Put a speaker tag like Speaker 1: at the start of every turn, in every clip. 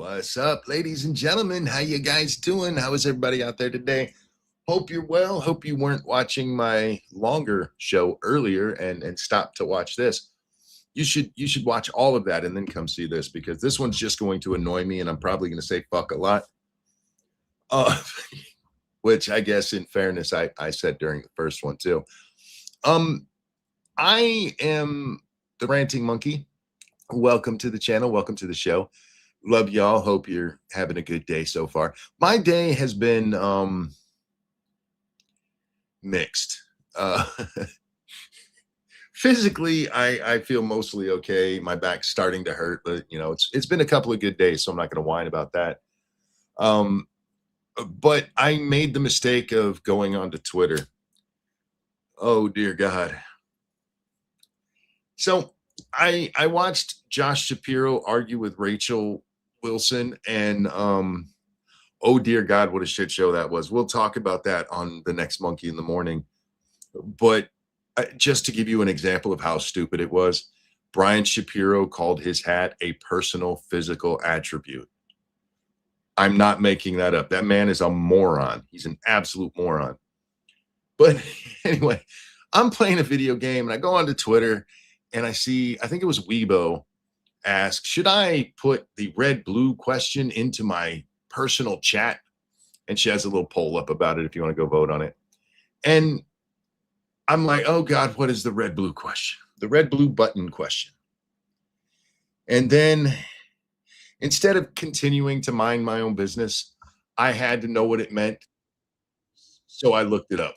Speaker 1: What's up, ladies and gentlemen? How you guys doing? How is everybody out there today? Hope you're well. Hope you weren't watching my longer show earlier and stopped to watch this. You should watch all of that and then come see this, because this one's just going to annoy me and I'm probably going to say fuck a lot. Uh, which I guess in fairness, I said during the first one too. I am the Ranting Monkey. Welcome to the channel. Welcome to the show. Love y'all. Hope you're having a good day so far. My day has been mixed. Physically, I feel mostly okay. My back's starting to hurt, but you know, it's been a couple of good days, so I'm not going to whine about that. But I made the mistake of going onto Twitter. Oh dear God. So I watched Josh Shapiro argue with Rachel Wilson, and oh dear God, what a shit show that was. We'll talk about that on the next Monkey in the Morning. But just to give you an example of how stupid it was, Brian Shapiro called his hat a personal physical attribute. I'm not making that up. That man is a moron. He's an absolute moron. But anyway, I'm playing a video game and I go onto Twitter and I see, I think it was Weibo, ask, should I put the red-blue question into my personal chat? And she has a little poll up about it if you want to go vote on it. And I'm like, oh God, what is the red-blue question? The red-blue button question. And then instead of continuing to mind my own business, I had to know what it meant. So I looked it up.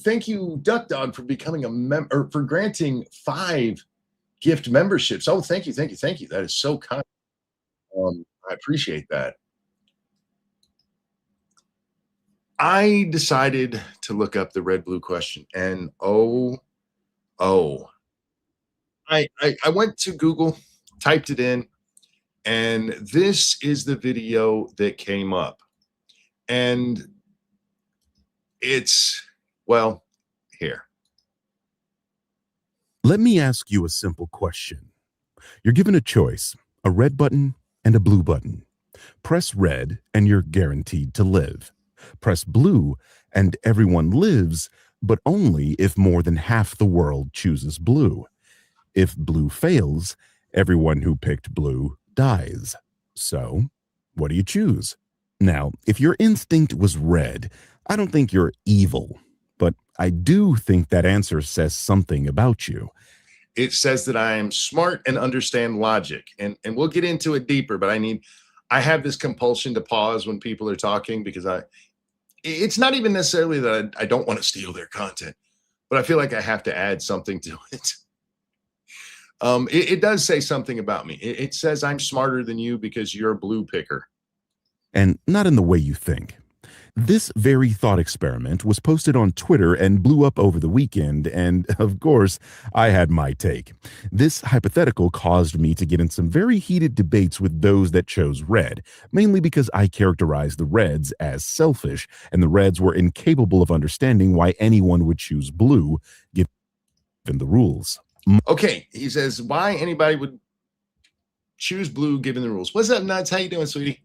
Speaker 1: Thank you, Duck Dog, for becoming a member, for granting 5 gift memberships. Oh, thank you. That is so kind. I appreciate that. I decided to look up the red-blue question, and I went to Google, typed it in, and this is the video that came up. And it's, well, here.
Speaker 2: Let me ask you a simple question. You're given a choice, a red button and a blue button. Press red and you're guaranteed to live. Press blue and everyone lives, but only if more than half the world chooses blue. If blue fails, everyone who picked blue dies. So, what do you choose? Now, if your instinct was red, I don't think you're evil, but I do think that answer says something about you.
Speaker 1: It says that I am smart and understand logic, and we'll get into it deeper, but I have this compulsion to pause when people are talking, because it's not even necessarily that I don't want to steal their content, but I feel like I have to add something to it. It does say something about me. It says I'm smarter than you because you're a blue picker.
Speaker 2: And not in the way you think. This very thought experiment was posted on Twitter and blew up over the weekend, and of course, I had my take. This hypothetical caused me to get in some very heated debates with those that chose red, mainly because I characterized the reds as selfish, and the reds were incapable of understanding why anyone would choose blue, given the rules.
Speaker 1: Okay, he says, why anybody would choose blue given the rules. What's up, Nuts? How you doing, sweetie?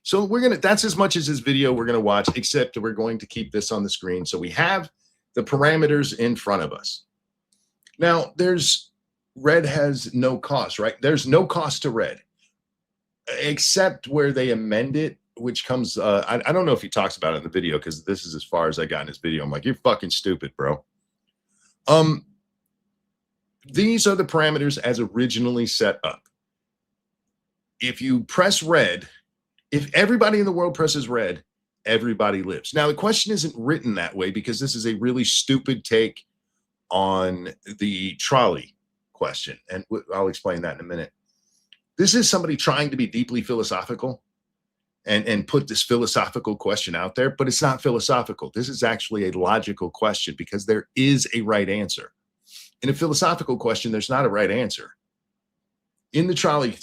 Speaker 1: So that's as much as this video we're going to watch, except we're going to keep this on the screen. So we have the parameters in front of us. Now, red has no cost, right? There's no cost to red, except where they amend it, which comes, I don't know if he talks about it in the video, because this is as far as I got in his video. I'm like, you're fucking stupid, bro. These are the parameters as originally set up. If you press red, if everybody in the world presses red, everybody lives. Now, the question isn't written that way because this is a really stupid take on the trolley question, and I'll explain that in a minute. This is somebody trying to be deeply philosophical and put this philosophical question out there, but it's not philosophical. This is actually a logical question because there is a right answer. In a philosophical question, there's not a right answer. In the trolley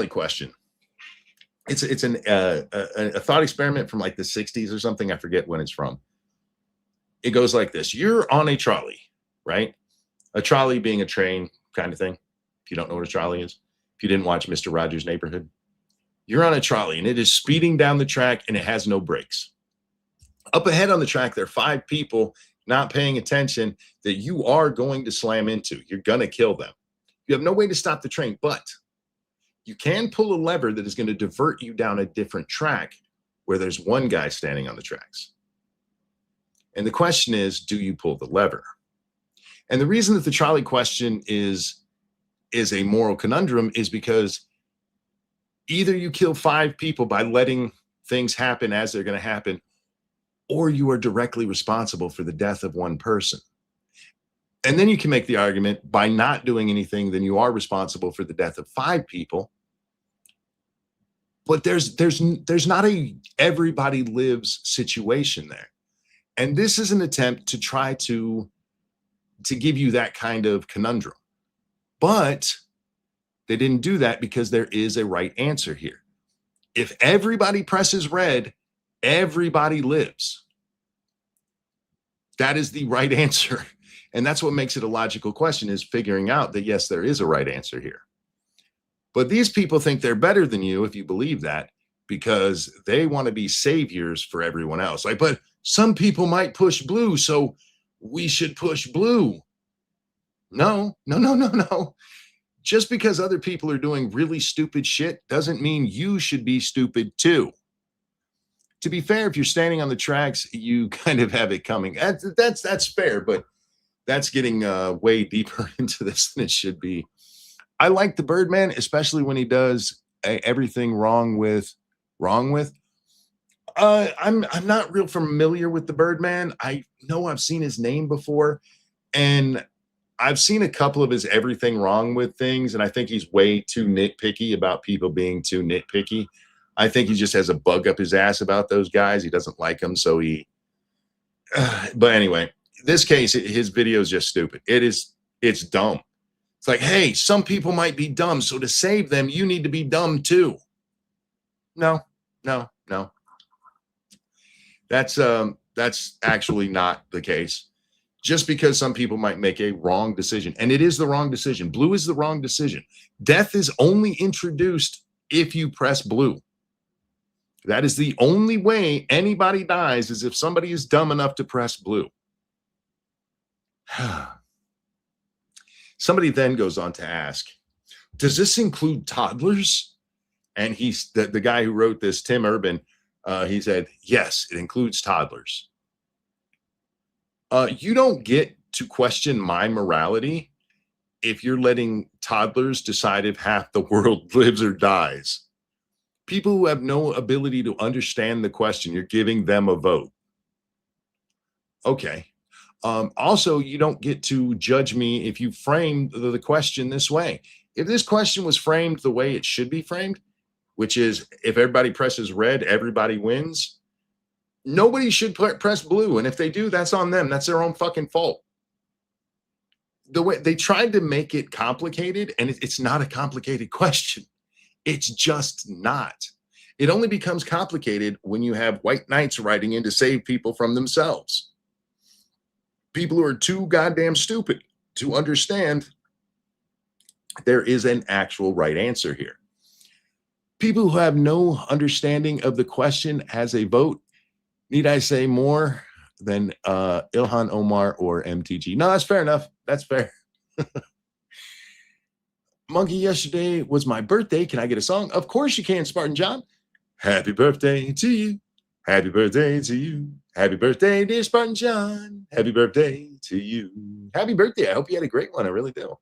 Speaker 1: question, it's a thought experiment from like the 60s or something. I forget when it's from. It goes like this. You're on a trolley, right? A trolley being a train kind of thing. If you don't know what a trolley is. If you didn't watch Mr. Rogers' Neighborhood, you're on a trolley and it is speeding down the track and it has no brakes. Up ahead on the track, there are 5 people not paying attention that you are going to slam into. You're going to kill them. You have no way to stop the train, but you can pull a lever that is going to divert you down a different track where there's one guy standing on the tracks. And the question is, do you pull the lever? And the reason that the trolley question is a moral conundrum is because either you kill 5 people by letting things happen as they're going to happen, or you are directly responsible for the death of one person. And then you can make the argument, by not doing anything, then you are responsible for the death of 5 people. But there's not a everybody lives situation there. And this is an attempt to try to give you that kind of conundrum. But they didn't do that because there is a right answer here. If everybody presses red, everybody lives. That is the right answer. And that's what makes it a logical question, is figuring out that, yes, there is a right answer here. But these people think they're better than you, if you believe that, because they want to be saviors for everyone else. Like, but some people might push blue, so we should push blue. No. Just because other people are doing really stupid shit doesn't mean you should be stupid too. To be fair, if you're standing on the tracks, you kind of have it coming. That's fair, but that's getting way deeper into this than it should be. I like the Birdman, especially when he does everything wrong with. I'm not real familiar with the Birdman. I know I've seen his name before, and I've seen a couple of his everything wrong with things, and I think he's way too nitpicky about people being too nitpicky. I think he just has a bug up his ass about those guys. He doesn't like them, so he. But anyway, this case, his video is just stupid. It's dumb. It's like, hey, some people might be dumb, so to save them, you need to be dumb too. No. That's actually not the case. Just because some people might make a wrong decision, and it is the wrong decision. Blue is the wrong decision. Death is only introduced if you press blue. That is the only way anybody dies, is if somebody is dumb enough to press blue. Somebody then goes on to ask, does this include toddlers? And he's the guy who wrote this, Tim Urban, he said, yes, it includes toddlers. You don't get to question my morality if you're letting toddlers decide if half the world lives or dies. People who have no ability to understand the question, you're giving them a vote. Okay. Also, you don't get to judge me if you frame the question this way. If this question was framed the way it should be framed, which is if everybody presses red, everybody wins, nobody should press blue. And if they do, that's on them. That's their own fucking fault. The way they tried to make it complicated, and it's not a complicated question. It's just not. It only becomes complicated when you have white knights riding in to save people from themselves. People who are too goddamn stupid to understand there is an actual right answer here. People who have no understanding of the question as a vote, need I say more than Ilhan Omar or MTG? No, that's fair enough. That's fair. Monkey, yesterday was my birthday. Can I get a song? Of course you can, Spartan John. Happy birthday to you. Happy birthday to you. Happy birthday, dear Spartan John. Happy birthday to you. Happy birthday. I hope you had a great one. I really do.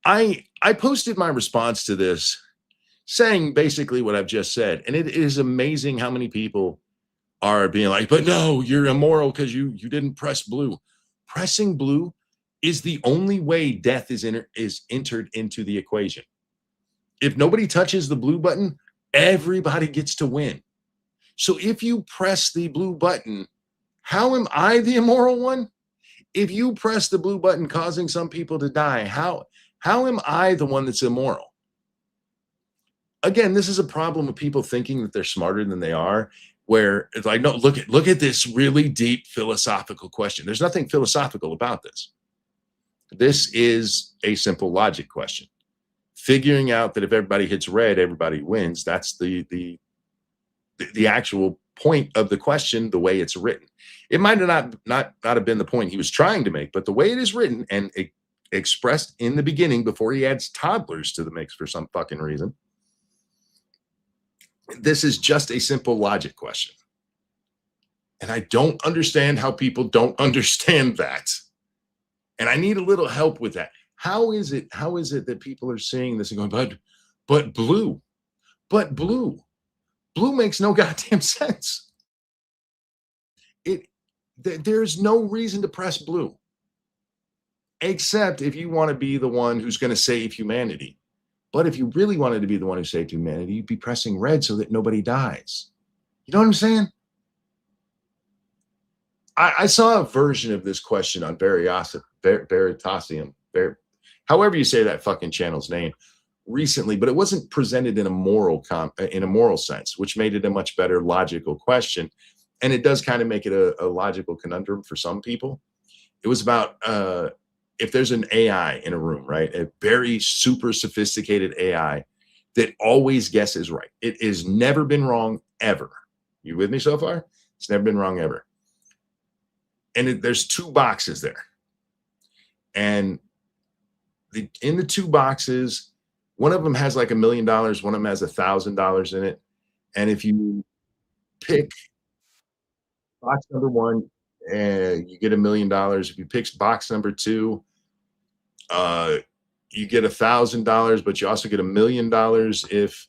Speaker 1: I posted my response to this saying basically what I've just said. And it is amazing how many people are being like, but no, you're immoral because you didn't press blue. Pressing blue is the only way death is entered into the equation. If nobody touches the blue button, everybody gets to win. So if you press the blue button, how am I the immoral one? If you press the blue button causing some people to die, how am I the one that's immoral? Again, this is a problem with people thinking that they're smarter than they are, where it's like, no, look at this really deep philosophical question. There's nothing philosophical about this. This is a simple logic question. figuring out that if everybody hits red, everybody wins. That's the actual point of the question, the way it's written. It might not have been the point he was trying to make, but the way it is written and expressed in the beginning before he adds toddlers to the mix for some fucking reason. This is just a simple logic question. And I don't understand how people don't understand that. And I need a little help with that. How is it that people are seeing this and going, but blue, blue makes no goddamn sense. There's no reason to press blue, except if you want to be the one who's going to save humanity. But if you really wanted to be the one who saved humanity, you'd be pressing red so that nobody dies. You know what I'm saying? I saw a version of this question on Veritasium, however you say that fucking channel's name, recently, but it wasn't presented in a moral sense, which made it a much better logical question. And it does kind of make it a logical conundrum for some people. It was about if there's an AI in a room, right? A very super sophisticated AI that always guesses right. It has never been wrong ever. You with me so far? It's never been wrong ever. And there's two boxes there. And in the two boxes, one of them has like $1 million, one of them has $1,000 in it. And if you pick box number one, you get $1 million. If you pick box number two, you get $1,000, but you also get $1 million if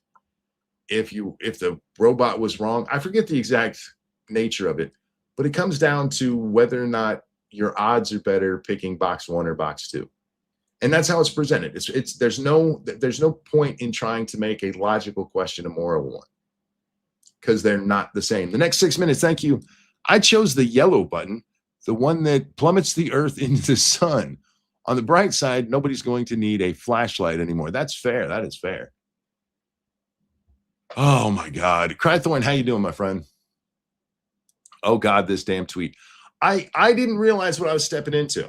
Speaker 1: the robot was wrong. I forget the exact nature of it, but it comes down to whether or not your odds are better picking box one or box two. And that's how it's presented. There's no point in trying to make a logical question a moral one, because they're not the same. The next 6 minutes, thank you. I chose the yellow button, the one that plummets the earth into the sun. On the bright side, nobody's going to need a flashlight anymore. That's fair. That is fair. Oh my God. Crythorn, how you doing, my friend? Oh God, this damn tweet. I didn't realize what I was stepping into,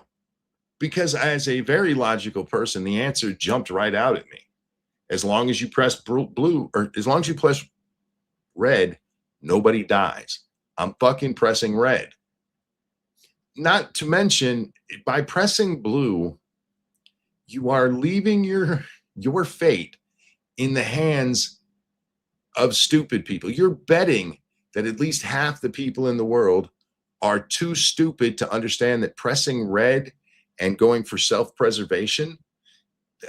Speaker 1: because as a very logical person, the answer jumped right out at me. As long as you press blue, or as long as you press red, nobody dies. I'm fucking pressing red. Not to mention, by pressing blue, you are leaving your fate in the hands of stupid people. You're betting that at least half the people in the world are too stupid to understand that pressing red and going for self-preservation,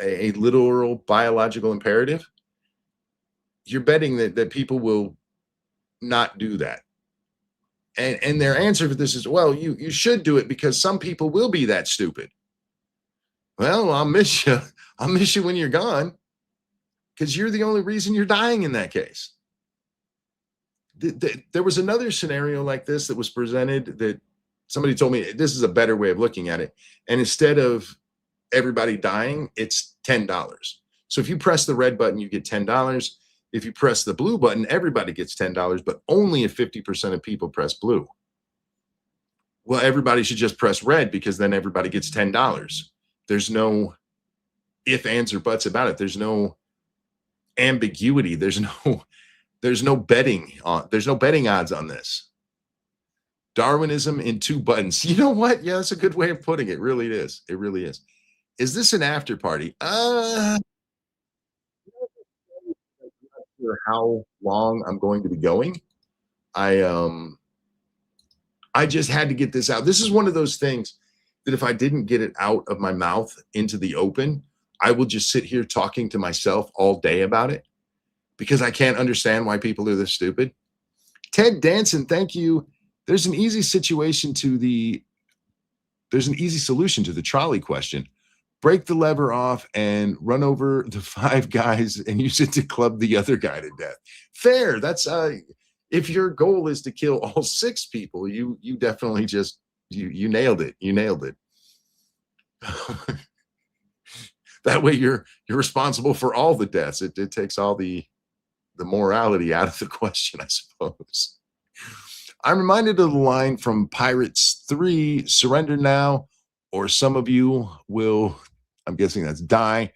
Speaker 1: a literal biological imperative, you're betting that people will not do that. And their answer for this is, well, you should do it because some people will be that stupid. Well, I'll miss you. I'll miss you when you're gone, because you're the only reason you're dying in that case. There was another scenario like this that was presented that somebody told me this is a better way of looking at it. And instead of everybody dying, it's $10. So if you press the red button, you get $10. If you press the blue button, everybody gets $10, but only if 50% of people press blue. Well, everybody should just press red, because then everybody gets $10. There's no if, ands, or buts about it. There's no ambiguity. There's no betting odds on this. Darwinism in two buttons. You know what? Yeah, that's a good way of putting it. Really it is. It really is. Is this an after party? Sure how long I'm going to be going. I just had to get this out. This is one of those things that if I didn't get it out of my mouth into the open, I will just sit here talking to myself all day about it, because I can't understand why people are this stupid. Ted Danson, thank you. There's an easy solution to the trolley question. Break the lever off and run over the 5 guys and use it to club the other guy to death. Fair. That's if your goal is to kill all 6 people, you definitely just you nailed it. You nailed it. That way you're responsible for all the deaths. It takes all the morality out of the question, I suppose. I'm reminded of the line from Pirates 3, surrender now, or some of you will, I'm guessing that's die.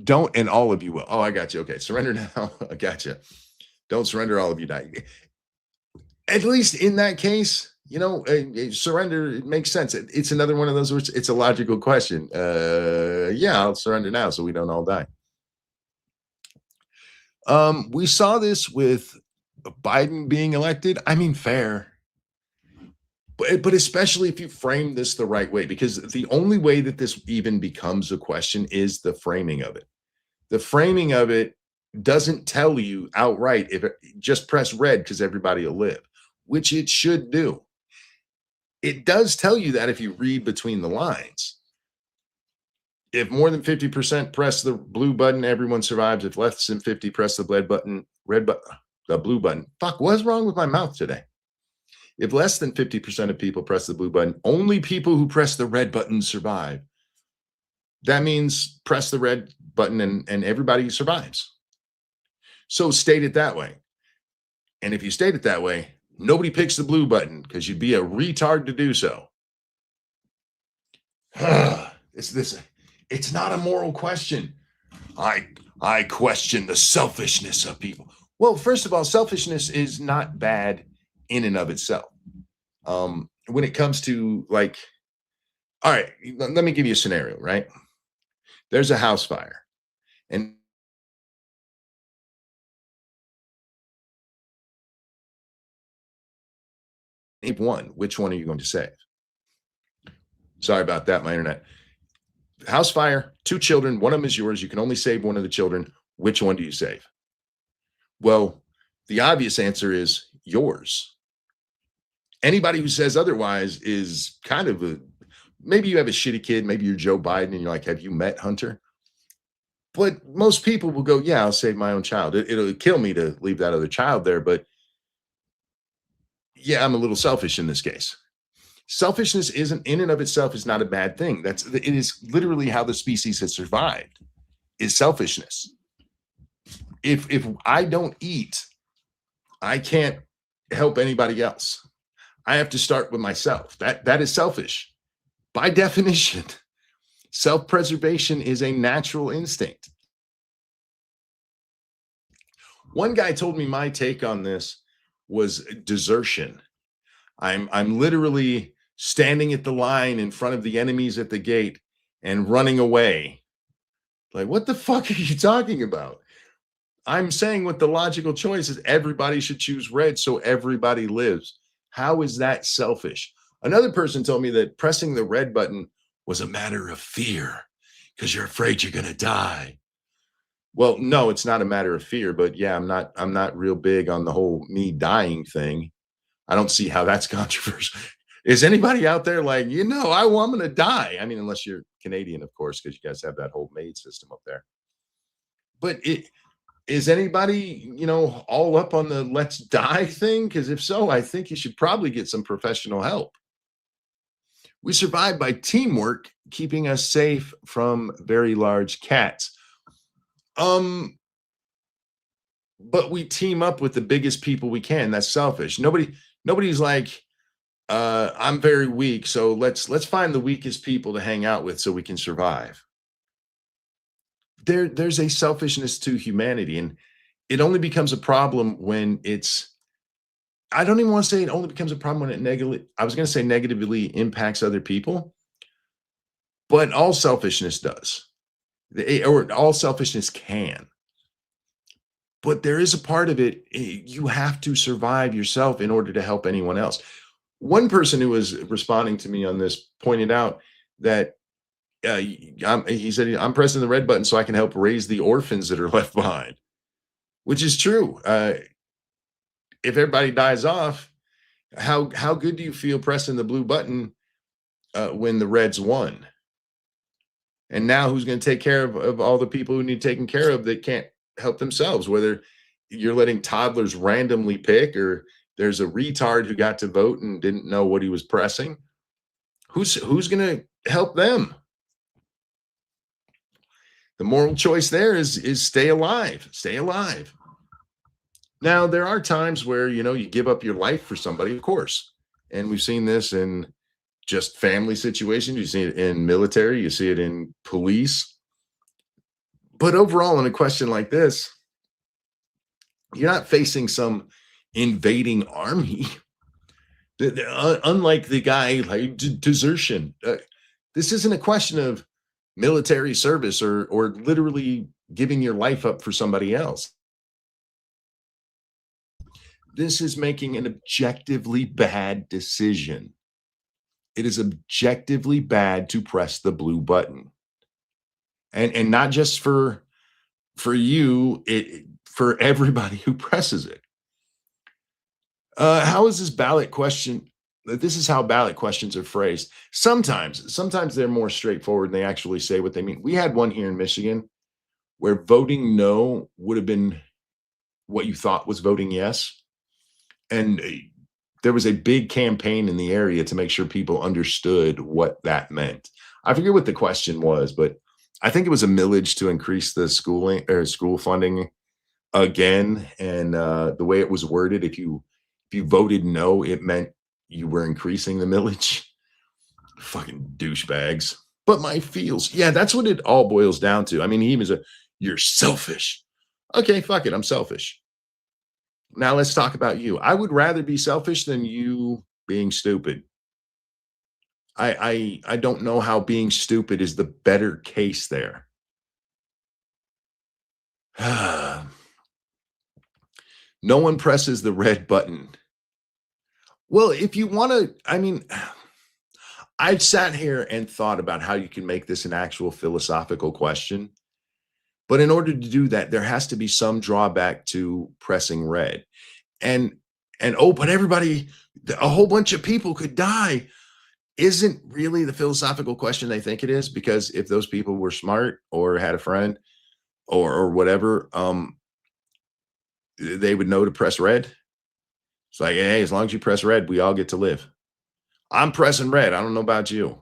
Speaker 1: Don't, and all of you will. Oh, I got you. Okay, surrender now. I got you. Don't surrender, all of you die. At least in that case, surrender, it makes sense. It's another one of those where it's a logical question. Yeah, I'll surrender now so we don't all die. We saw this with Biden being elected. I mean, fair. But especially if you frame this the right way, because the only way that this even becomes a question is the framing of it. The framing of it doesn't tell you outright if just press red because everybody will live, which it should do. It does tell you that if you read between the lines. If more than 50% press the blue button, everyone survives. If less than 50 press the the blue button. Fuck, what's wrong with my mouth today? If less than 50% of people press the blue button, only people who press the red button survive. That means press the red button and everybody survives. So state it that way. And if you state it that way, nobody picks the blue button because you'd be a retard to do so. It's not a moral question. I question the selfishness of people. Well, first of all, selfishness is not bad in and of itself. When it comes to all right, let me give you a scenario, right? There's a house fire and which one are you going to save? Sorry about that, my internet. House fire, 2 children, one of them is yours. You can only save one of the children. Which one do you save? Well, the obvious answer is yours. Anybody who says otherwise is kind of maybe you have a shitty kid, maybe you're Joe Biden and you're like, have you met Hunter? But most people will go, yeah, I'll save my own child. It'll kill me to leave that other child there. But yeah, I'm a little selfish in this case. Selfishness isn't in and of itself is not a bad thing. It is literally how the species has survived is selfishness. If I don't eat, I can't help anybody else. I have to start with myself. That is selfish. By definition, self-preservation is a natural instinct. One guy told me my take on this was desertion. I'm literally standing at the line in front of the enemies at the gate and running away. Like, what the fuck are you talking about? I'm saying what the logical choice is everybody should choose red so everybody lives. How is that selfish? Another person told me that pressing the red button was a matter of fear because you're afraid you're going to die. Well, no, it's not a matter of fear, but yeah, I'm not real big on the whole me dying thing. I don't see how that's controversial. Is anybody out there like, I'm going to die? I mean, unless you're Canadian, of course, because you guys have that whole maid system up there. But is anybody, all up on the let's die thing? Because if so, I think you should probably get some professional help. We survive by teamwork, keeping us safe from very large cats. But we team up with the biggest people we can. That's selfish. Nobody's like, I'm very weak, so let's find the weakest people to hang out with so we can survive. There's a selfishness to humanity, and it only becomes a problem when I don't even want to say it only becomes a problem when it negatively impacts other people, but all selfishness does, or all selfishness can. But there is a part of it, you have to survive yourself in order to help anyone else. One person who was responding to me on this pointed out that he said, I'm pressing the red button so I can help raise the orphans that are left behind, which is true. If everybody dies off, how good do you feel pressing the blue button when the Reds won? And now who's going to take care of all the people who need taken care of that can't help themselves, whether you're letting toddlers randomly pick or there's a retard who got to vote and didn't know what he was pressing? Who's going to help them? The moral choice there is stay alive. Stay alive. Now, there are times where, you give up your life for somebody, of course. And we've seen this in just family situations. You see it in military. You see it in police. But overall, in a question like this, you're not facing some invading army. Unlike the guy like desertion, this isn't a question of military service or literally giving your life up for somebody else. This is making an objectively bad decision. It is objectively bad to press the blue button, and not just for you, for everybody who presses it. How is this ballot question? This is how ballot questions are phrased. Sometimes they're more straightforward and they actually say what they mean. We had one here in Michigan where voting no would have been what you thought was voting yes. And there was a big campaign in the area to make sure people understood what that meant. I forget what the question was, but I think it was a millage to increase the schooling or school funding again. And the way it was worded, if you voted no, it meant you were increasing the millage. Fucking douchebags. But my feels, yeah, that's what it all boils down to. I mean, he was you're selfish. Okay, fuck it, I'm selfish. Now let's talk about you. I would rather be selfish than you being stupid. I don't know how being stupid is the better case there. No one presses the red button. Well, if you want to, I mean, I've sat here and thought about how you can make this an actual philosophical question. But in order to do that, there has to be some drawback to pressing red. And oh, but everybody, a whole bunch of people could die. Isn't really the philosophical question they think it is, because if those people were smart or had a friend or whatever, they would know to press red. It's like, hey, as long as you press red, we all get to live. I'm pressing red. I don't know about you.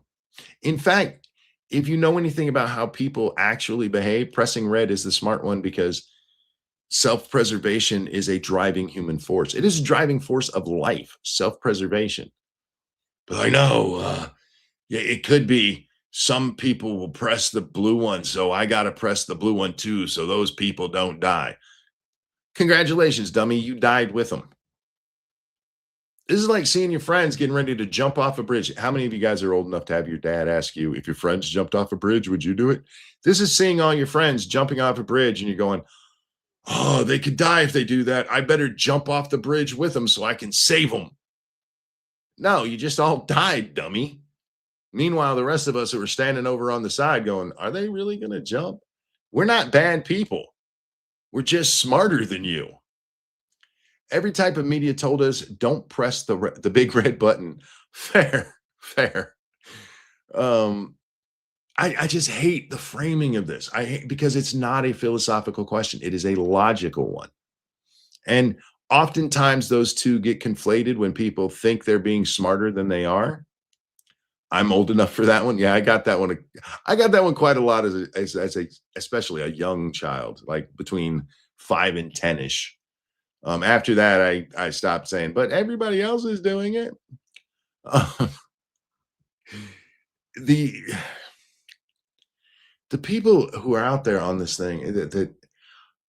Speaker 1: In fact, if you know anything about how people actually behave, pressing red is the smart one because self-preservation is a driving human force. It is a driving force of life, self-preservation. But I know, yeah, it could be some people will press the blue one, so I got to press the blue one too, so those people don't die. Congratulations, dummy, you died with them. This is like seeing your friends getting ready to jump off a bridge. How many of you guys are old enough to have your dad ask you, if your friends jumped off a bridge, would you do it? This is seeing all your friends jumping off a bridge and you're going, oh, they could die if they do that. I better jump off the bridge with them so I can save them. No, you just all died, dummy. Meanwhile, the rest of us who were standing over on the side going, are they really going to jump? We're not bad people. We're just smarter than you. Every type of media told us, don't press the big red button. Fair, fair. I just hate the framing of this. I hate because it's not a philosophical question. It is a logical one. And oftentimes those two get conflated when people think they're being smarter than they are. I'm old enough for that one. Yeah, I got that one. I got that one quite a lot as a especially a young child, like between 5 and 10-ish. After that, I stopped saying, but everybody else is doing it. The the people who are out there on this thing that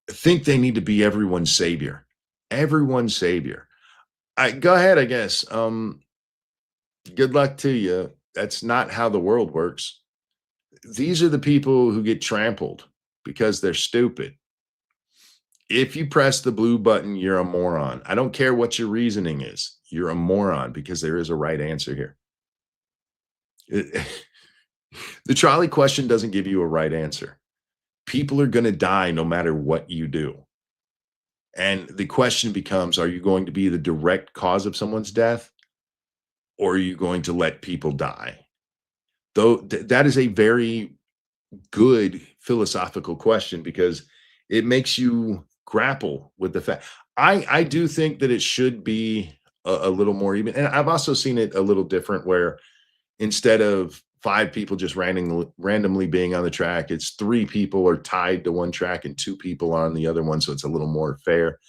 Speaker 1: think they need to be everyone's savior. Everyone's savior. I go ahead, I guess. Good luck to you. That's not how the world works. These are the people who get trampled because they're stupid. If you press the blue button, you're a moron. I don't care what your reasoning is. You're a moron because there is a right answer here. The trolley question doesn't give you a right answer. People are going to die no matter what you do. And the question becomes, are you going to be the direct cause of someone's death? Or are you going to let people die? Though that is a very good philosophical question because it makes you grapple with the fact. I do think that it should be a little more even. And I've also seen it a little different where instead of 5 people just randomly being on the track, it's 3 people are tied to one track and 2 people are on the other one. So it's a little more fair.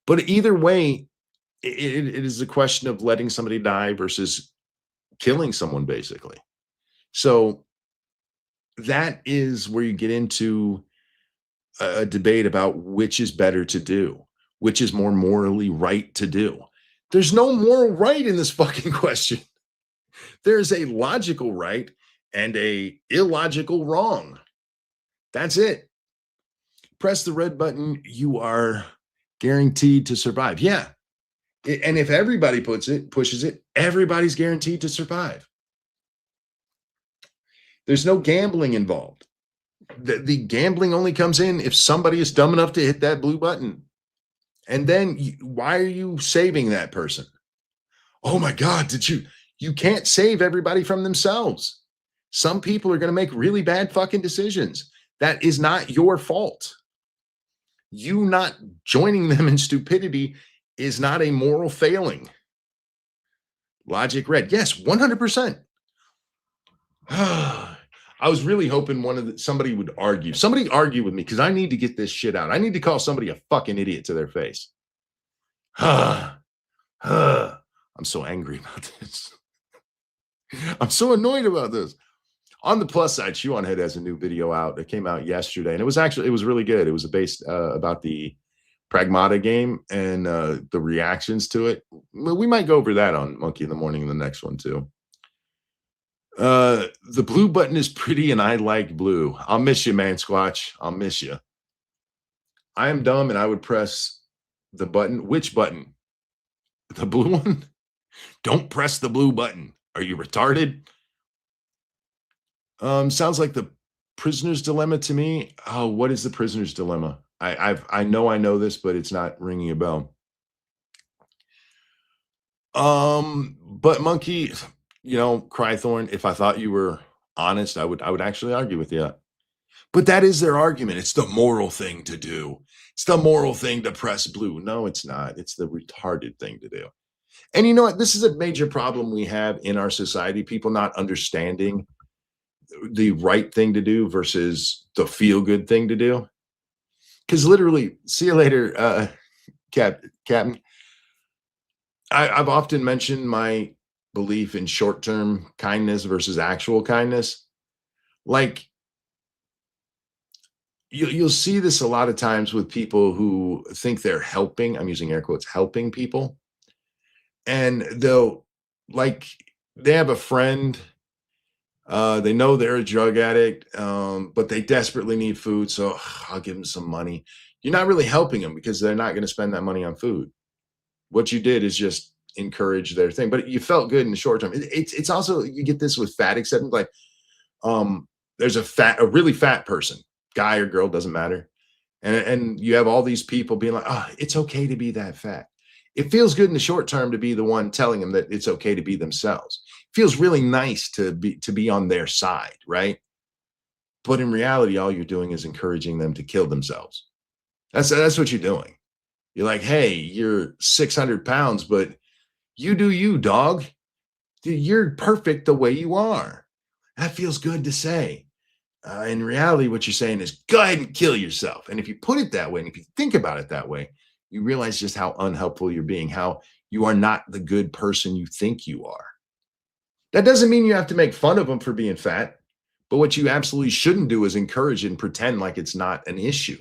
Speaker 1: But either way, it is a question of letting somebody die versus killing someone, basically. So that is where you get into a debate about which is better to do, which is more morally right to do. There's no moral right in this fucking question. There's a logical right and a illogical wrong. That's it. Press the red button, you are guaranteed to survive. Yeah. And if everybody pushes it, everybody's guaranteed to survive. There's no gambling involved. The gambling only comes in if somebody is dumb enough to hit that blue button. And then why are you saving that person? Oh my God, you can't save everybody from themselves. Some people are going to make really bad fucking decisions. That is not your fault. You not joining them in stupidity is not a moral failing. Logic red. Yes, 100%. I was really hoping somebody would argue. Somebody argue with me because I need to get this shit out. I need to call somebody a fucking idiot to their face. I'm so angry about this. I'm so annoyed about this. On the plus side, Chew on Head has a new video out. It came out yesterday, and it was really good. It was based about the Pragmata game and the reactions to it. We might go over that on Monkey in the Morning in the next one too. The blue button is pretty, and I like blue. I'll miss you, man, Squatch. I'll miss you. I am dumb, and I would press the button. Which button? The blue one? Don't press the blue button. Are you retarded? Sounds like the prisoner's dilemma to me. Oh, what is the prisoner's dilemma? I know this, but it's not ringing a bell. But Monkey, Crythorn, if I thought you were honest, I would actually argue with you. But that is their argument. It's the moral thing to do. It's the moral thing to press blue. No, it's not. It's the retarded thing to do. And you know what? This is a major problem we have in our society. People not understanding the right thing to do versus the feel-good thing to do. Because literally, see you later, Captain. I've often mentioned my belief in short-term kindness versus actual kindness. Like, you'll see this a lot of times with people who think they're helping. I'm using air quotes, helping people. And they have a friend. They know they're a drug addict, but they desperately need food. So I'll give them some money. You're not really helping them because they're not going to spend that money on food. What you did is just encourage their thing, but you felt good in the short term. It's also, you get this with fat acceptance. Like, there's a really fat person, guy or girl, doesn't matter. And you have all these people being like, oh, it's okay to be that fat. It feels good in the short term to be the one telling them that it's okay to be themselves. It feels really nice to be on their side, right? But in reality, all you're doing is encouraging them to kill themselves. That's what you're doing. You're like, hey, you're 600 pounds, but you do you, dog. You're perfect the way you are. That feels good to say. In reality, what you're saying is go ahead and kill yourself. And if you put it that way, and if you think about it that way, you realize just how unhelpful you're being, how you are not the good person you think you are. That doesn't mean you have to make fun of them for being fat, but what you absolutely shouldn't do is encourage and pretend like it's not an issue.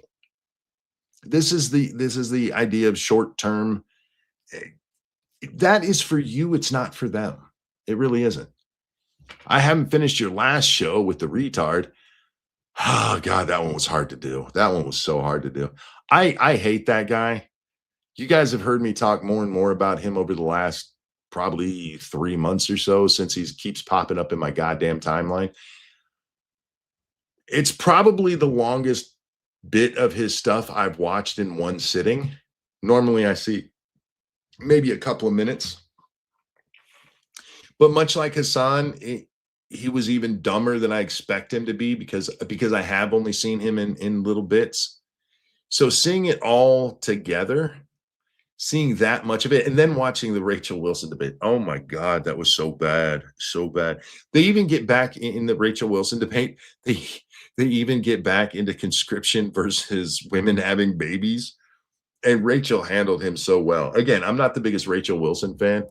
Speaker 1: This is the idea of short term. That is for you. It's not for them. It really isn't. I haven't finished your last show with the retard. Oh God, that one was hard to do. That one was so hard to do. I hate that guy. You guys have heard me talk more and more about him over the last probably 3 months or so, since he keeps popping up in my goddamn timeline. It's probably the longest bit of his stuff I've watched in one sitting. Normally I see maybe a couple of minutes. But much like Hassan, he was even dumber than I expect him to be because I have only seen him in little bits. So seeing it all together, seeing that much of it, and then watching the Rachel Wilson debate. Oh my God, that was so bad. So bad. They even get back in the Rachel Wilson debate. They even get back into conscription versus women having babies. And Rachel handled him so well. Again, I'm not the biggest Rachel Wilson fan,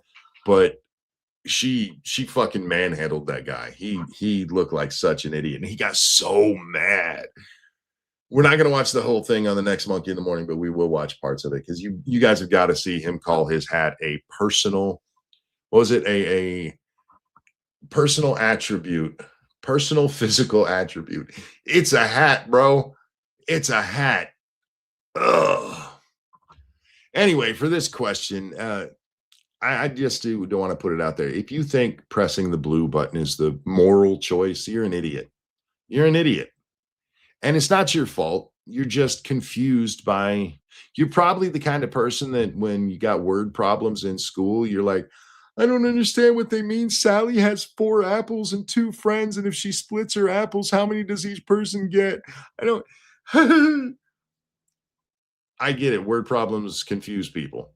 Speaker 1: but she fucking manhandled that guy. He looked like such an idiot. And he got so mad We're not going to watch the whole thing on the next Monkey in the Morning, but we will watch parts of it because you guys have got to see him call his hat a personal. What was it? A personal attribute, personal physical attribute. It's a hat, bro. It's a hat. Ugh. Anyway, for this question, I just don't want to put it out there. If you think pressing the blue button is the moral choice, you're an idiot. You're an idiot. And it's not your fault. You're just confused by, you're probably the kind of person that when you got word problems in school, you're like, I don't understand what they mean. Sally has 4 apples and 2 friends. And if she splits her apples, how many does each person get? I don't. I get it. Word problems confuse people.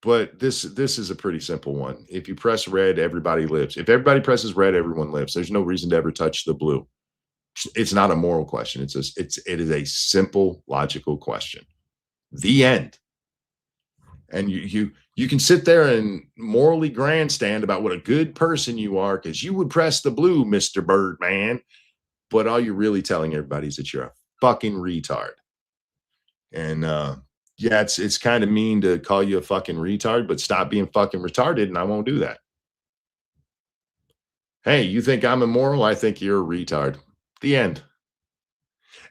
Speaker 1: But this is a pretty simple one. If you press red, everybody lives. If everybody presses red, everyone lives. There's no reason to ever touch the blue. It's not a moral question. It is a simple logical question. The end. And you can sit there and morally grandstand about what a good person you are because you would press the blue, Mr. Birdman. But all you're really telling everybody is that you're a fucking retard. And yeah, it's kind of mean to call you a fucking retard, but stop being fucking retarded, and I won't do that. Hey, you think I'm immoral? I think you're a retard. The end.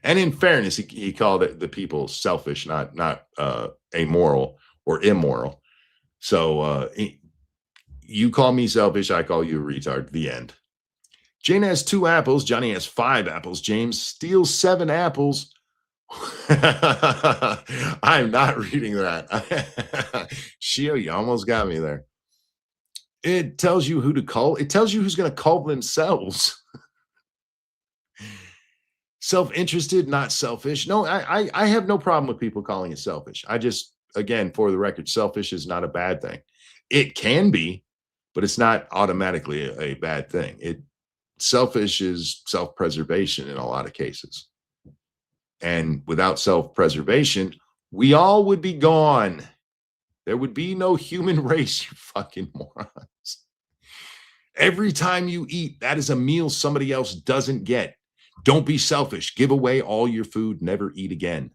Speaker 1: And in fairness, he called it the people selfish, not amoral or immoral. So you call me selfish, I call you a retard. The end. Jane has 2 apples. Johnny has 5 apples. James steals 7 apples. I'm not reading that. Shio, you almost got me there. It tells you who to call. It tells you who's going to call themselves. Self-interested, not selfish. No, I have no problem with people calling it selfish. I just, again, for the record, selfish is not a bad thing. It can be, but it's not automatically a bad thing. Selfish is self-preservation in a lot of cases. And without self-preservation, we all would be gone. There would be no human race, you fucking morons. Every time you eat, that is a meal somebody else doesn't get. Don't be selfish. Give away all your food. Never eat again.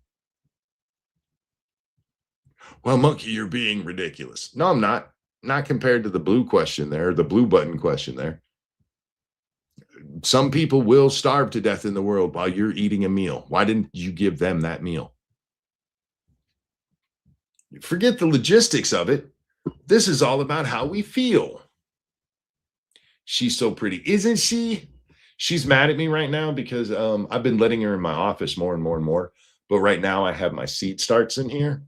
Speaker 1: Well, Monkey, you're being ridiculous. No, I'm not. Not compared to the blue question there, the blue button question there. Some people will starve to death in the world while you're eating a meal. Why didn't you give them that meal? Forget the logistics of it. This is all about how we feel. She's so pretty, isn't she? She's mad at me right now because I've been letting her in my office more and more and more. But right now I have my seed starts in here.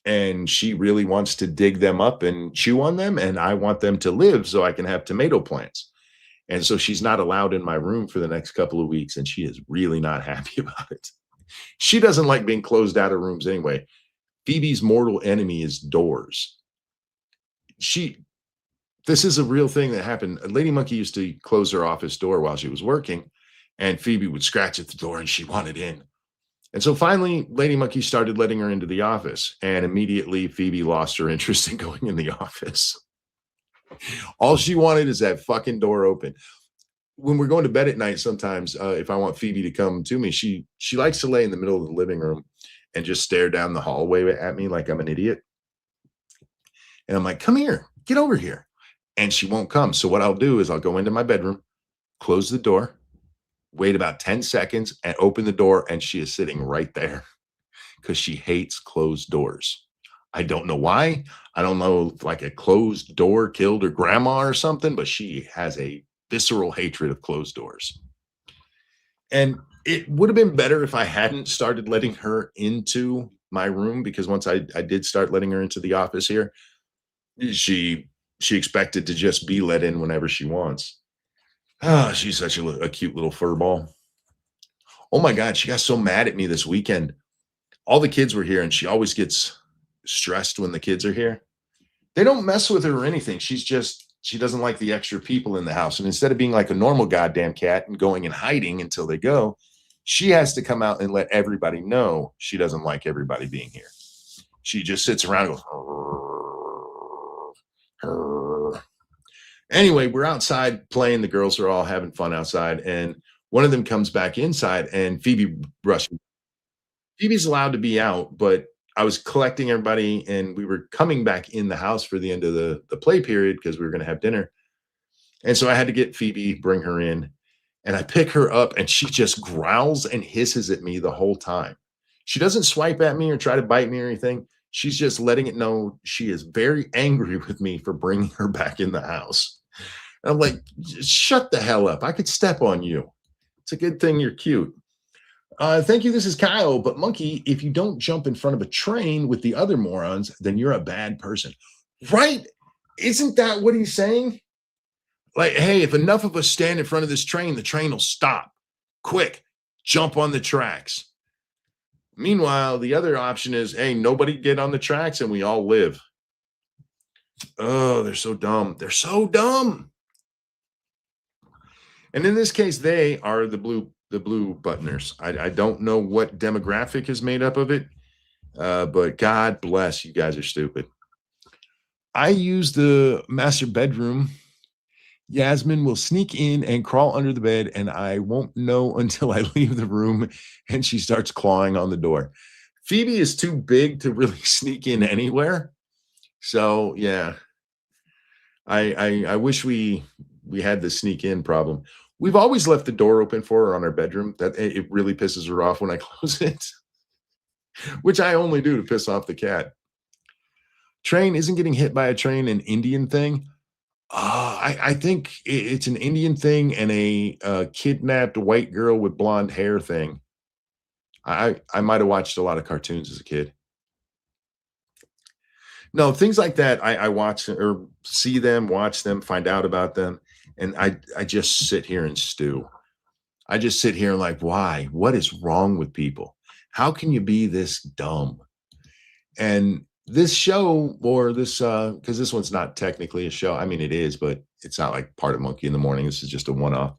Speaker 1: And she really wants to dig them up and chew on them. And I want them to live so I can have tomato plants. And so she's not allowed in my room for the next couple of weeks. And she is really not happy about it. She doesn't like being closed out of rooms anyway. Phoebe's mortal enemy is doors. This is a real thing that happened. Lady Monkey used to close her office door while she was working. And Phoebe would scratch at the door and she wanted in. And so finally, Lady Monkey started letting her into the office. And immediately Phoebe lost her interest in going in the office. All she wanted is that fucking door open. When we're going to bed at night, sometimes if I want Phoebe to come to me, she likes to lay in the middle of the living room and just stare down the hallway at me like I'm an idiot. And I'm like, come here, get over here. And she won't come. So what I'll do is I'll go into my bedroom, close the door, wait about 10 seconds and open the door. And she is sitting right there because she hates closed doors. I don't know why. I don't know if like a closed door killed her grandma or something, but she has a visceral hatred of closed doors. And it would have been better if I hadn't started letting her into my room, because once I did start letting her into the office here, she expected to just be let in whenever she wants. Ah, she's such a cute little fur ball. Oh my God, she got so mad at me this weekend. All the kids were here and she always gets stressed when the kids are here. They don't mess with her or anything. She doesn't like the extra people in the house. And instead of being like a normal goddamn cat and going and hiding until they go, she has to come out and let everybody know she doesn't like everybody being here. She just sits around and goes. Anyway, we're outside playing. The girls are all having fun outside. And one of them comes back inside and Phoebe rushes. Phoebe's allowed to be out, but I was collecting everybody and we were coming back in the house for the end of the play period because we were going to have dinner. And so I had to get Phoebe, bring her in, and I pick her up and she just growls and hisses at me the whole time. She doesn't swipe at me or try to bite me or anything. She's just letting it know she is very angry with me for bringing her back in the house. And I'm like, shut the hell up. I could step on you. It's a good thing you're cute. Thank you. This is Kyle. But Monkey, if you don't jump in front of a train with the other morons, then you're a bad person. Right? Isn't that what he's saying? Like, hey, if enough of us stand in front of this train, the train will stop. Quick, jump on the tracks. Meanwhile, the other option is, hey, nobody get on the tracks and we all live. Oh, they're so dumb. They're so dumb. And in this case, they are the blue buttoners. I don't know what demographic is made up of it, but God bless you guys are stupid. I use the master bedroom. Yasmin will sneak in and crawl under the bed, and I won't know until I leave the room and she starts clawing on the door. Phoebe is too big to really sneak in anywhere. So yeah, I wish we had the sneak in problem. We've always left the door open for her on our bedroom. That it really pisses her off when I close it, which I only do to piss off the cat. Train isn't getting hit by a train an Indian thing. I think it's an Indian thing and a kidnapped white girl with blonde hair thing. I might have watched a lot of cartoons as a kid. No, things like that. I watch or see them, watch them, find out about them, and I just sit here and stew. I just sit here and like, why? What is wrong with people? How can you be this dumb? And this show or this because this one's not technically a show. I mean, it is, but it's not like part of Monkey in the Morning. This is just a one-off.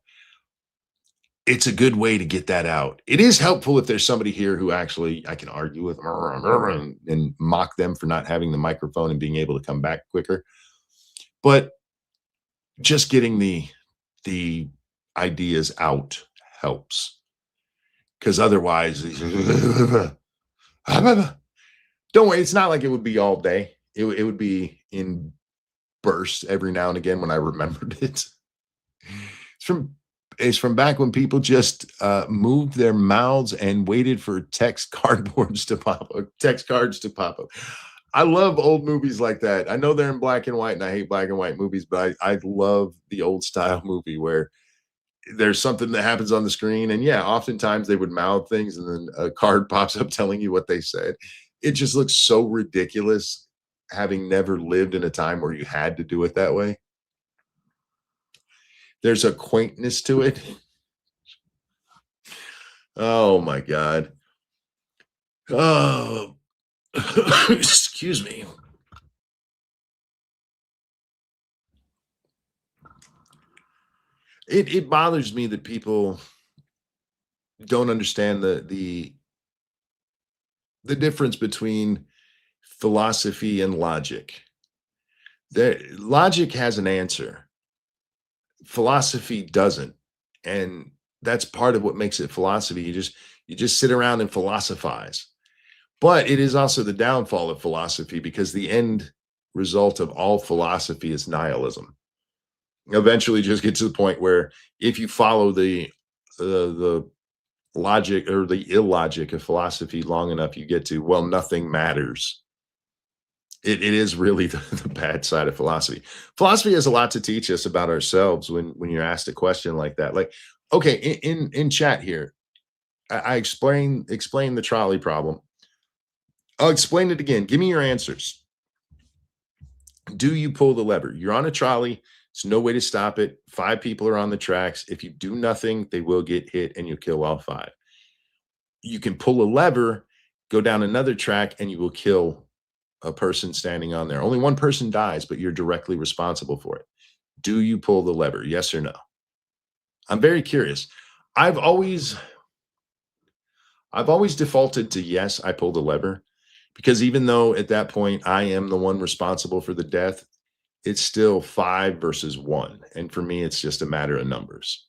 Speaker 1: It's a good way to get that out. It is helpful if there's somebody here who actually I can argue with and mock them for not having the microphone and being able to come back quicker. But just getting the ideas out helps. Because otherwise, don't worry, it's not like it would be all day. It would be in bursts every now and again when I remembered it. It's from back when people just moved their mouths and waited for text cards to pop up. I love old movies like that. I know they're in black and white, and I hate black and white movies, but I love the old style movie where there's something that happens on the screen, and yeah, oftentimes they would mouth things, and then a card pops up telling you what they said. It just looks so ridiculous, having never lived in a time where you had to do it that way. There's a quaintness to it. Oh my God. Oh, excuse me. It bothers me that people don't understand the difference between philosophy and logic. Logic has an answer. Philosophy doesn't. And that's part of what makes it philosophy. You just sit around and philosophize. But it is also the downfall of philosophy because the end result of all philosophy is nihilism. Eventually just get to the point where if you follow the logic or the illogic of philosophy long enough, you get to, well, nothing matters. It is really the bad side of philosophy. Philosophy has a lot to teach us about ourselves when you're asked a question like that. Like, okay, in chat here, I explain the trolley problem. I'll explain it again. Give me your answers. Do you pull the lever? You're on a trolley. There's no way to stop it. 5 people are on the tracks. If you do nothing, they will get hit and you'll kill all 5. You can pull a lever, go down another track, and you will kill a person standing on there. Only one person dies, but you're directly responsible for it. Do you pull the lever? Yes or no? I'm very curious. I've always defaulted to yes, I pull the lever, because even though at that point I am the one responsible for the death, it's still 5 versus 1. And for me, it's just a matter of numbers.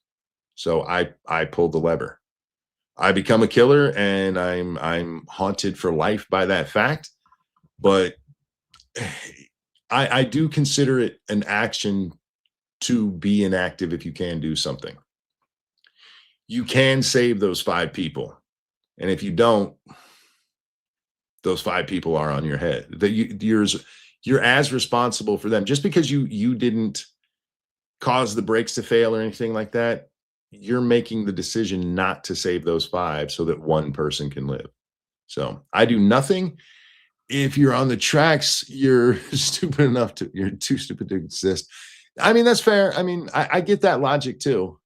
Speaker 1: So I pulled the lever. I become a killer and I'm haunted for life by that fact. But I do consider it an action to be inactive if you can do something. You can save those 5 people. And if you don't, those 5 people are on your head. That you're as responsible for them. Just because you didn't cause the brakes to fail or anything like that, you're making the decision not to save those 5 so that one person can live. So I do nothing. If you're on the tracks, you're you're too stupid to exist. I mean, that's fair. I mean, I get that logic too.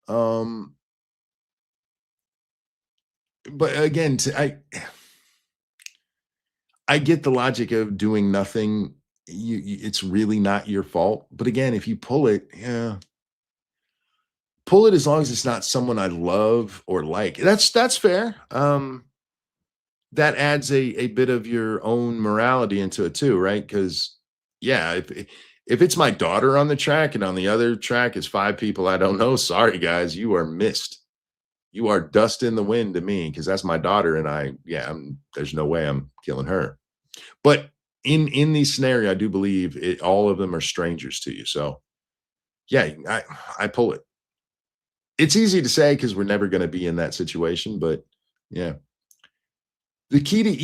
Speaker 1: Um, but again, I get the logic of doing nothing. It's really not your fault. But again, if you pull it, yeah, pull it as long as it's not someone I love or like. That's fair. That adds a bit of your own morality into it too, right? Because yeah, if it's my daughter on the track and on the other track is 5 people I don't know, sorry guys, you are missed. You are dust in the wind to me because that's my daughter, and there's no way I'm killing her. But in these scenario, I do believe all of them are strangers to you. So yeah, I pull it. It's easy to say because we're never going to be in that situation, but yeah. The key to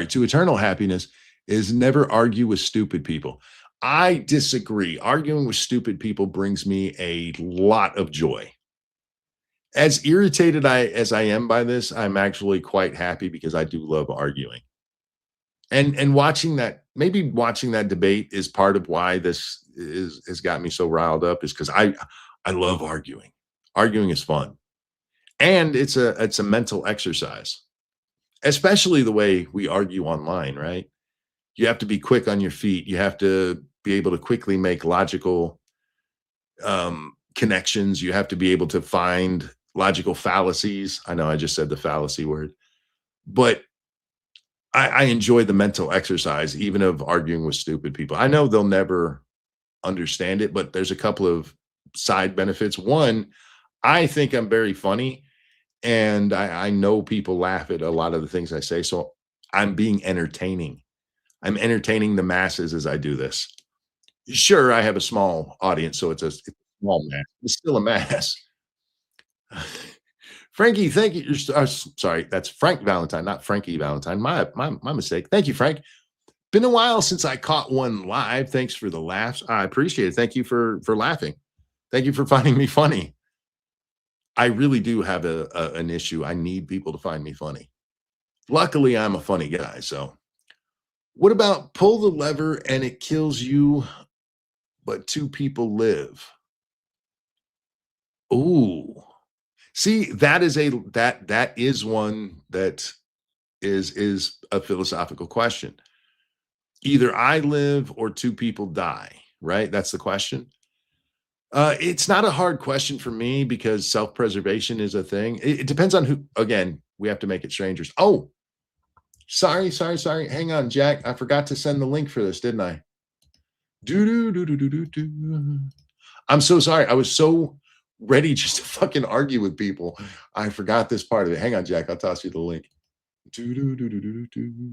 Speaker 1: to eternal happiness is never argue with stupid people. I disagree. Arguing with stupid people brings me a lot of joy. As irritated as I am by this, I'm actually quite happy because I do love arguing. And watching that debate is part of why this is has got me so riled up is because I love arguing. Arguing is fun. And it's a mental exercise, especially the way we argue online, right? You have to be quick on your feet. You have to be able to quickly make logical connections. You have to be able to find logical fallacies. I know I just said the fallacy word, but I enjoy the mental exercise, even of arguing with stupid people. I know they'll never understand it, but there's a couple of side benefits. One, I think I'm very funny, and I know people laugh at a lot of the things I say. So I'm being entertaining. I'm entertaining the masses as I do this. Sure, I have a small audience, so it's a small mass. It's still a mass. Frankie, thank you. Sorry, that's Frank Valentine, not Frankie Valentine. My mistake. Thank you, Frank. Been a while since I caught one live. Thanks for the laughs. I appreciate it. Thank you for laughing. Thank you for finding me funny. I really do have an issue. I need people to find me funny. Luckily, I'm a funny guy. So, what about pull the lever and it kills you, but 2 people live? Ooh, see, that is one that is a philosophical question. Either I live or 2 people die, right? That's the question. It's not a hard question for me because self-preservation is a thing. It depends on who. Again, we have to make it strangers. Oh, sorry. Hang on, Jack. I forgot to send the link for this, didn't I? Do do do do do do do. I'm so sorry. I was so ready just to fucking argue with people. I forgot this part of it. Hang on, Jack. I'll toss you the link. Do do do do do do.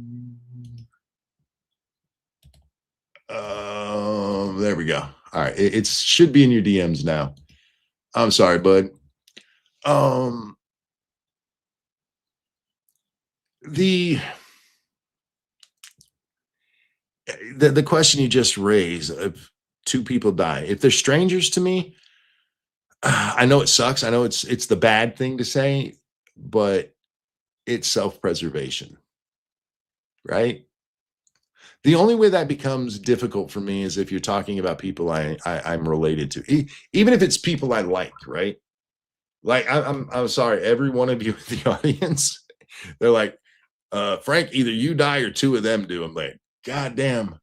Speaker 1: There we go. All right, it should be in your DMs now. I'm sorry, bud. Um, the the question you just raised of 2 people die. If they're strangers to me, I know it sucks. I know it's the bad thing to say, but it's self-preservation, right? The only way that becomes difficult for me is if you're talking about people I'm related to, even if it's people I like, right? Like I'm sorry, every one of you in the audience, they're like, Frank, either you die or 2 of them do. I'm like, God damn,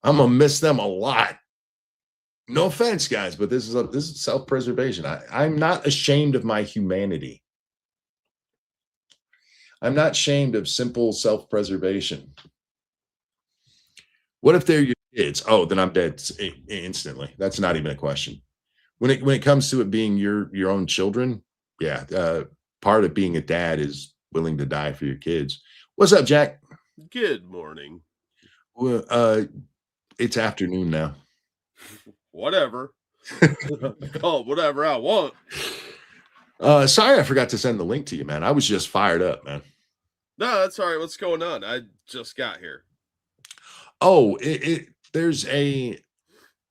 Speaker 1: I'm gonna miss them a lot. No offense, guys, but this is self-preservation. I'm not ashamed of my humanity. I'm not ashamed of simple self-preservation. What if they're your kids? Oh, then I'm dead instantly. That's not even a question. When it comes to it being your own children, yeah, part of being a dad is willing to die for your kids. What's up, Jack?
Speaker 3: Good morning.
Speaker 1: Well, it's afternoon now.
Speaker 3: Whatever. Call it whatever I want.
Speaker 1: Sorry I forgot to send the link to you, man. I was just fired up, man.
Speaker 3: No, that's all right. What's going on? I just got here.
Speaker 1: Oh, there's a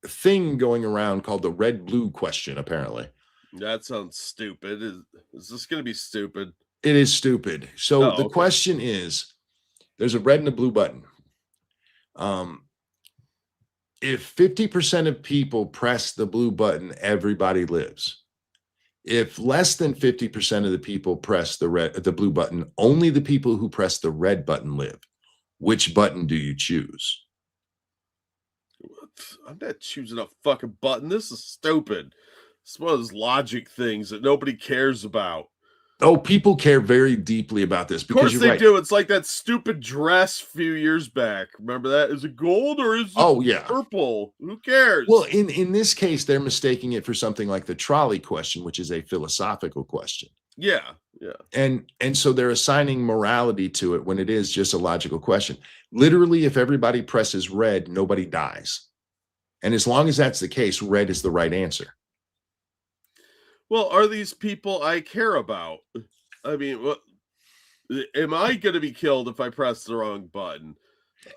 Speaker 1: thing going around called the red blue question, apparently.
Speaker 3: That sounds stupid. Is this going to be stupid?
Speaker 1: It is stupid. So the
Speaker 3: Okay.
Speaker 1: question is, there's a red and a blue button. If 50% of people press the blue button, everybody lives. If less than 50% of the people press the blue button, only the people who press the red button live. Which button do you choose?
Speaker 3: I'm not choosing a fucking button. This is stupid. It's one of those logic things that nobody cares about.
Speaker 1: Oh, people care very deeply about this
Speaker 3: Of
Speaker 1: because
Speaker 3: course
Speaker 1: you're
Speaker 3: they
Speaker 1: right.
Speaker 3: do. It's like that stupid dress a few years back. Remember that? Is it gold or is it
Speaker 1: Oh, yeah.
Speaker 3: purple? Who cares?
Speaker 1: Well, in this case, they're mistaking it for something like the trolley question, which is a philosophical question.
Speaker 3: Yeah.
Speaker 1: And so they're assigning morality to it when it is just a logical question. Literally, if everybody presses red, nobody dies. And as long as that's the case, red is the right answer.
Speaker 3: Well, are these people I care about? I mean, what am I going to be killed if I press the wrong button?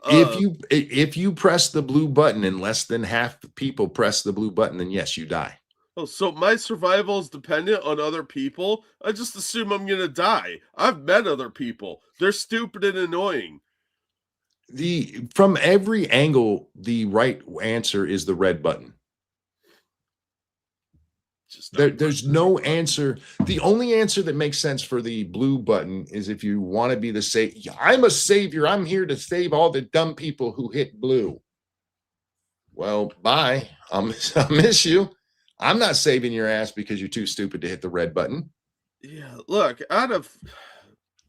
Speaker 1: If you press the blue button and less than half the people press the blue button, then yes, you die.
Speaker 3: Oh, so my survival is dependent on other people? I just assume I'm going to die. I've met other people. They're stupid and annoying.
Speaker 1: From every angle, the right answer is the red button. There's no answer. The only answer that makes sense for the blue button is if you want to be the savior. I'm a savior. I'm here to save all the dumb people who hit blue. Well, bye. I'll miss you. I'm not saving your ass because you're too stupid to hit the red button.
Speaker 3: Yeah, look, out of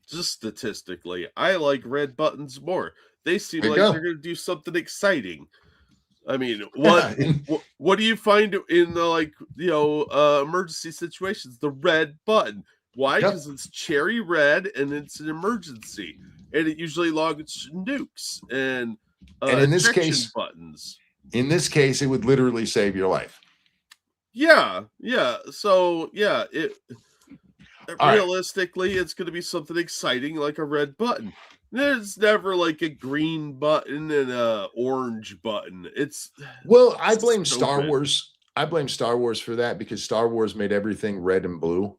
Speaker 3: just statistically, I like red buttons more. They seem like they're going to do something exciting. I mean, what do you find in the emergency situations? The red button. Why? Because it's cherry red and it's an emergency, and it usually logs nukes and
Speaker 1: in this case
Speaker 3: buttons.
Speaker 1: In this case, it would literally save your life.
Speaker 3: Yeah. So yeah, realistically, it's going to be something exciting like a red button. There's never like a green button and a orange button.
Speaker 1: I blame Star Wars. I blame Star Wars for that because Star Wars made everything red and blue.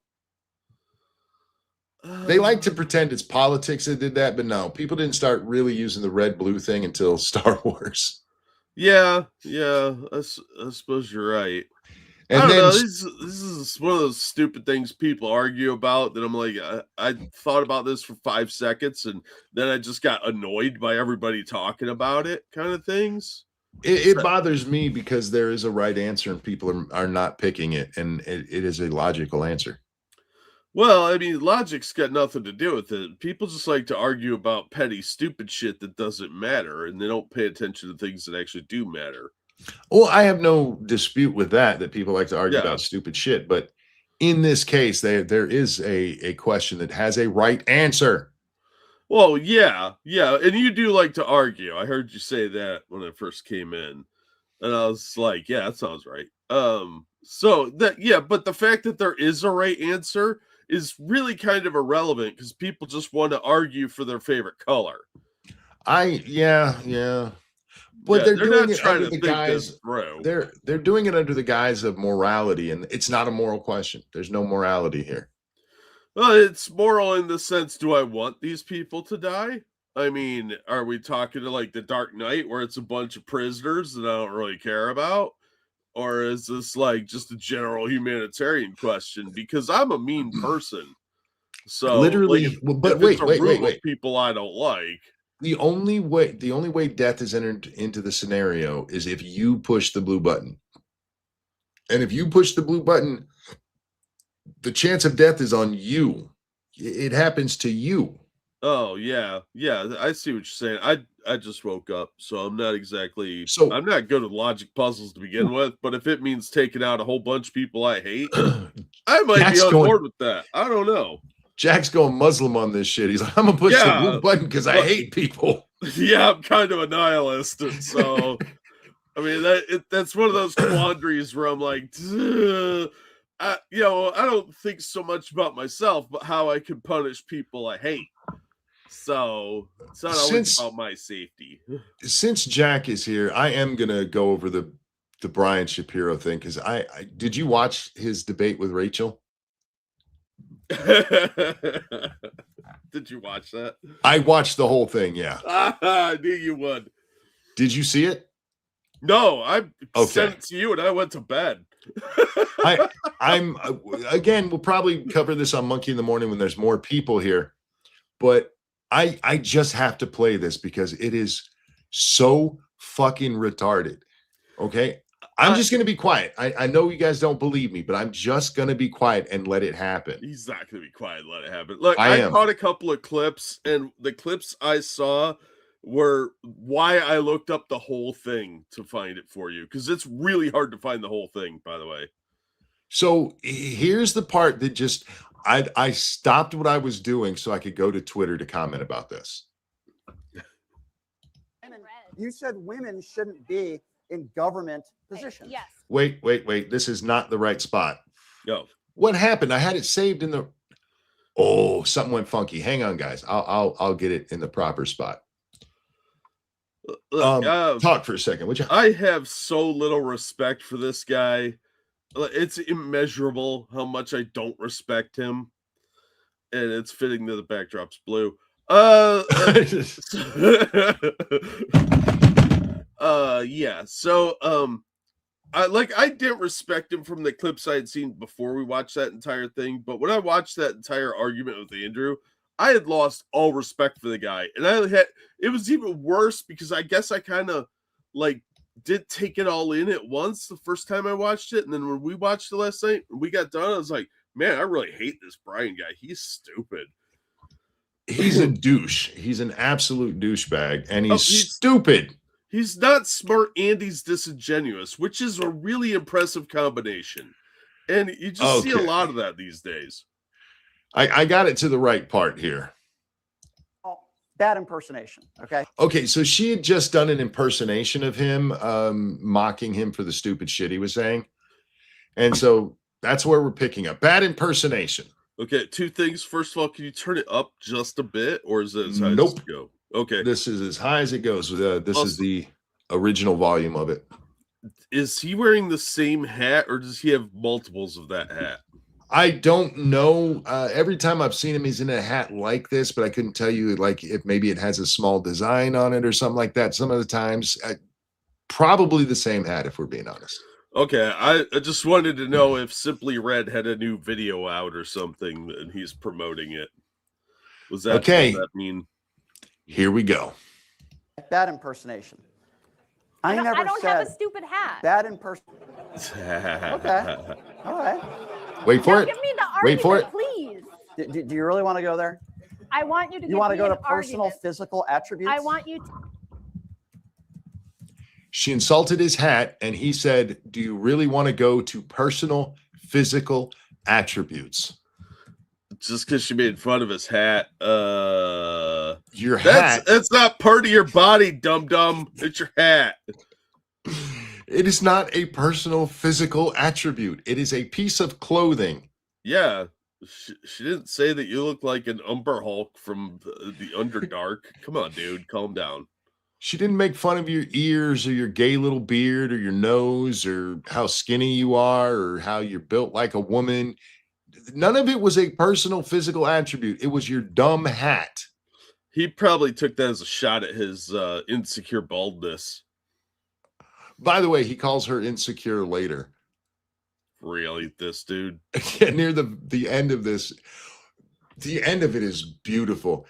Speaker 1: They like to pretend it's politics that did that, but no, people didn't start really using the red blue thing until Star Wars.
Speaker 3: Yeah, I suppose you're right.
Speaker 1: And
Speaker 3: I don't know. This is one of those stupid things people argue about that I'm like, I thought about this for 5 seconds and then I just got annoyed by everybody talking about it kind of things.
Speaker 1: It bothers me because there is a right answer and people are not picking it. And it is a logical answer.
Speaker 3: Well, I mean, logic's got nothing to do with it. People just like to argue about petty, stupid shit that doesn't matter. And they don't pay attention to things that actually do matter.
Speaker 1: Well, I have no dispute with that people like to argue about stupid shit. But in this case, there is a question that has a right answer.
Speaker 3: Well, yeah. And you do like to argue. I heard you say that when I first came in. And I was like, yeah, that sounds right. But the fact that there is a right answer is really kind of irrelevant because people just want to argue for their favorite color.
Speaker 1: Yeah. But they're doing it under the guise. They're doing it under the guise of morality, and it's not a moral question. There's no morality here.
Speaker 3: Well, it's moral in the sense: do I want these people to die? I mean, are we talking to like the Dark Knight, where it's a bunch of prisoners that I don't really care about, or is this like just a general humanitarian question? Because I'm a mean person, so
Speaker 1: literally. Wait.
Speaker 3: People I don't like.
Speaker 1: The only way death is entered into the scenario is if you push the blue button. And if you push the blue button, the chance of death is on you. It happens to you.
Speaker 3: Oh yeah, I see what you're saying. I just woke up, so I'm not exactly.
Speaker 1: So
Speaker 3: I'm not good at logic puzzles to begin with. But if it means taking out a whole bunch of people I hate, I might be on board with that. I don't know.
Speaker 1: Jack's going Muslim on this shit. He's like, I'm gonna push the blue button because I hate people.
Speaker 3: Yeah, I'm kind of a nihilist, so I mean that's one of those quandaries where I'm like, I don't think so much about myself, but how I can punish people I hate. So it's not always about my safety.
Speaker 1: Since Jack is here, I am gonna go over the Brian Shapiro thing because I did you watch his debate with Rachel?
Speaker 3: Did you watch that?
Speaker 1: I watched the whole thing. Yeah,
Speaker 3: I knew you would.
Speaker 1: Did you see it?
Speaker 3: No, I sent it to you and I went to bed.
Speaker 1: I'm again. We'll probably cover this on Monkey in the Morning when there's more people here, but I just have to play this because it is so fucking retarded. Okay. I'm just going to be quiet. I know you guys don't believe me, but I'm just going to be quiet and let it happen.
Speaker 3: He's not going to be quiet and let it happen. Look, I caught a couple of clips, and the clips I saw were why I looked up the whole thing to find it for you, because it's really hard to find the whole thing, by the way.
Speaker 1: So here's the part that just I stopped what I was doing so I could go to Twitter to comment about this.
Speaker 4: You said women shouldn't be in government positions.
Speaker 5: Yes.
Speaker 1: Wait. This is not the right spot.
Speaker 3: Yo.
Speaker 1: What happened? I had it saved in the. Oh, something went funky. Hang on, guys. I'll get it in the proper spot. Talk for a second, would you?
Speaker 3: I have so little respect for this guy. It's immeasurable how much I don't respect him, and it's fitting that the backdrop's blue. Yeah. So, I didn't respect him from the clips I had seen before we watched that entire thing, but when I watched that entire argument with Andrew, I had lost all respect for the guy, and it was even worse because I guess I kind of did take it all in at once the first time I watched it, and then when we watched it last night and we got done, I was like, man, I really hate this Brian guy. He's stupid.
Speaker 1: He's a douche. He's an absolute douchebag, and he's stupid.
Speaker 3: He's not smart and he's disingenuous, which is a really impressive combination. And you just see a lot of that these days.
Speaker 1: I got it to the right part here.
Speaker 4: Bad impersonation.
Speaker 1: Okay, so she had just done an impersonation of him, mocking him for the stupid shit he was saying. And so that's where we're picking up. Bad impersonation.
Speaker 3: Okay, two things. First of all, can you turn it up just a bit, or is it as high
Speaker 1: as
Speaker 3: it go? Okay.
Speaker 1: This is as high as it goes. This is the original volume of it.
Speaker 3: Is he wearing the same hat, or does he have multiples of that hat?
Speaker 1: I don't know. Every time I've seen him, he's in a hat like this, but I couldn't tell you if maybe it has a small design on it or something like that. Some of the times, probably the same hat, if we're being honest.
Speaker 3: Okay, I just wanted to know if Simply Red had a new video out or something, and he's promoting it. Was that
Speaker 1: okay?
Speaker 3: What that mean?
Speaker 1: Here we go.
Speaker 4: Bad impersonation. I don't
Speaker 5: have a stupid hat.
Speaker 4: Bad impersonation. Okay. All right.
Speaker 5: Wait for it. Give me the argument,
Speaker 1: Wait for it,
Speaker 5: please.
Speaker 4: Do you really want to go there?
Speaker 5: I want you to.
Speaker 4: You want to go to personal, physical attributes?
Speaker 5: I want you to.
Speaker 1: She insulted his hat, and he said, "Do you really want to go to personal, physical attributes?"
Speaker 3: Just because she made fun of his hat.
Speaker 1: Your hat.
Speaker 3: That's not part of your body, dum-dum. It's your hat.
Speaker 1: It is not a personal, physical attribute. It is a piece of clothing.
Speaker 3: Yeah. She didn't say that you look like an Umber Hulk from the Underdark. Come on, dude. Calm down.
Speaker 1: She didn't make fun of your ears or your gay little beard or your nose or how skinny you are or how you're built like a woman. None of it was a personal, physical attribute. It was your dumb hat.
Speaker 3: He probably took that as a shot at his insecure baldness.
Speaker 1: By the way, he calls her insecure later.
Speaker 3: Really, this dude?
Speaker 1: Near the end of this, the end of it is beautiful.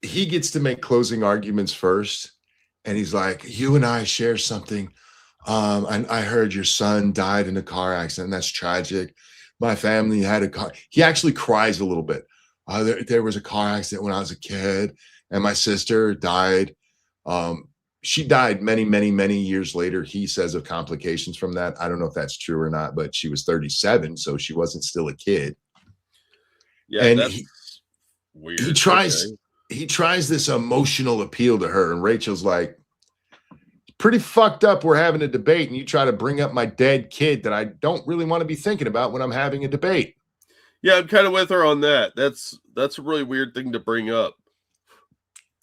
Speaker 1: He gets to make closing arguments first. And he's like, you and I share something. And I heard your son died in a car accident. That's tragic. My family had a car. He actually cries a little bit. there was a car accident when I was a kid, and my sister died. She died many, many, many years later. He says of complications from that. I don't know if that's true or not, but she was 37, so she wasn't still a kid.
Speaker 3: Yeah,
Speaker 1: and
Speaker 3: that's weird.
Speaker 1: He tries this emotional appeal to her, and Rachel's like, pretty fucked up. We're having a debate, and you try to bring up my dead kid that I don't really want to be thinking about when I'm having a debate.
Speaker 3: Yeah, I'm kind of with her on that. That's a really weird thing to bring up.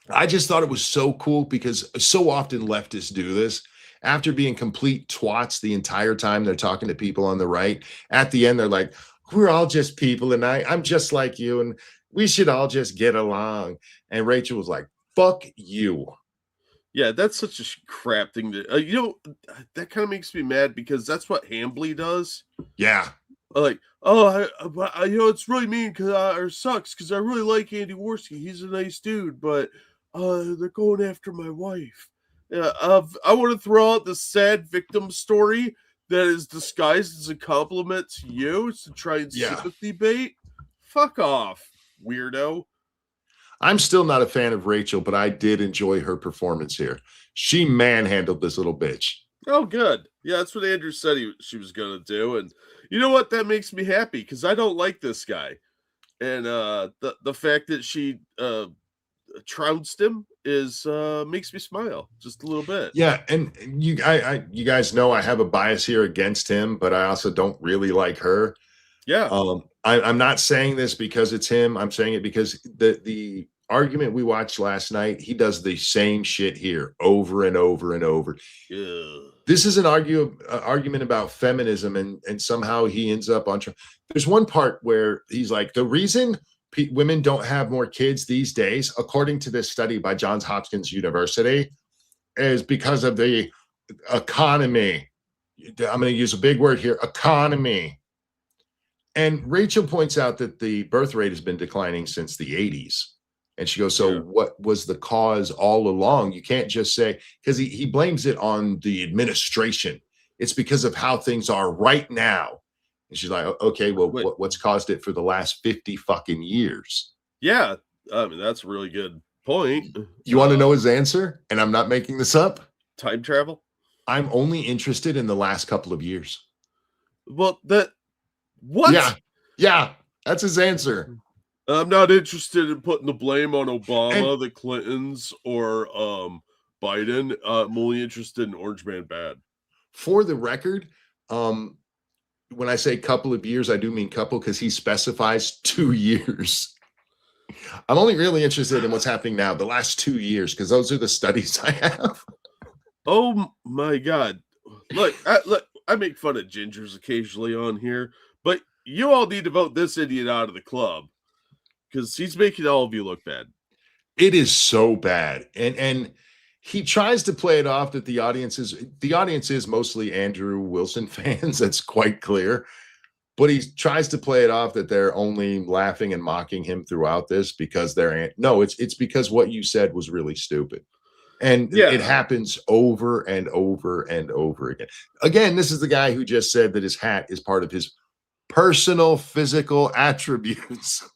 Speaker 1: I just thought it was so cool because so often leftists do this. After being complete twats the entire time they're talking to people on the right, at the end they're like, we're all just people, and I'm just like you, and we should all just get along. And Rachel was like, fuck you.
Speaker 3: Yeah, that's such a crap thing to, that kind of makes me mad because that's what Hambly does.
Speaker 1: Yeah.
Speaker 3: Like, it's really mean or sucks because I really like Andy Worski. He's a nice dude, but they're going after my wife. I want to throw out the sad victim story that is disguised as a compliment to you to try and sympathy bait. Fuck off, weirdo.
Speaker 1: I'm still not a fan of Rachel, but I did enjoy her performance here. She manhandled this little bitch.
Speaker 3: Oh, good. Yeah, that's what Andrew said she was going to do. And you know what? That makes me happy because I don't like this guy. And the fact that she trounced him makes me smile just a little bit.
Speaker 1: Yeah, and you guys know I have a bias here against him, but I also don't really like her.
Speaker 3: Yeah.
Speaker 1: I'm not saying this because it's him. I'm saying it because the argument we watched last night, he does the same shit here over and over and over.
Speaker 3: Yeah.
Speaker 1: This is an argument about feminism, and somehow he ends up on. There's one part where he's like, the reason women don't have more kids these days, according to this study by Johns Hopkins University, is because of the economy. I'm going to use a big word here, economy. And Rachel points out that the birth rate has been declining since the 80s. And she goes, so what was the cause all along? You can't just say, because he blames it on the administration. It's because of how things are right now. And she's like, okay, well, what's caused it for the last 50 fucking years?
Speaker 3: Yeah. I mean, that's a really good point.
Speaker 1: You want to know his answer? And I'm not making this up.
Speaker 3: Time travel?
Speaker 1: I'm only interested in the last couple of years.
Speaker 3: Well, what?
Speaker 1: Yeah, that's his answer.
Speaker 3: I'm not interested in putting the blame on Obama, the Clintons, or Biden. I'm only interested in Orange Man Bad.
Speaker 1: For the record, when I say couple of years, I do mean couple because he specifies 2 years. I'm only really interested in what's happening now, the last 2 years, because those are the studies I have.
Speaker 3: Oh my God. Look, I make fun of gingers occasionally on here, but you all need to vote this idiot out of the club because he's making all of you look bad.
Speaker 1: It is so bad. And he tries to play it off that the audience is mostly Andrew Wilson fans. That's quite clear. But he tries to play it off that they're only laughing and mocking him throughout this because it's because what you said was really stupid. And it happens over and over and over again. Again, this is the guy who just said that his hat is part of his personal physical attributes.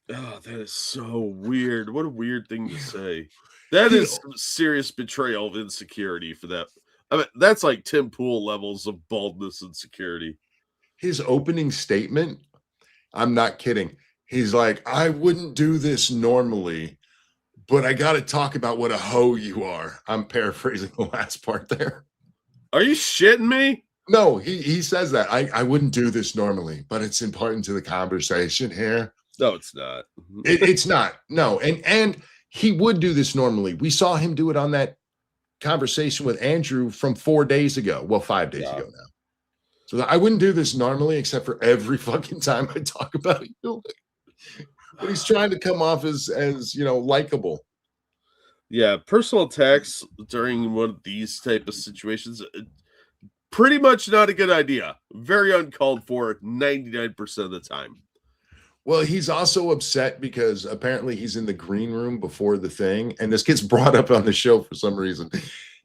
Speaker 3: Oh, that is so weird. What a weird thing to say. That is some serious betrayal of insecurity for that. I mean, that's like Tim Pool levels of baldness and security.
Speaker 1: His opening statement, I'm not kidding. He's like, I wouldn't do this normally, but I got to talk about what a hoe you are. I'm paraphrasing the last part there.
Speaker 3: Are you shitting me?
Speaker 1: No, he says that. I wouldn't do this normally, but it's important to the conversation here.
Speaker 3: No, it's not.
Speaker 1: It's not. No, and he would do this normally. We saw him do it on that conversation with Andrew from 4 days ago. Well, 5 days ago now. So I wouldn't do this normally, except for every fucking time I talk about you. But he's trying to come off as likable.
Speaker 3: Yeah, personal attacks during one of these type of situations, pretty much not a good idea. Very uncalled for 99% of the time.
Speaker 1: Well, he's also upset because apparently he's in the green room before the thing, and this gets brought up on the show for some reason.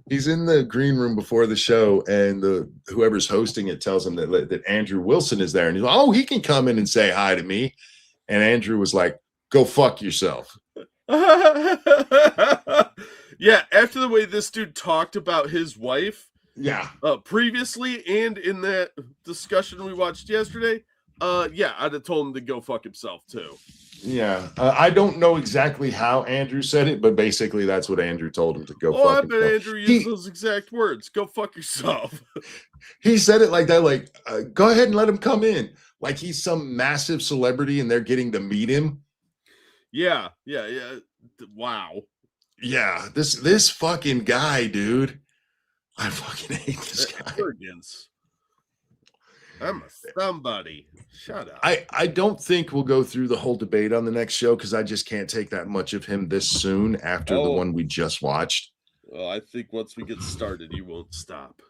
Speaker 1: He's in the green room before the show, and whoever's hosting it tells him that Andrew Wilson is there, and he's like, oh, he can come in and say hi to me. And Andrew was like, go fuck yourself.
Speaker 3: Yeah, after the way this dude talked about his wife,
Speaker 1: yeah,
Speaker 3: previously and in that discussion we watched yesterday, yeah, I'd have told him to go fuck himself too.
Speaker 1: Yeah, I don't know exactly how Andrew said it, but basically that's what Andrew told him to go.
Speaker 3: Oh,
Speaker 1: fuck
Speaker 3: I bet
Speaker 1: himself.
Speaker 3: Andrew used those exact words. Go fuck yourself.
Speaker 1: He said it like that, like, go ahead and let him come in. Like he's some massive celebrity and they're getting to meet him.
Speaker 3: Yeah. Wow.
Speaker 1: Yeah, this fucking guy, dude. I fucking hate this guy.
Speaker 3: Arrogance. I'm a somebody. Shut up.
Speaker 1: I don't think we'll go through the whole debate on the next show because I just can't take that much of him this soon after the one we just watched.
Speaker 3: Well, I think once we get started, you won't stop.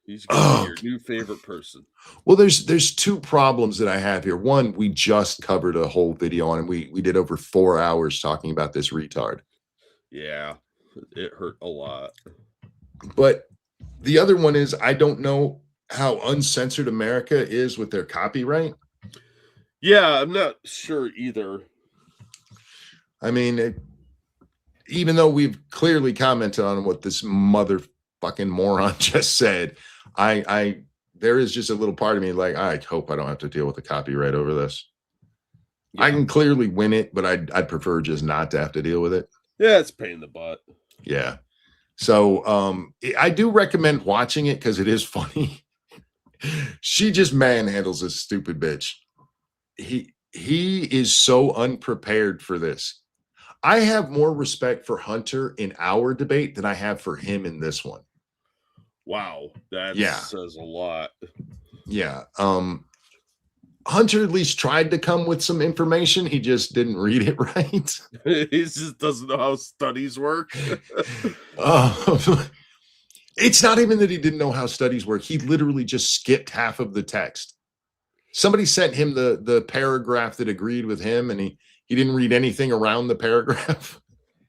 Speaker 3: He's gonna be your new favorite person.
Speaker 1: Well, there's two problems that I have here. One, we just covered a whole video on him. We did over 4 hours talking about this retard.
Speaker 3: Yeah, it hurt a lot.
Speaker 1: But the other one is I don't know how uncensored America is with their copyright.
Speaker 3: Yeah, I'm not sure either.
Speaker 1: I mean, even though we've clearly commented on what this motherfucking moron just said, there is just a little part of me like, I hope I don't have to deal with the copyright over this. Yeah. I can clearly win it, but I'd prefer just not to have to deal with it.
Speaker 3: Yeah, it's a pain in the butt.
Speaker 1: Yeah. So I do recommend watching it because it is funny. She just manhandles this stupid bitch. He is so unprepared for this. I have more respect for Hunter in our debate than I have for him in this one.
Speaker 3: Wow, that says a lot.
Speaker 1: Yeah. Hunter at least tried to come with some information. He just didn't read it right.
Speaker 3: He just doesn't know how studies work.
Speaker 1: It's not even that he didn't know how studies work. He literally just skipped half of the text. Somebody sent him the paragraph that agreed with him, and he didn't read anything around the paragraph.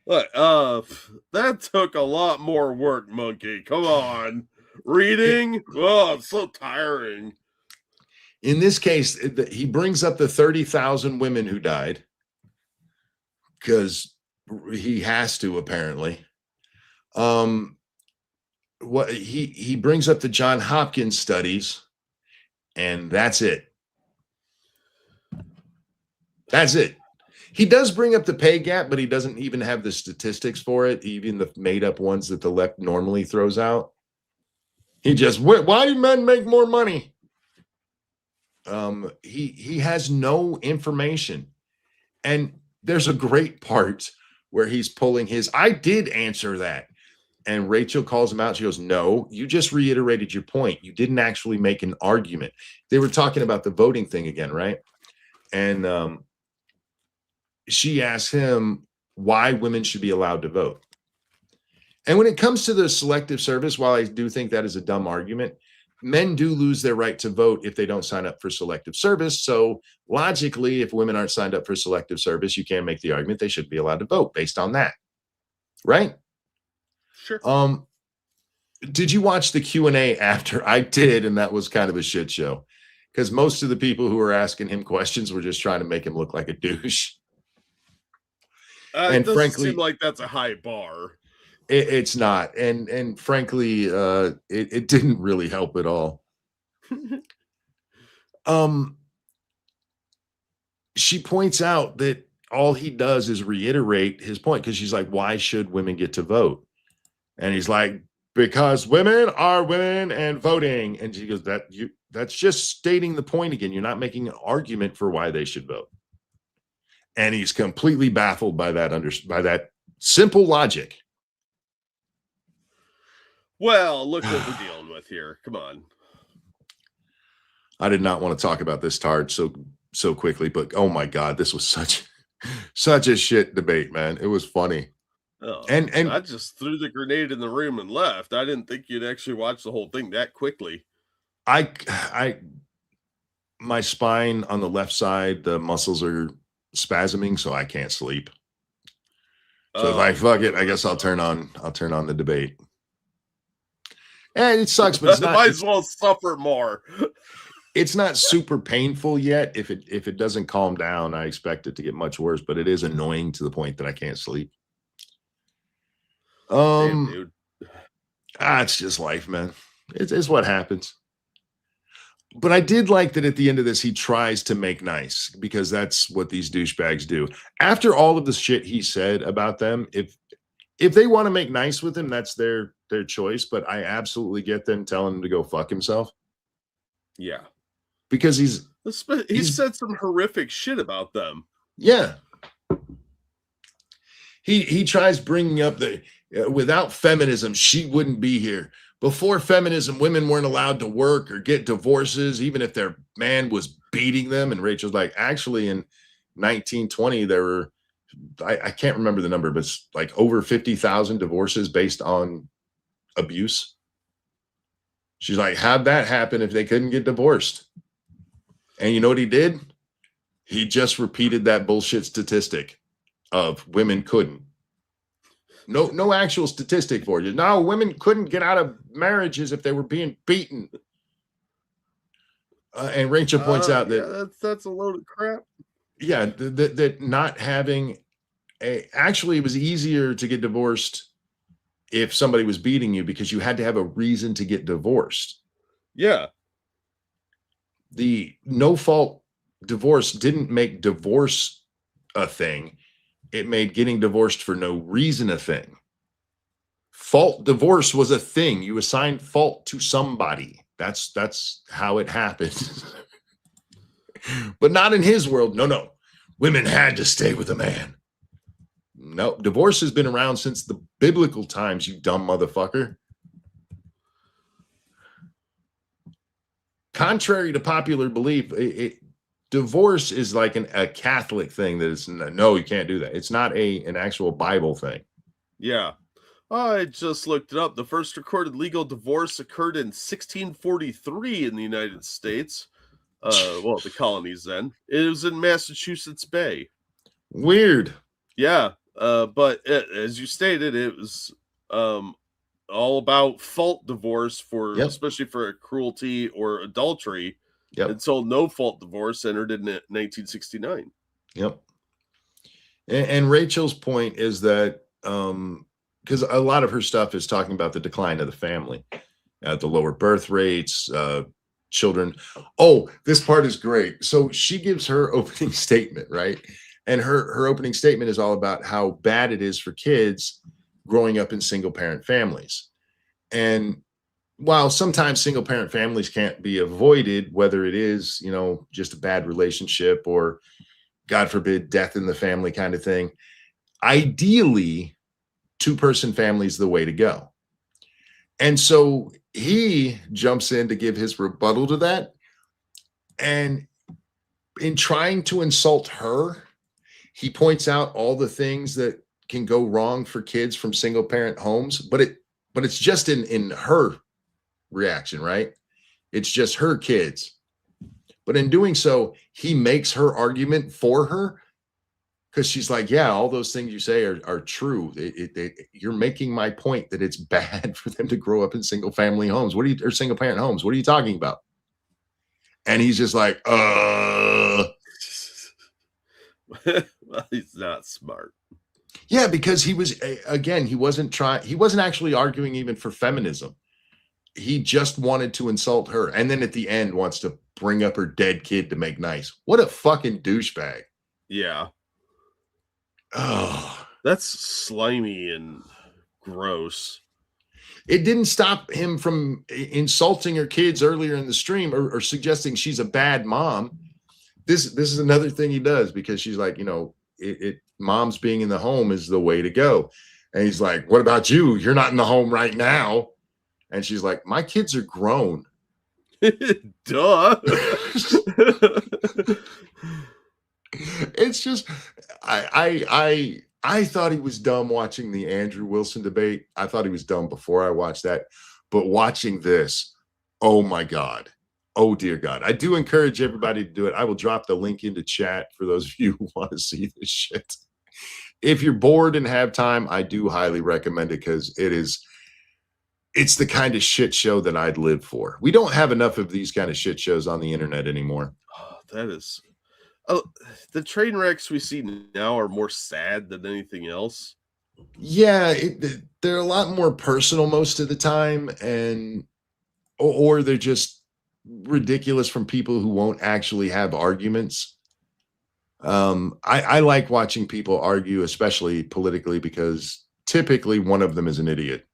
Speaker 3: Look, that took a lot more work, Monkey. Come on. Reading? Oh, it's so tiring.
Speaker 1: In this case, he brings up the 30,000 women who died because he has to, apparently. What he brings up the John Hopkins studies, and that's it. That's it. He does bring up the pay gap, but he doesn't even have the statistics for it, even the made-up ones that the left normally throws out. He just, why do men make more money? He has no information. And there's a great part where he's pulling his, I did answer that. And Rachel calls him out. She goes, no, you just reiterated your point. You didn't actually make an argument. They were talking about the voting thing again, right? And she asked him why women should be allowed to vote. And when it comes to the selective service, while I do think that is a dumb argument, men do lose their right to vote if they don't sign up for selective service. So logically, if women aren't signed up for selective service, you can't make the argument they should be allowed to vote based on that. Right?
Speaker 3: Sure.
Speaker 1: Did you watch the Q&A after? I did, and that was kind of a shit show. Because most of the people who were asking him questions were just trying to make him look like a douche.
Speaker 3: And it frankly, seem like that's a high bar.
Speaker 1: It's not, and frankly, it didn't really help at all. She points out that all he does is reiterate his point because she's like, "Why should women get to vote?" And he's like, "Because women are women and voting." And she goes, "That's just stating the point again. You're not making an argument for why they should vote." And he's completely baffled by that simple logic.
Speaker 3: Well, look what we're dealing with here. Come on.
Speaker 1: I did not want to talk about this tard so quickly, but oh my God, this was such a shit debate, man. It was funny.
Speaker 3: Oh, and I just threw the grenade in the room and left. I didn't think you'd actually watch the whole thing that quickly.
Speaker 1: My spine on the left side, the muscles are spasming, so I can't sleep. So if fuck it, I guess I'll turn on the debate. And it sucks, but it's not.
Speaker 3: Might as well suffer more.
Speaker 1: It's not super painful yet. If it doesn't calm down, I expect it to get much worse, but it is annoying to the point that I can't sleep.
Speaker 3: Damn, dude.
Speaker 1: It's just life, man. It's what happens. But I did like that at the end of this, he tries to make nice, because that's what these douchebags do. After all of the shit he said about them, if they want to make nice with him, that's their choice. But I absolutely get them telling him to go fuck himself.
Speaker 3: Yeah.
Speaker 1: Because he
Speaker 3: said some horrific shit about them.
Speaker 1: Yeah. He tries bringing up the without feminism, she wouldn't be here. Before feminism, women weren't allowed to work or get divorces, even if their man was beating them. And Rachel's like, actually, in 1920, there were, I can't remember the number, but it's like over 50,000 divorces based on abuse. She's like, how'd that happen if they couldn't get divorced? And you know what he did? He just repeated that bullshit statistic of women couldn't. No actual statistic for you. No, women couldn't get out of marriages if they were being beaten. And Rachel points out that
Speaker 3: that's a load of crap.
Speaker 1: Yeah, that not having actually, it was easier to get divorced if somebody was beating you, because you had to have a reason to get divorced.
Speaker 3: Yeah.
Speaker 1: The no fault divorce didn't make divorce a thing. It made getting divorced for no reason a thing. Fault divorce was a thing. You assigned fault to somebody. That's how it happened. But not in his world. No. Women had to stay with a man. No, divorce has been around since the biblical times, you dumb motherfucker. Contrary to popular belief, divorce is like a Catholic thing. That is, no, you can't do that. It's not an actual Bible thing.
Speaker 3: Yeah. I just looked it up. The first recorded legal divorce occurred in 1643 in the United States. Well, the colonies then. It was in Massachusetts Bay.
Speaker 1: Weird.
Speaker 3: Yeah. But as you stated, it was all about fault divorce especially for cruelty or adultery.
Speaker 1: Yep.
Speaker 3: Until no fault divorce entered in 1969.
Speaker 1: Yep. And Rachel's point is that because a lot of her stuff is talking about the decline of the family, the lower birth rates, children. Oh, this part is great. So she gives her opening statement, right? And her opening statement is all about how bad it is for kids growing up in single parent families. And while sometimes single parent families can't be avoided, whether it is, just a bad relationship or, God forbid, death in the family kind of thing, ideally, two-person family is the way to go. And so he jumps in to give his rebuttal to that. And in trying to insult her, he points out all the things that can go wrong for kids from single parent homes, but it's just in her reaction, right? It's just her kids. But in doing so, he makes her argument for her, because she's like, yeah, all those things you say are true. You're making my point that it's bad for them to grow up in single family homes. Or single parent homes. What are you talking about? And he's just like,
Speaker 3: Well, he's not smart.
Speaker 1: Yeah, because he wasn't actually arguing even for feminism. He just wanted to insult her. And then at the end wants to bring up her dead kid to make nice. What a fucking douchebag.
Speaker 3: Yeah.
Speaker 1: Oh,
Speaker 3: that's slimy and gross.
Speaker 1: It didn't stop him from insulting her kids earlier in the stream or suggesting she's a bad mom. This is another thing he does, because she's like, mom's being in the home is the way to go. And he's like, what about you? You're not in the home right now. And she's like, my kids are grown.
Speaker 3: Duh.
Speaker 1: It's just, I thought he was dumb watching the Andrew Wilson debate. I thought he was dumb before I watched that. But watching this, oh my God. Oh dear God. I do encourage everybody to do it. I will drop the link into chat for those of you who want to see this shit. If you're bored and have time, I do highly recommend it, because it is it's the kind of shit show that I'd live for. We don't have enough of these kind of shit shows on the internet anymore.
Speaker 3: Oh, that is, the train wrecks we see now are more sad than anything else.
Speaker 1: Yeah, they're a lot more personal most of the time, and or they're just ridiculous from people who won't actually have arguments. I like watching people argue, especially politically, because typically one of them is an idiot.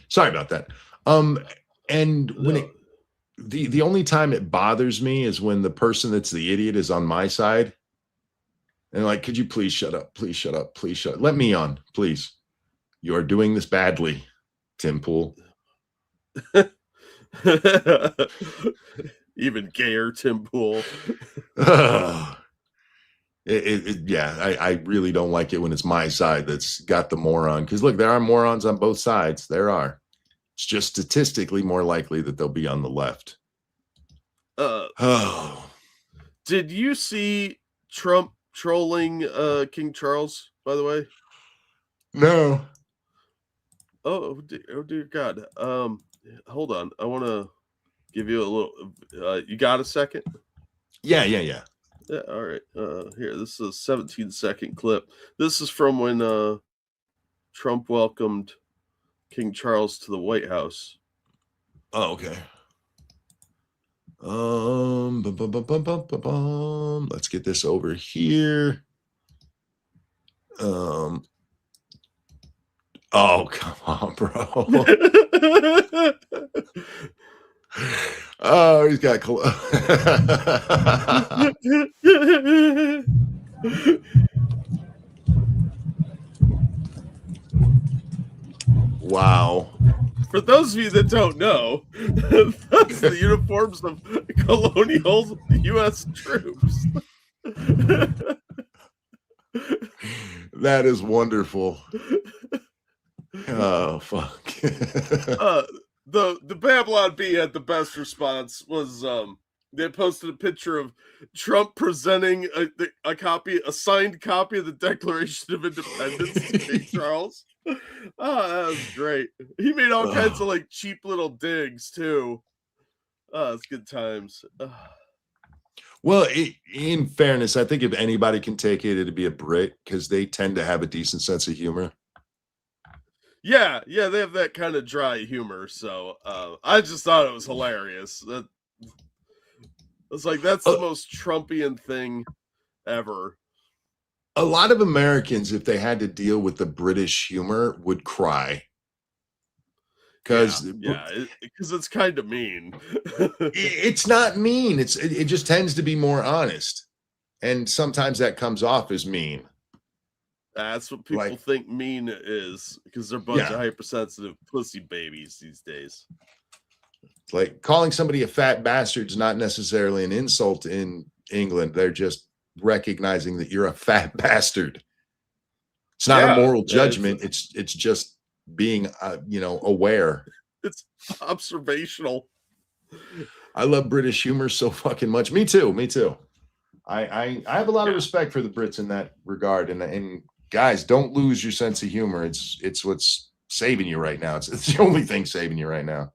Speaker 1: Sorry about that. And when the only time it bothers me is when the person that's the idiot is on my side. And like, could you please shut up? Please shut up. Please shut up. Let me on, please. You are doing this badly, Tim Pool.
Speaker 3: Even gayer Tim Pool.
Speaker 1: Yeah, I really don't like it when it's my side that's got the moron. Because look, there are morons on both sides. There are. It's just statistically more likely that they'll be on the left.
Speaker 3: Did you see Trump trolling King Charles, by the way?
Speaker 1: No.
Speaker 3: Oh dear God. Hold on. I want to give you a little. You got a second?
Speaker 1: Yeah.
Speaker 3: Yeah, all right. Here, this is a 17-second clip. This is from when Trump welcomed King Charles to the White House.
Speaker 1: Oh, okay. Let's get this over here. Oh, come on, bro. Oh, he's got wow.
Speaker 3: For those of you that don't know, that's the uniforms of colonial U.S. troops.
Speaker 1: That is wonderful. Oh, fuck.
Speaker 3: The Babylon Bee had the best response. Was they posted a picture of Trump presenting a signed copy of the Declaration of Independence to King Charles. Oh, that was great. He made all kinds of like cheap little digs too. Oh, it's good times.
Speaker 1: Well, in fairness, I think if anybody can take it, it'd be a Brit, because they tend to have a decent sense of humor.
Speaker 3: Yeah, they have that kind of dry humor. So I just thought it was hilarious. It's like that's the most Trumpian thing ever.
Speaker 1: A lot of Americans, if they had to deal with the British humor, would cry. Because it's kind of mean. It's not mean. It just tends to be more honest, and sometimes that comes off as mean.
Speaker 3: That's what people think mean is, because they're a bunch of hypersensitive pussy babies these days.
Speaker 1: Like calling somebody a fat bastard is not necessarily an insult in England. They're just recognizing that you're a fat bastard. It's not a moral judgment. It's just being aware.
Speaker 3: It's observational.
Speaker 1: I love British humor so fucking much. Me too. I have a lot of respect for the Brits in that regard, and guys, don't lose your sense of humor. It's what's saving you right now. It's the only thing saving you right now.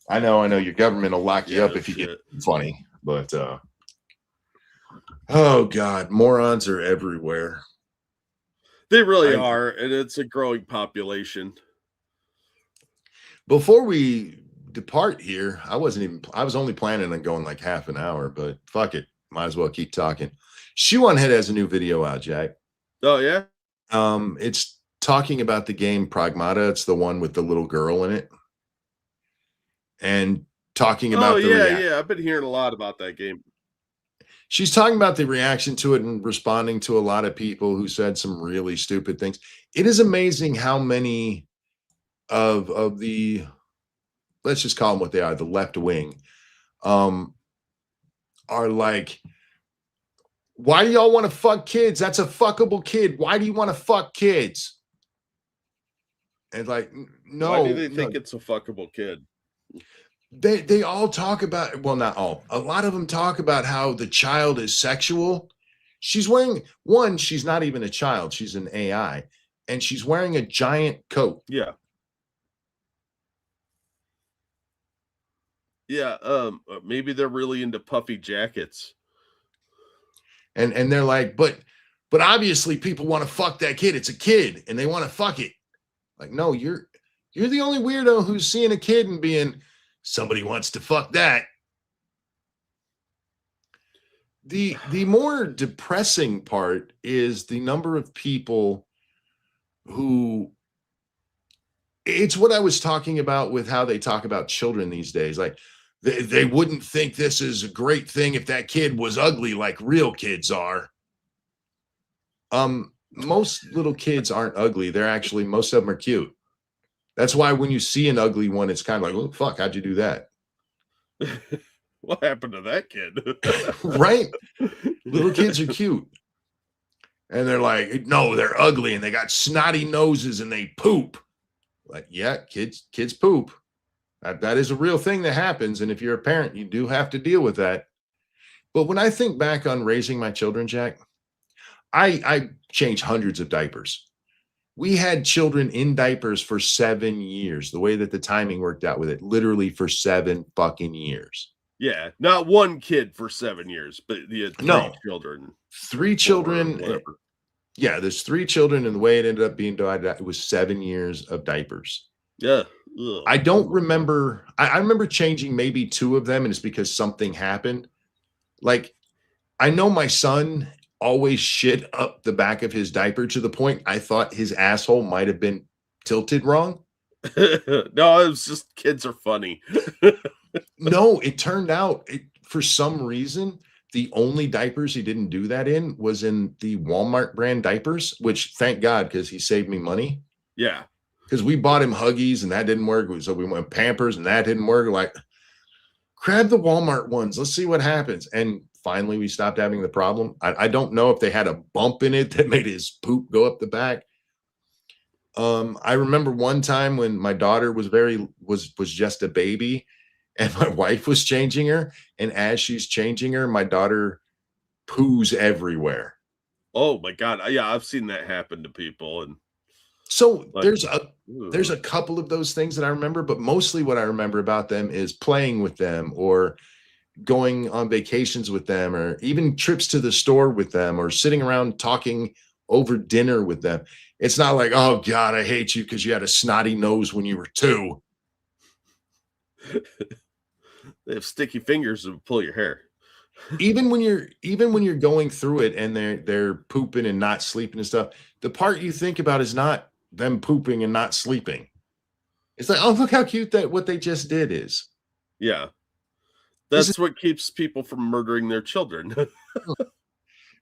Speaker 1: I know your government will lock you up if you get funny, but oh God, morons are everywhere.
Speaker 3: They really are, and it's a growing population.
Speaker 1: Before we depart here, I was only planning on going like half an hour, but fuck it. Might as well keep talking. Shoe on Head has a new video out, Jack.
Speaker 3: Oh, yeah?
Speaker 1: It's talking about the game Pragmata. It's the one with the little girl in it. And talking about
Speaker 3: I've been hearing a lot about that game.
Speaker 1: She's talking about the reaction to it and responding to a lot of people who said some really stupid things. It is amazing how many of the, let's just call them what they are, the left wing, are like, why do y'all want to fuck kids? That's a fuckable kid. Why do you want to fuck kids? And like, no.
Speaker 3: Why do they think it's a fuckable kid?
Speaker 1: They all talk about, well, not all, a lot of them talk about how the child is sexual She's wearing one, she's not even a child, she's an AI, and she's wearing a giant coat.
Speaker 3: Yeah. Yeah, maybe they're really into puffy jackets.
Speaker 1: And they're like, but obviously people want to fuck that kid. It's a kid and they want to fuck it. Like, no, you're the only weirdo who's seeing a kid and being, somebody wants to fuck that. The more depressing part is the number of people who, it's what I was talking about with how they talk about children these days. Like, they wouldn't think this is a great thing if that kid was ugly like real kids are. Most little kids aren't ugly. They're actually, most of them are cute. That's why when you see an ugly one, it's kind of like, oh, fuck, how'd you do that?
Speaker 3: What happened to that kid?
Speaker 1: Right? Little kids are cute. And they're like, no, they're ugly and they got snotty noses and they poop. Like, yeah, kids poop. That is a real thing that happens. And if you're a parent, you do have to deal with that. But when I think back on raising my children, Jack, I changed hundreds of diapers. We had children in diapers for 7 years, the way that the timing worked out with it, literally for 7 fucking years.
Speaker 3: Yeah, not one kid for 7 years, but you had 3 children.
Speaker 1: 3 children. Yeah, there's 3 children, and the way it ended up being divided, it was 7 years of diapers.
Speaker 3: Yeah.
Speaker 1: Ugh. I don't remember. I remember changing maybe 2 of them, and it's because something happened. Like, I know my son always shit up the back of his diaper to the point I thought his asshole might have been tilted wrong.
Speaker 3: No, it was just kids are funny.
Speaker 1: No, it turned out for some reason, the only diapers he didn't do that in was in the Walmart brand diapers, which thank God, because he saved me money.
Speaker 3: Yeah.
Speaker 1: Because we bought him Huggies and that didn't work. So we went Pampers and that didn't work. Like, grab the Walmart ones. Let's see what happens. And finally, we stopped having the problem. I don't know if they had a bump in it that made his poop go up the back. I remember one time when my daughter was just a baby and my wife was changing her. And as she's changing her, my daughter poos everywhere.
Speaker 3: Oh my God. Yeah, I've seen that happen to people. And
Speaker 1: so there's a couple of those things that I remember, but mostly what I remember about them is playing with them or going on vacations with them or even trips to the store with them or sitting around talking over dinner with them. It's not like, oh God, I hate you because you had a snotty nose when you were 2.
Speaker 3: They have sticky fingers to pull your hair.
Speaker 1: Even when you're going through it and they're pooping and not sleeping and stuff, the part you think about is not them pooping and not sleeping. It's like, oh, look how cute that what they just did is.
Speaker 3: Yeah. That's what keeps people from murdering their children.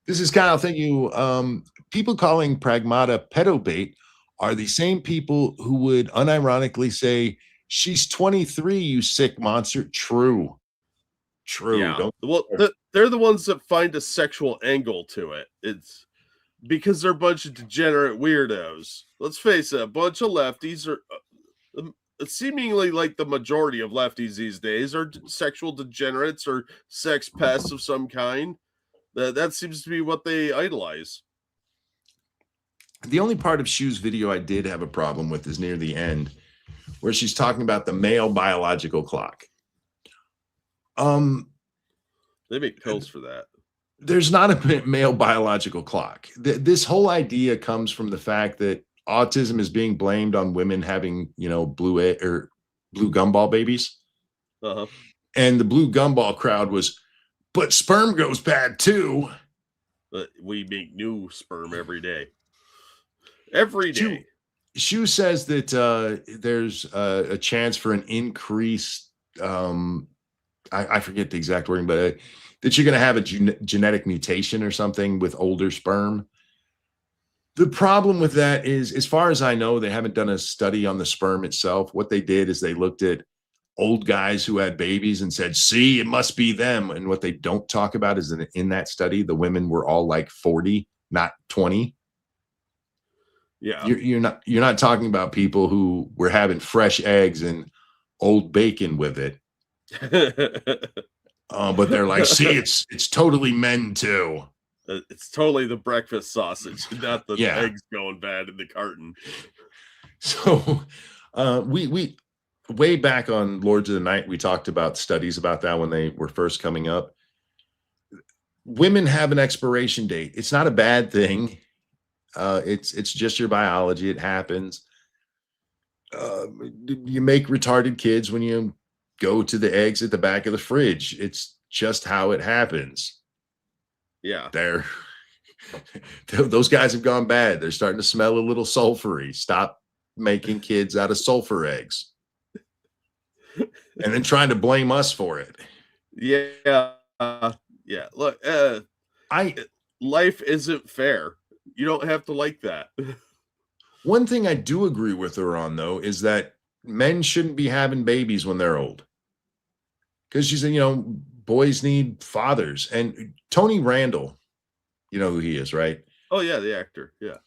Speaker 1: This is kind of thinking people calling Pragmata pedo bait are the same people who would unironically say, she's 23, you sick monster. True.
Speaker 3: Yeah. Well, they're the ones that find a sexual angle to it. It's because they're a bunch of degenerate weirdos. Let's face it, a bunch of lefties are seemingly like the majority of lefties these days are sexual degenerates or sex pests of some kind. That seems to be what they idolize.
Speaker 1: The only part of Shu's video I did have a problem with is near the end, where she's talking about the male biological clock.
Speaker 3: They make pills for that.
Speaker 1: There's not a male biological clock. This whole idea comes from the fact that autism is being blamed on women having, blue gumball babies.
Speaker 3: Uh-huh.
Speaker 1: And the blue gumball crowd was, but sperm goes bad too.
Speaker 3: But we make new sperm every day. Every day.
Speaker 1: Shu says that there's a chance for an increased, I forget the exact wording, but that you're going to have a genetic mutation or something with older sperm. The problem with that is, as far as I know, they haven't done a study on the sperm itself. What they did is they looked at old guys who had babies and said, see, it must be them. And what they don't talk about is that in that study, the women were all like 40, not 20.
Speaker 3: Yeah.
Speaker 1: You're not talking about people who were having fresh eggs and old bacon with it. But they're like, see, it's totally men too.
Speaker 3: It's totally the breakfast sausage, not the eggs going bad in the carton.
Speaker 1: So, we way back on Lords of the Night, we talked about studies about that when they were first coming up. Women have an expiration date. It's not a bad thing. It's just your biology. It happens. You make retarded kids when you go to the eggs at the back of the fridge. It's just how it happens.
Speaker 3: Yeah.
Speaker 1: Those guys have gone bad. They're starting to smell a little sulfury. Stop making kids out of sulfur eggs. And then trying to blame us for it.
Speaker 3: Yeah. Yeah. Look, life isn't fair. You don't have to like that.
Speaker 1: One thing I do agree with her on, though, is that men shouldn't be having babies when they're old. Because she said, boys need fathers. And Tony Randall, you know who he is, right?
Speaker 3: Oh, yeah, the actor. Yeah.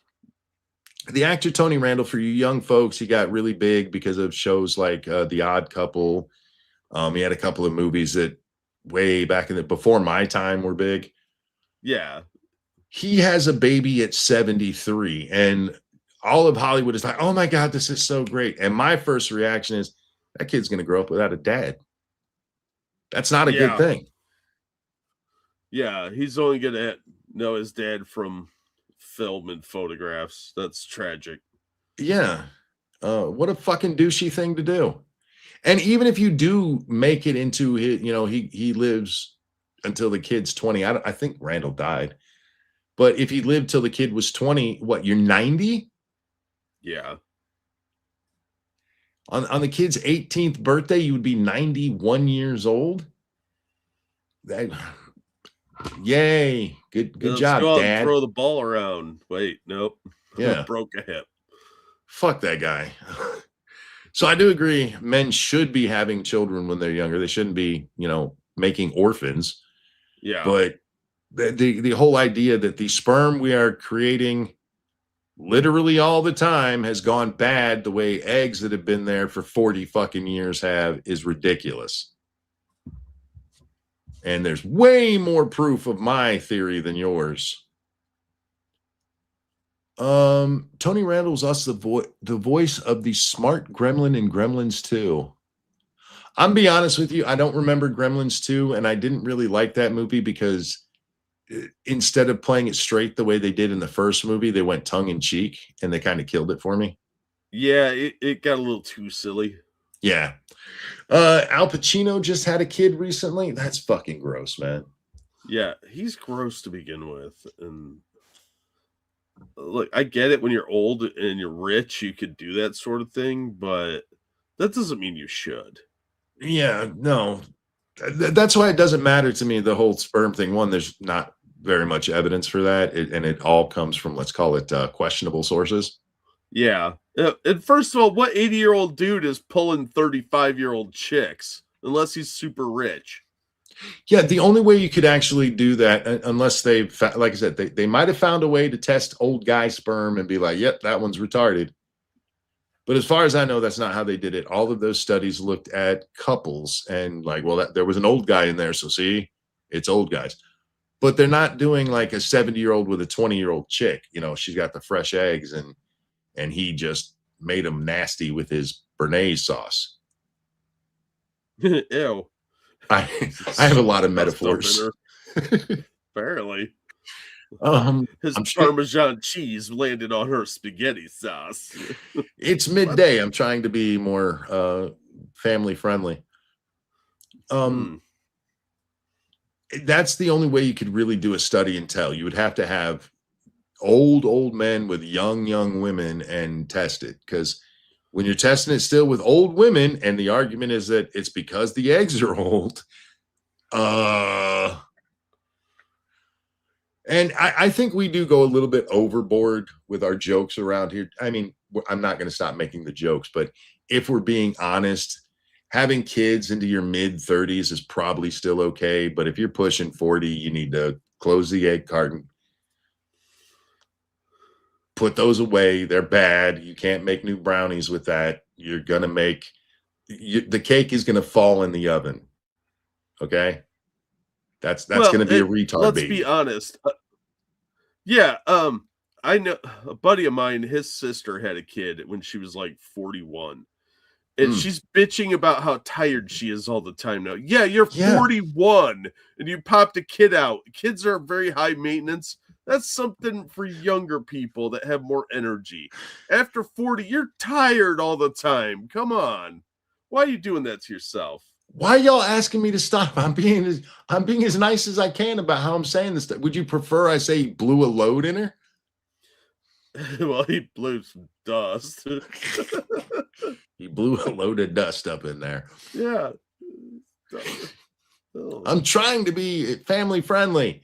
Speaker 1: The actor Tony Randall, for you young folks, he got really big because of shows like The Odd Couple. He had a couple of movies that way back before my time were big.
Speaker 3: Yeah.
Speaker 1: He has a baby at 73, and all of Hollywood is like, oh my God, this is so great. And my first reaction is, that kid's going to grow up without a dad. That's not a good thing.
Speaker 3: Yeah, he's only going to know his dad from film and photographs. That's tragic.
Speaker 1: Yeah. What a fucking douchey thing to do. And even if you do make it into his, he lives until the kid's 20. I think Randall died. But if he lived till the kid was 20, what, you're 90?
Speaker 3: Yeah.
Speaker 1: On the kid's 18th birthday, you would be 91 years old. Yay. Good job, Dad.
Speaker 3: Throw the ball around. Wait, nope.
Speaker 1: Yeah.
Speaker 3: Broke a hip.
Speaker 1: Fuck that guy. So I do agree, men should be having children when they're younger. They shouldn't be, making orphans.
Speaker 3: Yeah.
Speaker 1: But the whole idea that the sperm we are creating literally all the time has gone bad the way eggs that have been there for 40 fucking years have is ridiculous. And there's way more proof of my theory than yours. Tony Randall's also the voice of the smart gremlin in Gremlins 2. I'm be honest with you, I don't remember Gremlins 2, and I didn't really like that movie because instead of playing it straight the way they did in the first movie, they went tongue in cheek, and they kind of killed it for me.
Speaker 3: Yeah, it got a little too silly.
Speaker 1: Yeah. Al Pacino just had a kid recently. That's fucking gross, man.
Speaker 3: Yeah, he's gross to begin with. And look, I get it when you're old and you're rich, you could do that sort of thing, but that doesn't mean you should.
Speaker 1: Yeah, no. That's why it doesn't matter to me, the whole sperm thing. One, there's not very much evidence for that, and it all comes from, let's call it, questionable sources.
Speaker 3: Yeah. And first of all, what 80-year-old dude is pulling 35-year-old chicks unless he's super rich?
Speaker 1: Yeah, the only way you could actually do that, unless they've, like I said, they might have found a way to test old guy sperm and be like, yep, that one's retarded. But as far as I know, that's not how they did it. All of those studies looked at couples and like, well, there was an old guy in there, so see, it's old guys. But they're not doing like a 70-year-old with a 20-year-old chick. She's got the fresh eggs, and he just made them nasty with his béarnaise sauce.
Speaker 3: Ew.
Speaker 1: I have a lot of metaphors.
Speaker 3: Apparently. His
Speaker 1: I'm
Speaker 3: Parmesan cheese landed on her spaghetti sauce.
Speaker 1: It's midday. I'm trying to be more family friendly. That's the only way you could really do a study and tell. You would have to have old men with young women and test it, because when you're testing it still with old women, and the argument is that it's because the eggs are old. And I think we do go a little bit overboard with our jokes around here. I mean, I'm not going to stop making the jokes, but if we're being honest, having kids into your mid 30s is probably still okay. But if you're pushing 40, you need to close the egg carton, put those away. They're bad. You can't make new brownies with that. You're going to make the cake is going to fall in the oven. Okay. That's going to be a retard
Speaker 3: let's
Speaker 1: baby.
Speaker 3: Be honest. Yeah, I know a buddy of mine, his sister had a kid when she was like 41. And she's bitching about how tired she is all the time now. Yeah, you're 41 and you popped a kid out. Kids are very high maintenance. That's something for younger people that have more energy. After 40, you're tired all the time. Come on. Why are you doing that to yourself?
Speaker 1: Why are y'all asking me to stop? I'm being as nice as I can about how I'm saying this. Would you prefer I say he blew a load in her?
Speaker 3: Well, he blew some dust.
Speaker 1: He blew a load of dust up in there.
Speaker 3: Yeah.
Speaker 1: I'm trying to be family friendly.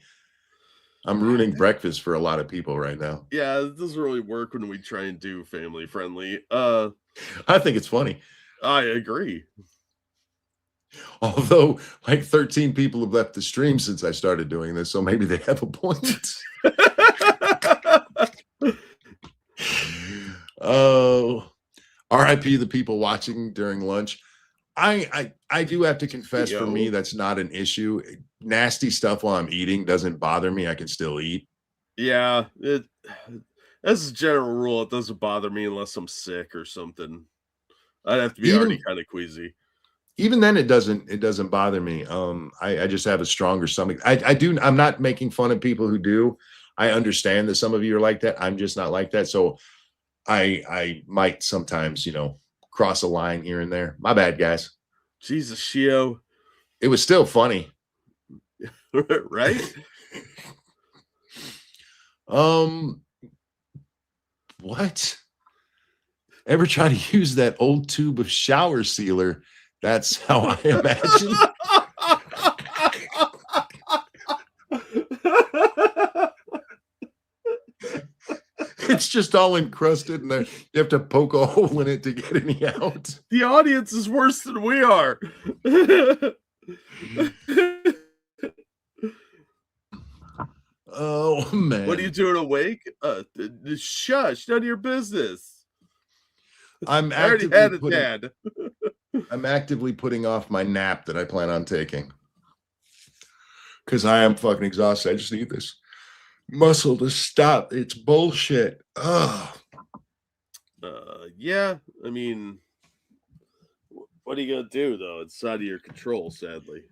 Speaker 1: I'm ruining breakfast for a lot of people right now.
Speaker 3: Yeah, it doesn't really work when we try and do family friendly.
Speaker 1: I think it's funny.
Speaker 3: I agree.
Speaker 1: Although, like 13 people have left the stream since I started doing this, so maybe they have a point. Oh, RIP the people watching during lunch. I do have to confess, for me, that's not an issue. Nasty stuff while I'm eating doesn't bother me. I can still eat.
Speaker 3: Yeah, as a general rule, it doesn't bother me unless I'm sick or something. I'd have to be already kind of queasy.
Speaker 1: Even then, it doesn't bother me. I just have a stronger stomach. I'm not making fun of people who do. I understand that some of you are like that. I'm just not like that. So I might sometimes, cross a line here and there. My bad, guys.
Speaker 3: Jesus, Shio.
Speaker 1: It was still funny.
Speaker 3: Right?
Speaker 1: What? Ever try to use that old tube of shower sealer? That's how I imagine. It's just all encrusted, and you have to poke a hole in it to get any out.
Speaker 3: The audience is worse than we are.
Speaker 1: Oh, man.
Speaker 3: What are you doing awake? Shush, none of your business.
Speaker 1: I'm actively putting off my nap that I plan on taking. Because I am fucking exhausted. I just need this muscle to stop. It's bullshit. Ugh.
Speaker 3: Yeah, I mean, what are you gonna do though? It's out of your control, sadly.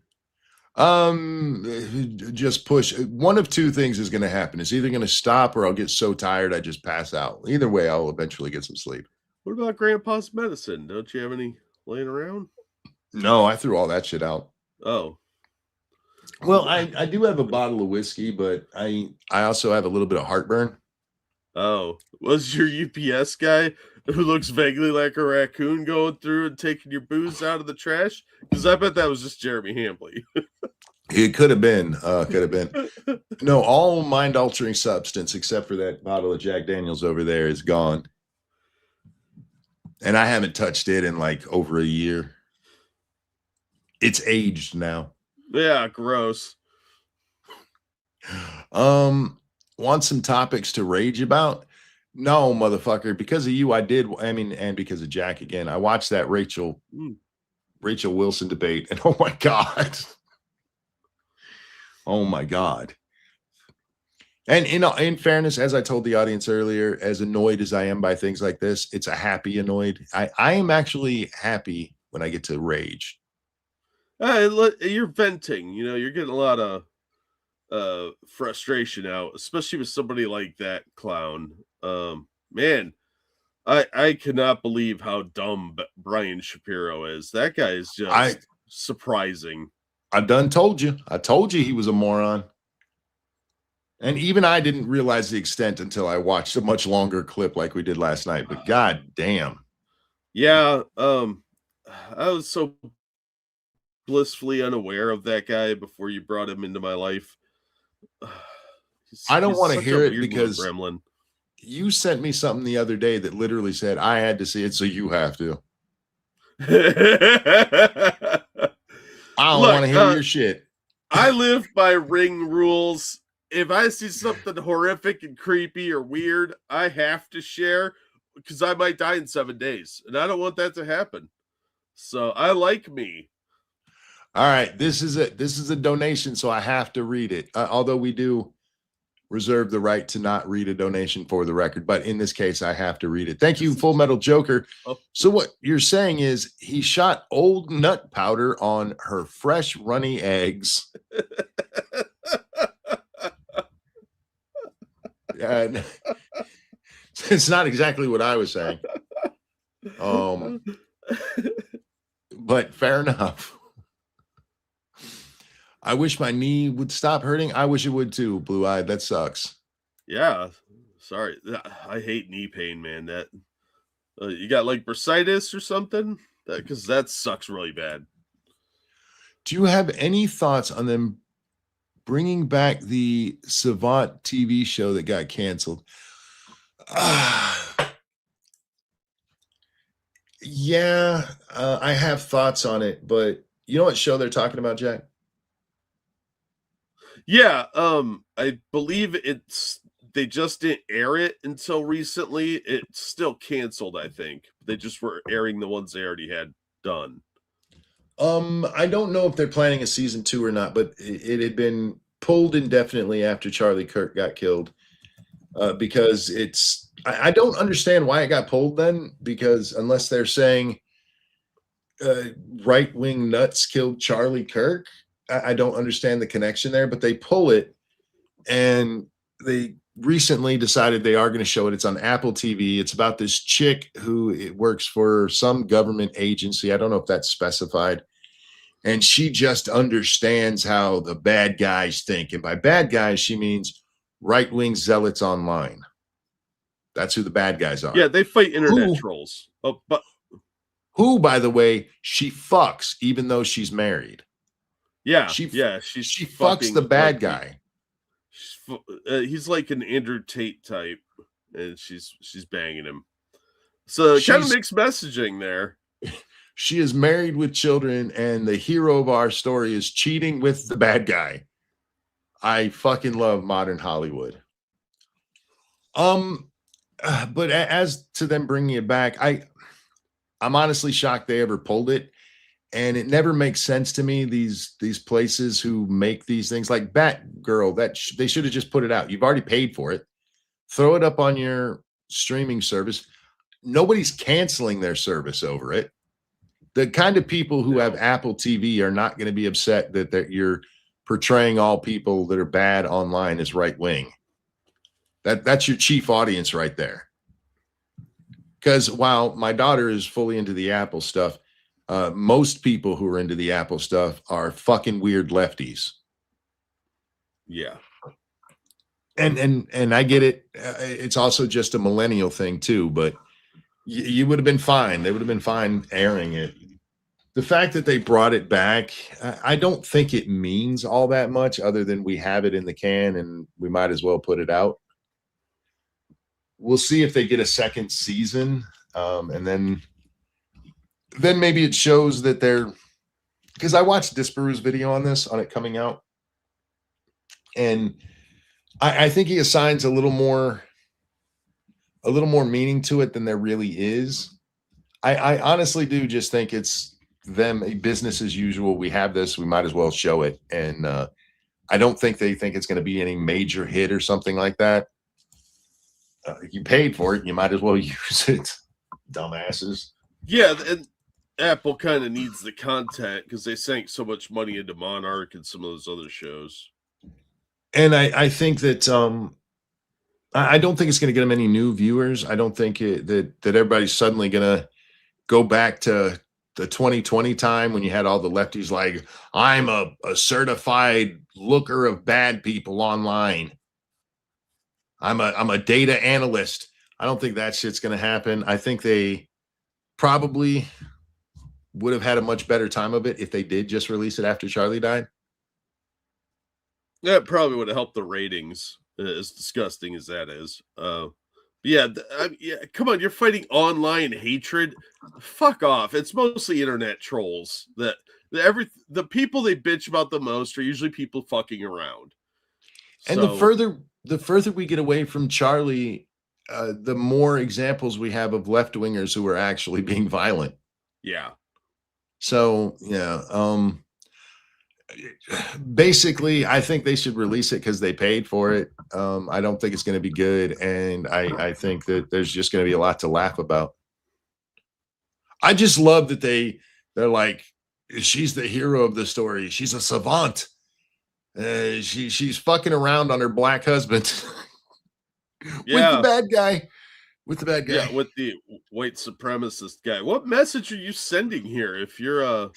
Speaker 1: Just push. One of two things is going to happen. It's either going to stop or I'll get so tired I just pass out. Either way, I'll eventually get some sleep.
Speaker 3: What about Grandpa's medicine? Don't you have any laying around?
Speaker 1: No, I threw all that shit out.
Speaker 3: Oh.
Speaker 1: Well, I do have a bottle of whiskey, but I also have a little bit of heartburn.
Speaker 3: Oh, was your UPS guy who looks vaguely like a raccoon going through and taking your booze out of the trash? Because I bet that was just Jeremy Hambley.
Speaker 1: It could have been. No, all mind-altering substance except for that bottle of Jack Daniels over there is gone. And I haven't touched it in like over a year. It's aged now.
Speaker 3: Yeah, gross.
Speaker 1: Want some topics to rage about? No, motherfucker. Because of you, and because of Jack again, I watched that Rachel Wilson debate, and oh my God. Oh my God. And in fairness, as I told the audience earlier, as annoyed as I am by things like this, it's a happy annoyed. I am actually happy when I get to rage.
Speaker 3: You're venting, you're getting a lot of frustration out, especially with somebody like that clown. Man, I cannot believe how dumb Brian Shapiro is. That guy is just surprising.
Speaker 1: I done told you. I told you he was a moron. And even I didn't realize the extent until I watched a much longer clip like we did last night. But God damn.
Speaker 3: Yeah, I was so blissfully unaware of that guy before you brought him into my life.
Speaker 1: I don't want to hear it because gremlin. You sent me something the other day that literally said I had to see it, so you have to. I don't want to hear your shit.
Speaker 3: I live by ring rules. If I see something horrific and creepy or weird, I have to share because I might die in 7 days, and I don't want that to happen. So I like me.
Speaker 1: All right, this is a donation, so I have to read it. Although we do reserve the right to not read a donation for the record, but in this case, I have to read it. Thank you, Full Metal Joker. So what you're saying is he shot old nut powder on her fresh, runny eggs. And it's not exactly what I was saying. But fair enough. I wish my knee would stop hurting. I wish it would too, Blue Eye. That sucks.
Speaker 3: Yeah. Sorry. I hate knee pain, man. That you got like bursitis or something? Because that sucks really bad.
Speaker 1: Do you have any thoughts on them bringing back the Savant TV show that got canceled? Yeah, I have thoughts on it, but you know what show they're talking about, Jack?
Speaker 3: Yeah, I believe they just didn't air it until recently. It's still canceled, I think. They just were airing the ones they already had done.
Speaker 1: I don't know if they're planning a season 2 or not, but it had been pulled indefinitely after Charlie Kirk got killed. Because I don't understand why it got pulled then, because unless they're saying right-wing nuts killed Charlie Kirk, I don't understand the connection there, but they pull it, and they recently decided they are going to show it. It's on Apple TV. It's about this chick who works for some government agency. I don't know if that's specified. And she just understands how the bad guys think. And by bad guys, she means right-wing zealots online. That's who the bad guys are.
Speaker 3: Yeah, they fight internet trolls. Oh, but
Speaker 1: who, by the way, she fucks even though she's married.
Speaker 3: Yeah,
Speaker 1: she
Speaker 3: fucks
Speaker 1: the bad guy.
Speaker 3: He's like an Andrew Tate type, and she's banging him. So kind of mixed messaging there.
Speaker 1: She is married with children, and the hero of our story is cheating with the bad guy. I fucking love modern Hollywood. But as to them bringing it back, I'm honestly shocked they ever pulled it, and it never makes sense to me. These places who make these things, like Batgirl, they should have just put it out. You've already paid for it. Throw it up on your streaming service. Nobody's canceling their service over it. The kind of people who have Apple TV are not going to be upset that you're portraying all people that are bad online as right wing. That's your chief audience right there. Because while my daughter is fully into the Apple stuff, most people who are into the Apple stuff are fucking weird lefties.
Speaker 3: Yeah.
Speaker 1: And I get it. It's also just a millennial thing too, but you would have been fine. They would have been fine airing it. The fact that they brought it back, I don't think it means all that much other than we have it in the can and we might as well put it out. We'll see if they get a second season. And then maybe it shows that they're, because I watched Disparu's video on it coming out. And I think he assigns a little more meaning to it than there really is. I honestly do just think it's them, a business as usual. We have this, we might as well show it. And I don't think they think it's going to be any major hit or something like that. You paid for it, you might as well use it, dumbasses.
Speaker 3: Yeah, and Apple kind of needs the content because they sank so much money into Monarch and some of those other shows.
Speaker 1: And I think that I don't think it's going to get them any new viewers. I don't think that everybody's suddenly going to go back to the 2020 time when you had all the lefties like, I'm a certified looker of bad people online. I'm a data analyst. I don't think that shit's going to happen. I think they probably would have had a much better time of it if they did just release it after Charlie died.
Speaker 3: That probably would have helped the ratings, as disgusting as that is. Yeah, come on, you're fighting online hatred. Fuck off. It's mostly internet trolls. The people they bitch about the most are usually people fucking around.
Speaker 1: And the further we get away from Charlie, the more examples we have of left-wingers who are actually being violent.
Speaker 3: Yeah.
Speaker 1: So, yeah. basically, I think they should release it because they paid for it. I don't think it's going to be good, and I think that there's just going to be a lot to laugh about. I just love that they're like, she's the hero of the story. She's a savant. She's fucking around on her black husband with the bad guy. With the bad guy.
Speaker 3: Yeah, with the white supremacist guy. What message are you sending here? If you're a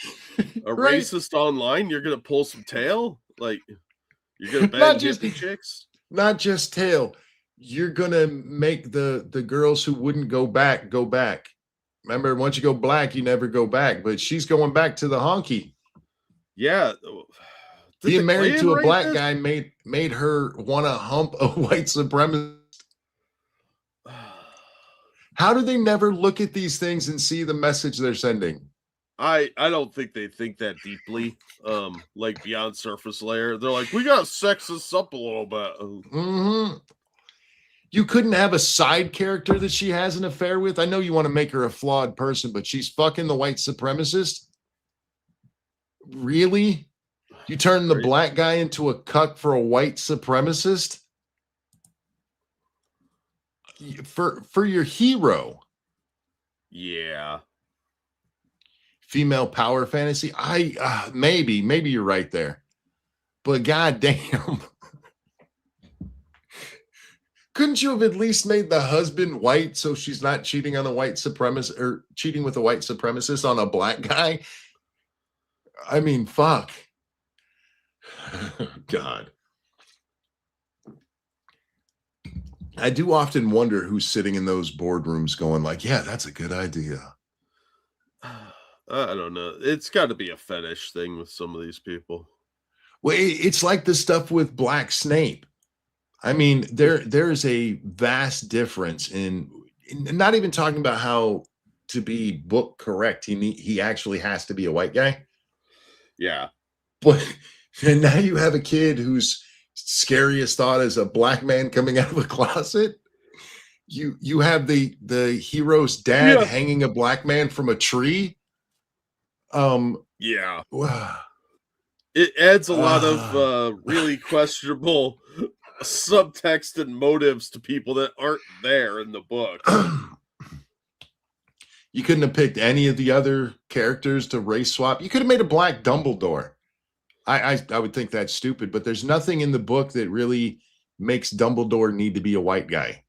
Speaker 1: Right.
Speaker 3: racist online, you're gonna pull some tail? Like you're gonna bang hippie chicks?
Speaker 1: Not just tail. You're gonna make the girls who wouldn't go back. Remember, once you go black, you never go back. But she's going back to the honky.
Speaker 3: Yeah.
Speaker 1: Being married to a black guy made her want to hump a white supremacist. How do they never look at these things and see the message they're sending?
Speaker 3: I don't think they think that deeply. Like beyond surface layer. They're like, we gotta sex this up a little bit.
Speaker 1: Mm-hmm. You couldn't have a side character that she has an affair with. I know you want to make her a flawed person, but she's fucking the white supremacist. Really? You turn the black guy into a cuck for a white supremacist? For your hero.
Speaker 3: Yeah.
Speaker 1: Female power fantasy. Maybe you're right there. But goddamn. Couldn't you have at least made the husband white so she's not cheating on a white supremacist or cheating with a white supremacist on a black guy? I mean, fuck. God. I do often wonder who's sitting in those boardrooms going like, yeah, that's a good idea.
Speaker 3: I don't know. It's got to be a fetish thing with some of these people.
Speaker 1: Well, it's like the stuff with Black Snape. I mean, there's a vast difference in not even talking about how to be book correct. He actually has to be a white guy.
Speaker 3: Yeah.
Speaker 1: But and now you have a kid whose scariest thought is a black man coming out of a closet. You have the hero's dad hanging a black man from a tree.
Speaker 3: Yeah. It adds a lot of really questionable subtext and motives to people that aren't there in the book.
Speaker 1: You couldn't have picked any of the other characters to race swap. You could have made a black Dumbledore. I would think that's stupid, but there's nothing in the book that really makes Dumbledore need to be a white guy.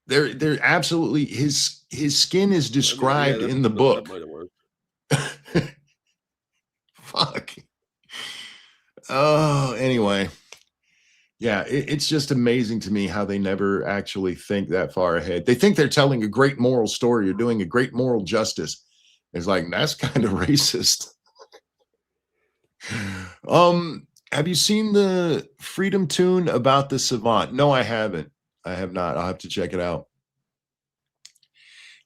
Speaker 1: They're absolutely his skin is described in the book. Fuck. Oh, anyway. Yeah, it's just amazing to me how they never actually think that far ahead. They think they're telling a great moral story or doing a great moral justice. It's like, that's kind of racist. Have you seen the Freedom Tune about the Savant? No, I haven't. I have not. I'll have to check it out.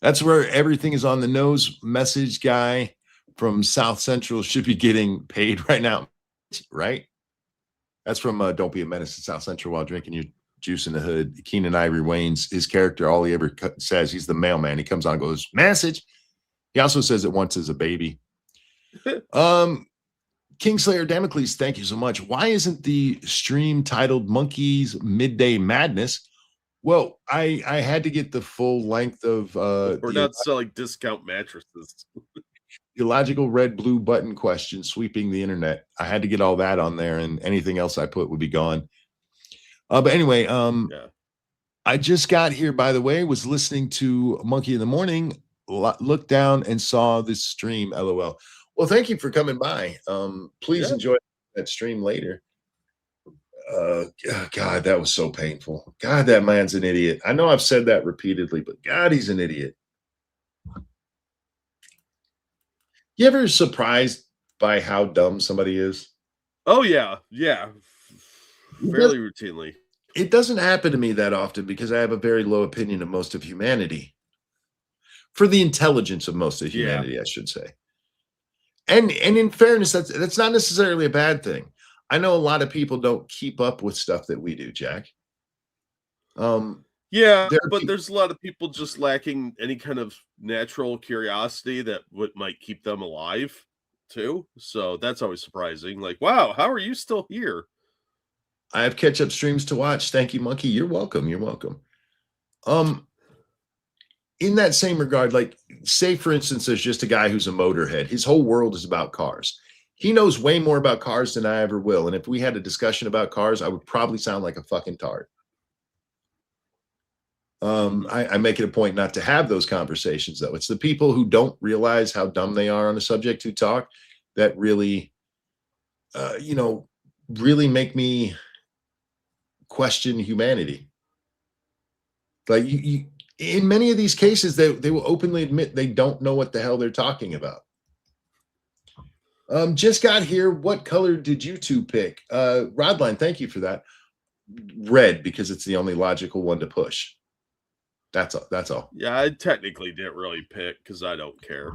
Speaker 1: That's where everything is on the nose. Message guy from South Central should be getting paid right now, right? That's from Don't Be a Menace to South Central while drinking your juice in the hood. Keenan Ivory Wayne's his character. All he ever says, he's the mailman. He comes on and goes, message. He also says it once as a baby. Kingslayer Damocles, thank you so much. Why isn't the stream titled Monkeys Midday Madness? Well, I had to get the full length of
Speaker 3: we're not selling discount mattresses.
Speaker 1: Illogical red blue button question sweeping the internet. I had to get all that on there, and anything else I put would be gone. But anyway, I just got here, by the way, was listening to Monkey in the Morning, looked down and saw this stream, LOL. Well, thank you for coming by. Please enjoy that stream later. God, that was so painful. God, that man's an idiot. I know I've said that repeatedly, but God, he's an idiot. You ever surprised by how dumb somebody is?
Speaker 3: Oh, yeah. Yeah. Fairly routinely.
Speaker 1: It doesn't happen to me that often because I have a very low opinion of most of humanity. For the intelligence of most of humanity, I should say. And in fairness, that's not necessarily a bad thing. I know a lot of people don't keep up with stuff that we do, Jack.
Speaker 3: Yeah, but there's a lot of people just lacking any kind of natural curiosity that might keep them alive too. So that's always surprising. Like, wow, how are you still here?
Speaker 1: I have catch-up streams to watch. Thank you, Monkey. You're welcome. You're welcome. In that same regard, like, say, for instance, there's just a guy who's a motorhead. His whole world is about cars. He knows way more about cars than I ever will. And if we had a discussion about cars, I would probably sound like a fucking tard. I make it a point not to have those conversations, though. It's the people who don't realize how dumb they are on the subject who talk that really, really make me question humanity. Like, you in many of these cases, they will openly admit they don't know what the hell they're talking about. Just got here. What color did you two pick? Rodline, thank you for that. Red, because it's the only logical one to push. That's all.
Speaker 3: Yeah, I technically didn't really pick because I don't care.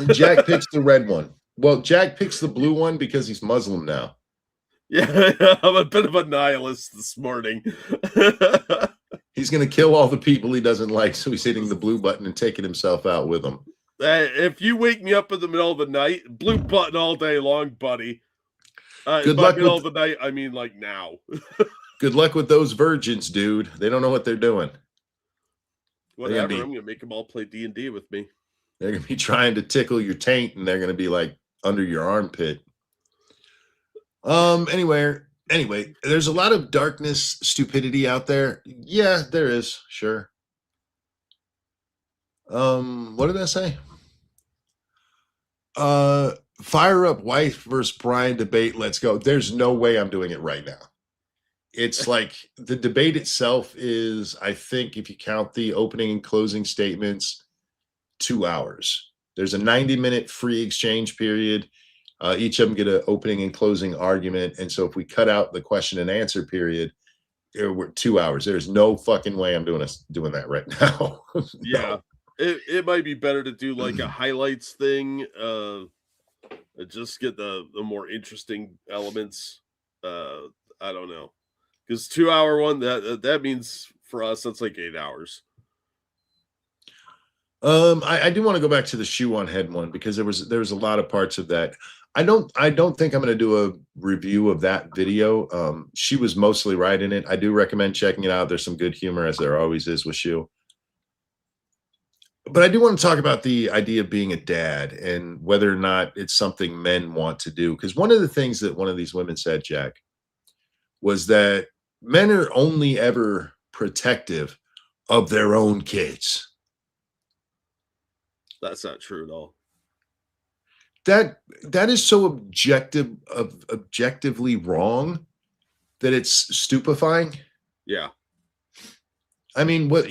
Speaker 1: Jack picks the red one. Well, Jack picks the blue one because he's Muslim now.
Speaker 3: Yeah, I'm a bit of a nihilist this morning.
Speaker 1: He's going to kill all the people he doesn't like, so he's hitting the blue button and taking himself out with them.
Speaker 3: If you wake me up in the middle of the night, blue button all day long, buddy.
Speaker 1: Good luck.
Speaker 3: Middle of the night, I mean, like now.
Speaker 1: Good luck with those virgins, dude. They don't know what they're doing.
Speaker 3: Whatever. I'm gonna make them all play D&D with me.
Speaker 1: They're gonna be trying to tickle your taint, and they're gonna be like under your armpit. Anyway, there's a lot of darkness, stupidity out there. Yeah, there is. Sure. What did I say? Fire up wife versus Brian debate. Let's go. There's no way I'm doing it right now. It's like the debate itself is, I think, if you count the opening and closing statements, 2 hours. There's a 90-minute free exchange period. Each of them get an opening and closing argument. And so if we cut out the question and answer period, we're 2 hours. There's no fucking way I'm doing that right now. No.
Speaker 3: Yeah. It might be better to do like a highlights thing. Just get the more interesting elements. I don't know. Because 2 hour one, that means for us, that's like 8 hours.
Speaker 1: I do want to go back to the shoe on head one because there was a lot of parts of that. I don't think I'm going to do a review of that video. She was mostly right in it. I do recommend checking it out. There's some good humor, as there always is with Shoe. But I do want to talk about the idea of being a dad and whether or not it's something men want to do. Because one of the things that one of these women said, Jack, was that men are only ever protective of their own kids.
Speaker 3: That's not true at all.
Speaker 1: That is so objectively wrong that it's stupefying.
Speaker 3: Yeah.
Speaker 1: I mean, what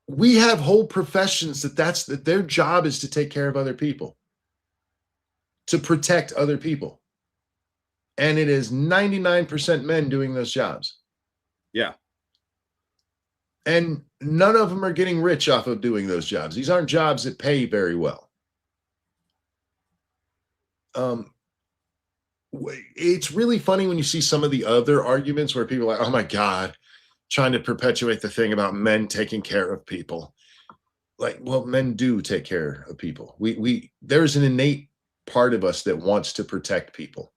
Speaker 1: we have whole professions that their job is to take care of other people, to protect other people. And it is 99% men doing those jobs.
Speaker 3: Yeah.
Speaker 1: And none of them are getting rich off of doing those jobs. These aren't jobs that pay very well. It's really funny when you see some of the other arguments where people are like, oh my God, trying to perpetuate the thing about men taking care of people. Like, well, men do take care of people. There's an innate part of us that wants to protect people.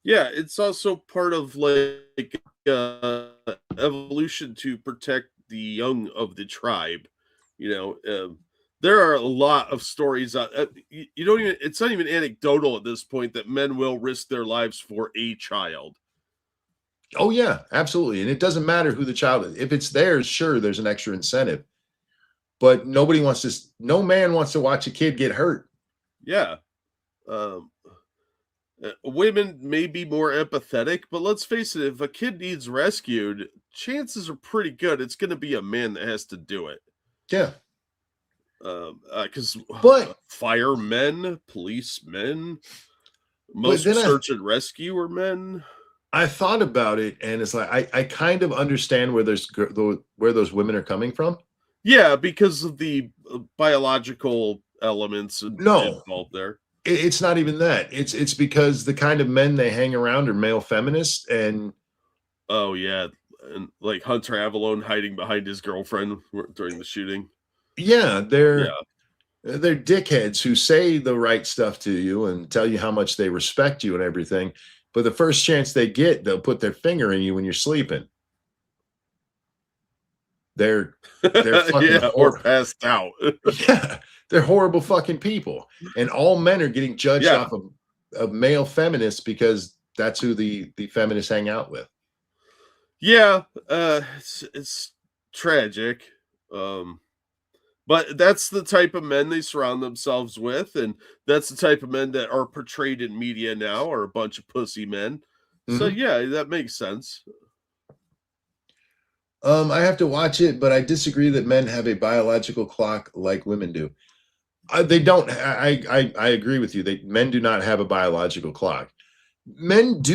Speaker 3: Yeah, it's also part of like evolution to protect the young of the tribe. There are a lot of stories. It's not even anecdotal at this point that men will risk their lives for a child.
Speaker 1: Oh yeah, absolutely. And it doesn't matter who the child is. If it's theirs, sure, there's an extra incentive. But no man wants to watch a kid get hurt.
Speaker 3: Yeah. Women may be more empathetic, but let's face it, if a kid needs rescued, chances are pretty good it's going to be a man that has to do it.
Speaker 1: Yeah.
Speaker 3: Because firemen, policemen, most search and rescue are men.
Speaker 1: I thought about it, and it's like I kind of understand where those women are coming from.
Speaker 3: Yeah, because of the biological elements involved there.
Speaker 1: It's not even that. It's because the kind of men they hang around are male feminists, and
Speaker 3: oh yeah, and like Hunter Avalon hiding behind his girlfriend during the shooting.
Speaker 1: Yeah, They're dickheads who say the right stuff to you and tell you how much they respect you and everything. But the first chance they get, they'll put their finger in you when you're sleeping. They're fucking
Speaker 3: or passed out.
Speaker 1: Yeah, they're horrible fucking people. And all men are getting judged off of male feminists because that's who the feminists hang out with.
Speaker 3: Yeah, it's tragic. But that's the type of men they surround themselves with, and that's the type of men that are portrayed in media now are a bunch of pussy men. So yeah, that makes sense.
Speaker 1: I have to watch it, but I disagree that men have a biological clock like women do. They don't. I agree with you. Men do not have a biological clock. Most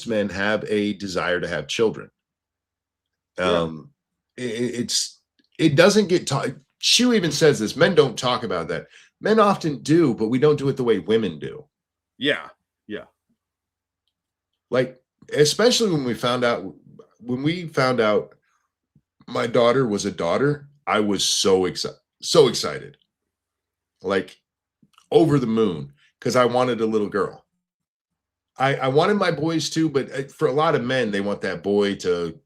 Speaker 1: men have a desire to have children. It doesn't get taught. Shu even says this. Men don't talk about that. Men often do, but we don't do it the way women do.
Speaker 3: Yeah.
Speaker 1: Like, especially when we found out my daughter was a daughter, I was so excited. Like, over the moon, because I wanted a little girl. I wanted my boys too, but for a lot of men, they want that boy to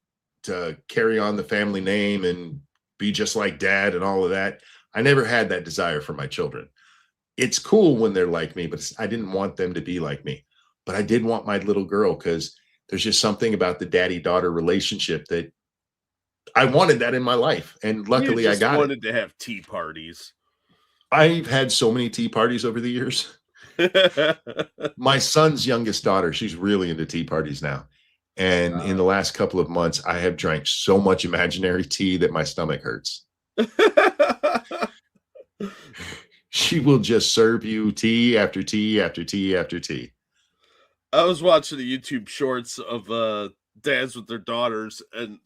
Speaker 1: carry on the family name and be just like dad and all of that. I never had that desire for my children. It's cool when they're like me, but I didn't want them to be like me. But I did want my little girl because there's just something about the daddy-daughter relationship that I wanted that in my life. And luckily I got it.
Speaker 3: Wanted to have tea parties.
Speaker 1: I've had so many tea parties over the years. My son's youngest daughter, she's really into tea parties now. And in the last couple of months, I have drank so much imaginary tea that my stomach hurts. She will just serve you tea after tea after tea after tea.
Speaker 3: I was watching the YouTube shorts of dads with their daughters, and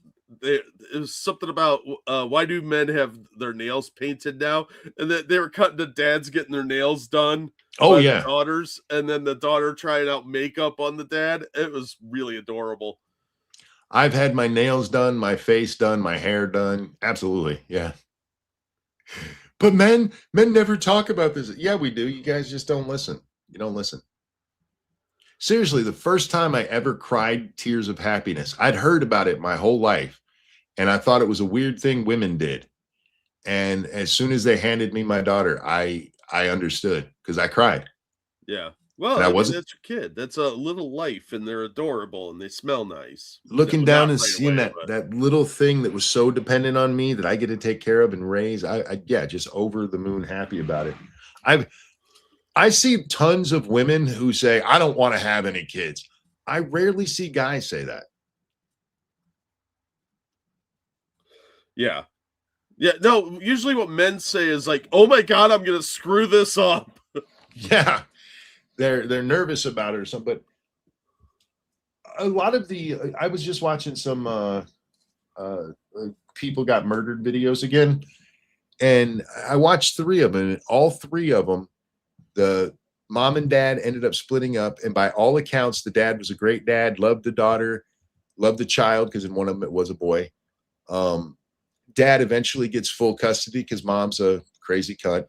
Speaker 3: it was something about why do men have their nails painted now? And that they were cutting the dads getting their nails done.
Speaker 1: Oh yeah,
Speaker 3: the daughters, and then the daughter trying out makeup on the dad. It was really adorable.
Speaker 1: I've had my nails done, my face done, my hair done. Absolutely, yeah. But men never talk about this. Yeah, we do. You guys just don't listen. You don't listen. Seriously, the first time I ever cried tears of happiness, I'd heard about it my whole life, and I thought it was a weird thing women did. And as soon as they handed me my daughter, I understood because I cried.
Speaker 3: Yeah. Well, I mean, that's your kid. That's a little life, and they're adorable, and they smell nice.
Speaker 1: Looking down and seeing that little thing that was so dependent on me that I get to take care of and raise, just over the moon happy about it. I see tons of women who say, I don't want to have any kids. I rarely see guys say that.
Speaker 3: Yeah. Yeah. No, usually what men say is like, oh my God, I'm going to screw this up.
Speaker 1: Yeah. They're nervous about it or something. But a lot of I was just watching some people got murdered videos again. And I watched 3 of them, and all 3 of them, the mom and dad ended up splitting up. And by all accounts, the dad was a great dad, loved the daughter, loved the child, because in one of them it was a boy. Dad eventually gets full custody because mom's a crazy cunt.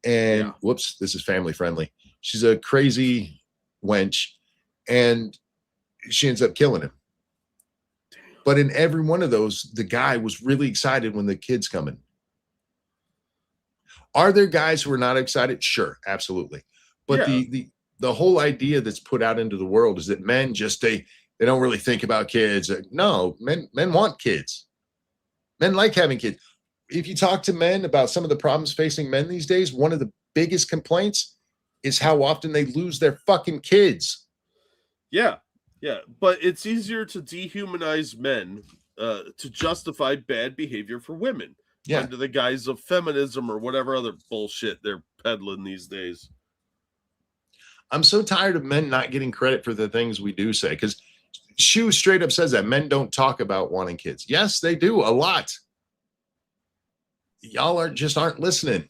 Speaker 1: And whoops, this is family friendly. She's a crazy wench, and she ends up killing him. But in every one of those, the guy was really excited when the kid's coming. Are there guys who are not excited? Sure, absolutely. But the whole idea that's put out into the world is that men just they don't really think about kids. No, men want kids. Men like having kids. If you talk to men about some of the problems facing men these days, one of the biggest complaints is how often they lose their fucking kids.
Speaker 3: Yeah. Yeah. But it's easier to dehumanize men to justify bad behavior for women.
Speaker 1: Yeah.
Speaker 3: Under the guise of feminism or whatever other bullshit they're peddling these days.
Speaker 1: I'm so tired of men not getting credit for the things we do say, because Shu straight up says that men don't talk about wanting kids. Yes, they do a lot. Y'all aren't listening.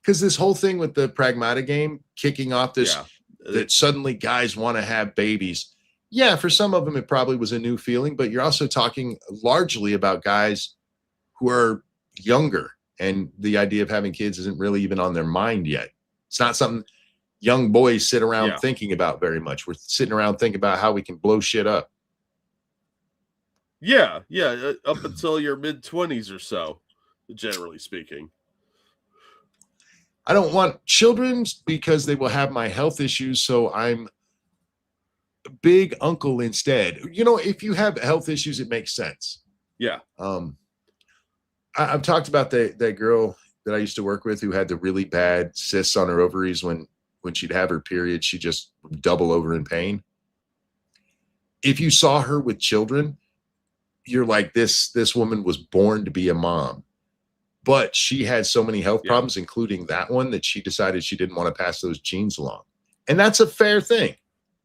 Speaker 1: Because this whole thing with the pragmatic game kicking off this, that suddenly guys want to have babies. Yeah, for some of them, it probably was a new feeling, but you're also talking largely about guys who are younger and the idea of having kids isn't really even on their mind yet. It's not something young boys sit around thinking about very much. We're sitting around thinking about how we can blow shit up.
Speaker 3: Yeah, up until your mid-20s or so, generally speaking.
Speaker 1: I don't want children because they will have my health issues, so I'm a big uncle instead. You know, if you have health issues, it makes sense.
Speaker 3: Yeah.
Speaker 1: I've talked about that girl that I used to work with who had the really bad cysts on her ovaries. When she'd have her period, she just double over in pain. If you saw her with children, you're like, this woman was born to be a mom. But she had so many health problems, including that one, that she decided she didn't want to pass those genes along. And that's a fair thing.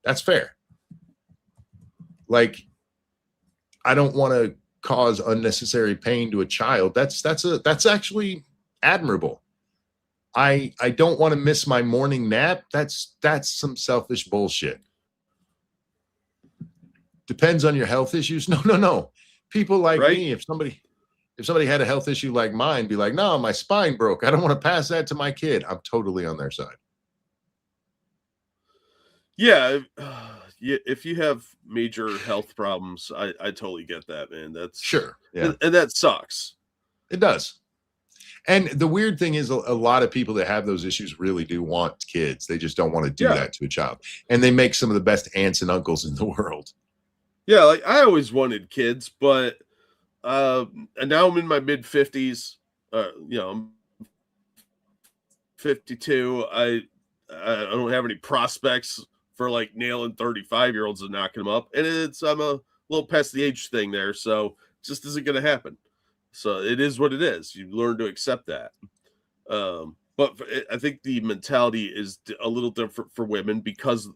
Speaker 1: That's fair. Like, I don't want to cause unnecessary pain to a child. That's actually admirable. I don't want to miss my morning nap. That's some selfish bullshit. Depends on your health issues. No. People like me, if somebody had a health issue like mine, be like, no, my spine broke. I don't want to pass that to my kid. I'm totally on their side.
Speaker 3: Yeah. If you have major health problems, I totally get that, man. That's
Speaker 1: sure. Yeah.
Speaker 3: And that sucks.
Speaker 1: It does. And the weird thing is a lot of people that have those issues really do want kids. They just don't want to do that to a child. And they make some of the best aunts and uncles in the world.
Speaker 3: Yeah. Like, I always wanted kids, but and now I'm in my mid 50s. I'm 52. I don't have any prospects for like nailing 35-year-olds and knocking them up. And I'm a little past the age thing there. So it just isn't going to happen. So it is what it is. You learn to accept that. But I think the mentality is a little different for women because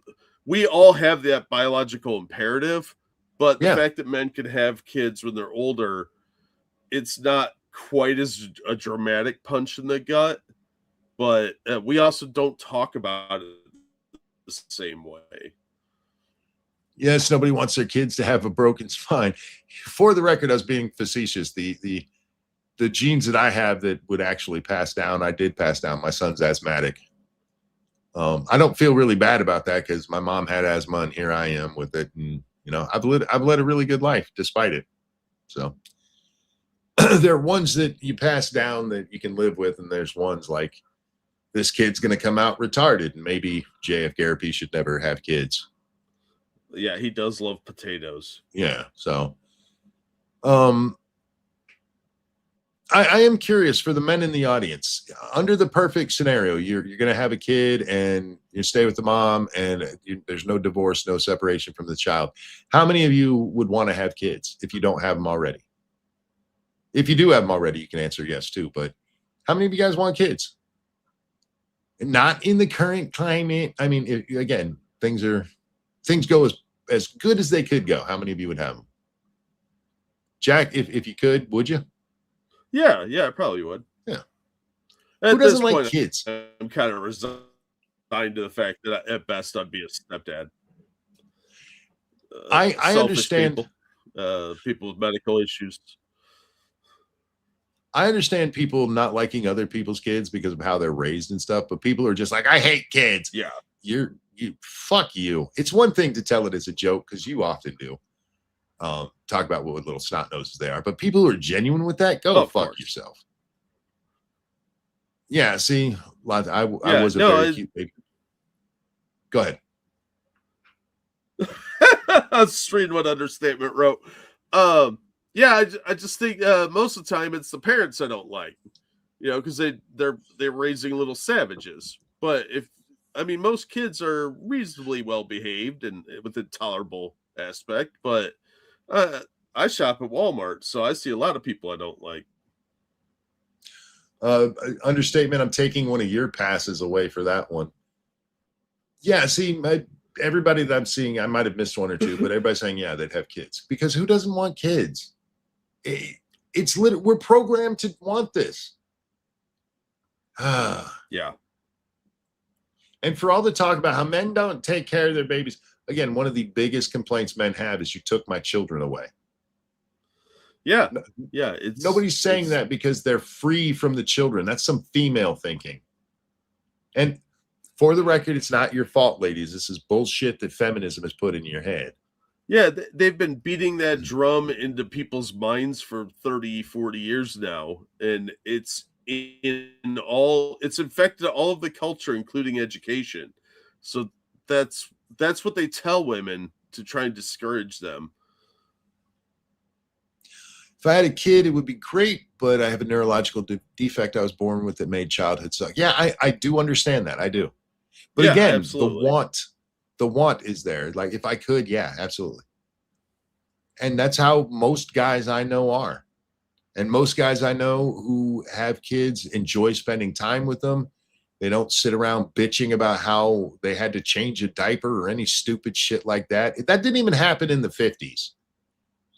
Speaker 3: we all have that biological imperative. But the fact that men can have kids when they're older, it's not quite as a dramatic punch in the gut. But we also don't talk about it the same way.
Speaker 1: Yes, nobody wants their kids to have a broken spine. For the record, I was being facetious. The genes that I have that would actually pass down, I did pass down. My son's asthmatic. I don't feel really bad about that because my mom had asthma and here I am with it. And I've led a really good life despite it. So there are ones that you pass down that you can live with, and there's ones like this kid's going to come out retarded, and maybe JF Garapi should never have kids.
Speaker 3: Yeah, he does love potatoes.
Speaker 1: Yeah, so I am curious for the men in the audience. Under the perfect scenario, you're going to have a kid and you stay with the mom and there's no divorce, no separation from the child. How many of you would want to have kids if you don't have them already? If you do have them already, you can answer yes too. But how many of you guys want kids? Not in the current climate. I mean, again, things go as good as they could go. How many of you would have them? Jack, if you could, would you?
Speaker 3: Yeah, I probably would.
Speaker 1: Yeah.
Speaker 3: Who
Speaker 1: doesn't like kids?
Speaker 3: I'm kind of resigned to the fact that at best I'd be a stepdad.
Speaker 1: I understand
Speaker 3: people with medical issues.
Speaker 1: I understand people not liking other people's kids because of how they're raised and stuff, but people are just like, I hate kids.
Speaker 3: Yeah.
Speaker 1: You fuck you. It's one thing to tell it as a joke because you often do. Talk about what little snot noses they are, but people who are genuine with that, go fuck yourself. Yeah, see, I was a very cute baby. Go ahead.
Speaker 3: I was reading what Understatement wrote. Yeah, I just think most of the time it's the parents I don't like, because they're raising little savages. But most kids are reasonably well behaved and with a tolerable aspect, but I shop at Walmart, so I see a lot of people I don't like.
Speaker 1: Understatement, I'm taking one of your passes away for that one. Yeah, see, everybody that I'm seeing, I might have missed one or two, but everybody's saying, yeah, they'd have kids. Because who doesn't want kids? We're programmed to want this.
Speaker 3: Yeah.
Speaker 1: And for all the talk about how men don't take care of their babies, again, one of the biggest complaints men have is you took my children away.
Speaker 3: Yeah. Yeah.
Speaker 1: Nobody's saying that because they're free from the children. That's some female thinking. And for the record, it's not your fault, ladies. This is bullshit that feminism has put in your head.
Speaker 3: Yeah, they've been beating that drum into people's minds for 30, 40 years now. And it's infected all of the culture, including education. So that's what they tell women to try and discourage them.
Speaker 1: If I had a kid, it would be great, but I have a neurological defect I was born with that made childhood suck. Yeah, I do understand that. I do. But
Speaker 3: Yeah,
Speaker 1: again,
Speaker 3: absolutely.
Speaker 1: the want is there. Like if I could, yeah, absolutely. And that's how most guys I know are. And most guys I know who have kids enjoy spending time with them. They don't sit around bitching about how they had to change a diaper or any stupid shit like that. That didn't even happen in the 50s.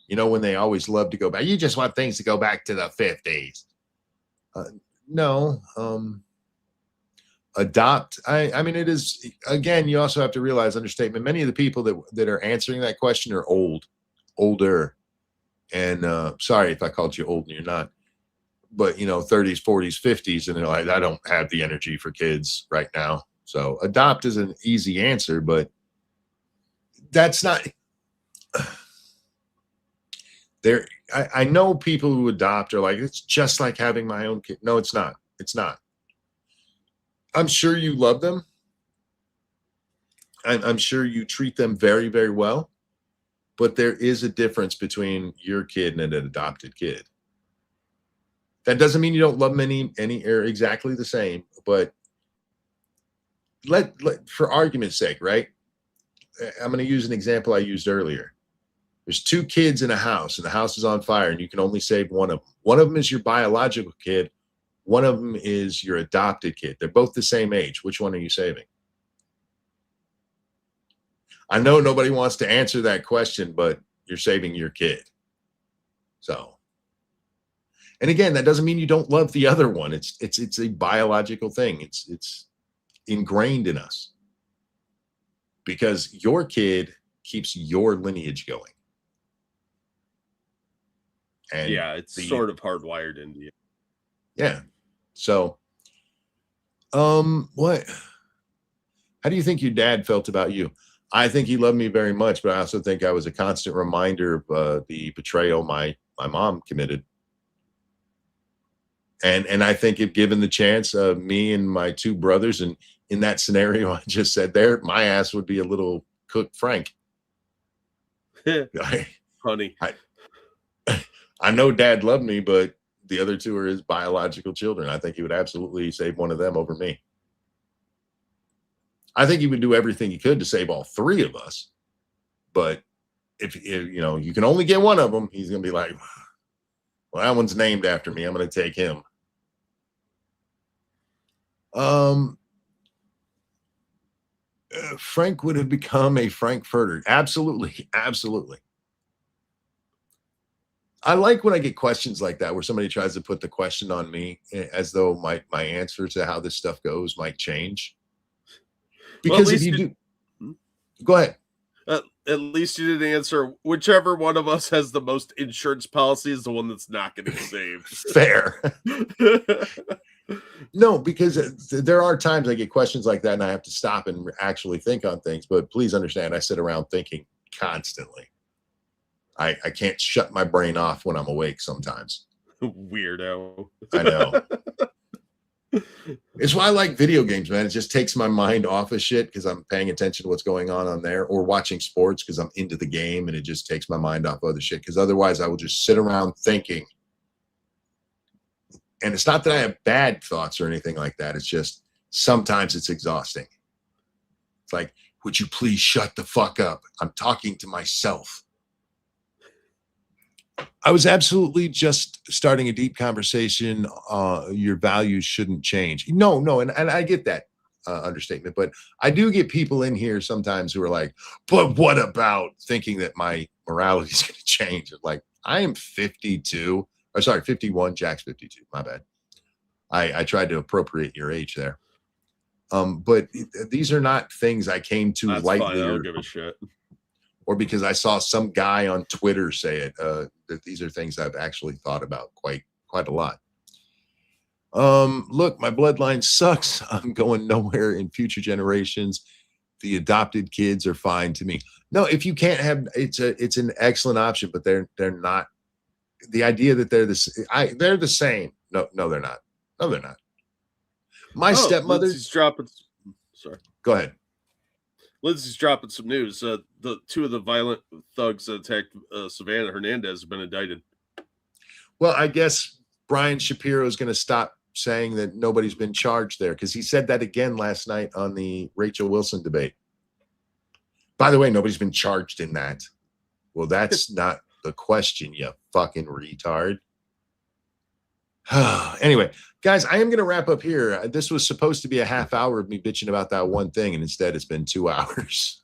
Speaker 1: You know, when they always love to go back. You just want things to go back to the 50s. No. Adopt. I mean, it is, again, you also have to realize, understatement, many of the people that are answering that question are older. And sorry if I called you old and you're not. But, 30s, 40s, 50s. And they're like, I don't have the energy for kids right now. So adopt is an easy answer, but that's not... I know people who adopt are like, it's just like having my own kid. No, it's not. It's not. I'm sure you love them. I'm sure you treat them very, very well. But there is a difference between your kid and an adopted kid. That doesn't mean you don't love them any or exactly the same. But let for argument's sake, right? I'm going to use an example I used earlier. There's two kids in a house and the house is on fire and you can only save one of them. One of them is your biological kid. One of them is your adopted kid. They're both the same age. Which one are you saving? I know nobody wants to answer that question, but you're saving your kid. So, and again, that doesn't mean you don't love the other one. It's a biological thing. It's ingrained in us because your kid keeps your lineage going. And
Speaker 3: yeah, it's sort of hardwired into you.
Speaker 1: Yeah. So, what? How do you think your dad felt about you? I think he loved me very much, but I also think I was a constant reminder of the betrayal my mom committed. And I think if given the chance, me and my two brothers, and in that scenario I just said there, my ass would be a little cooked Frank.
Speaker 3: Funny.
Speaker 1: I know dad loved me, but the other two are his biological children. I think he would absolutely save one of them over me. I think he would do everything he could to save all three of us. But if you can only get one of them, he's going to be like, well, that one's named after me. I'm going to take him. Frank would have become a Frankfurter. Absolutely. Absolutely. I like when I get questions like that, where somebody tries to put the question on me as though my answer to how this stuff goes might change. Because if you do, go ahead.
Speaker 3: At least you didn't answer whichever one of us has the most insurance policy is the one that's not getting saved.
Speaker 1: Fair. No, because there are times I get questions like that and I have to stop and actually think on things. But please understand, I sit around thinking constantly. I can't shut my brain off when I'm awake sometimes.
Speaker 3: Weirdo.
Speaker 1: I know. It's why I like video games, man. It just takes my mind off of shit because I'm paying attention to what's going on there, or watching sports because I'm into the game and it just takes my mind off other shit. Because otherwise I will just sit around thinking. And it's not that I have bad thoughts or anything like that. It's just sometimes it's exhausting. It's like, would you please shut the fuck up? I'm talking to myself. I was absolutely just starting a deep conversation. Your values shouldn't change. No. And I get that understatement, but I do get people in here sometimes who are like, but what about thinking that my morality is going to change? Like, I am 52, or sorry, 51. Jack's 52. My bad. I tried to appropriate your age there. But these are not things I came to lightly.
Speaker 3: I don't give a shit.
Speaker 1: Or because I saw some guy on Twitter say it. that these are things I've actually thought about quite a lot. Look, my bloodline sucks. I'm going nowhere in future generations. The adopted kids are fine to me. No, if you can't have, it's an excellent option, but they're not. The idea that they're the same. No, they're not. No, they're not. My stepmother.
Speaker 3: Lindsay's dropping. Sorry.
Speaker 1: Go ahead.
Speaker 3: Lindsay's dropping some news. The two of the violent thugs that attacked Savannah Hernandez have been indicted.
Speaker 1: Well, I guess Brian Shapiro is going to stop saying that nobody's been charged there, because he said that again last night on the Rachel Wilson debate. By the way, nobody's been charged in that. Well, that's not the question, you fucking retard. Anyway, guys, I am going to wrap up here. This was supposed to be a half hour of me bitching about that one thing, and instead it's been 2 hours.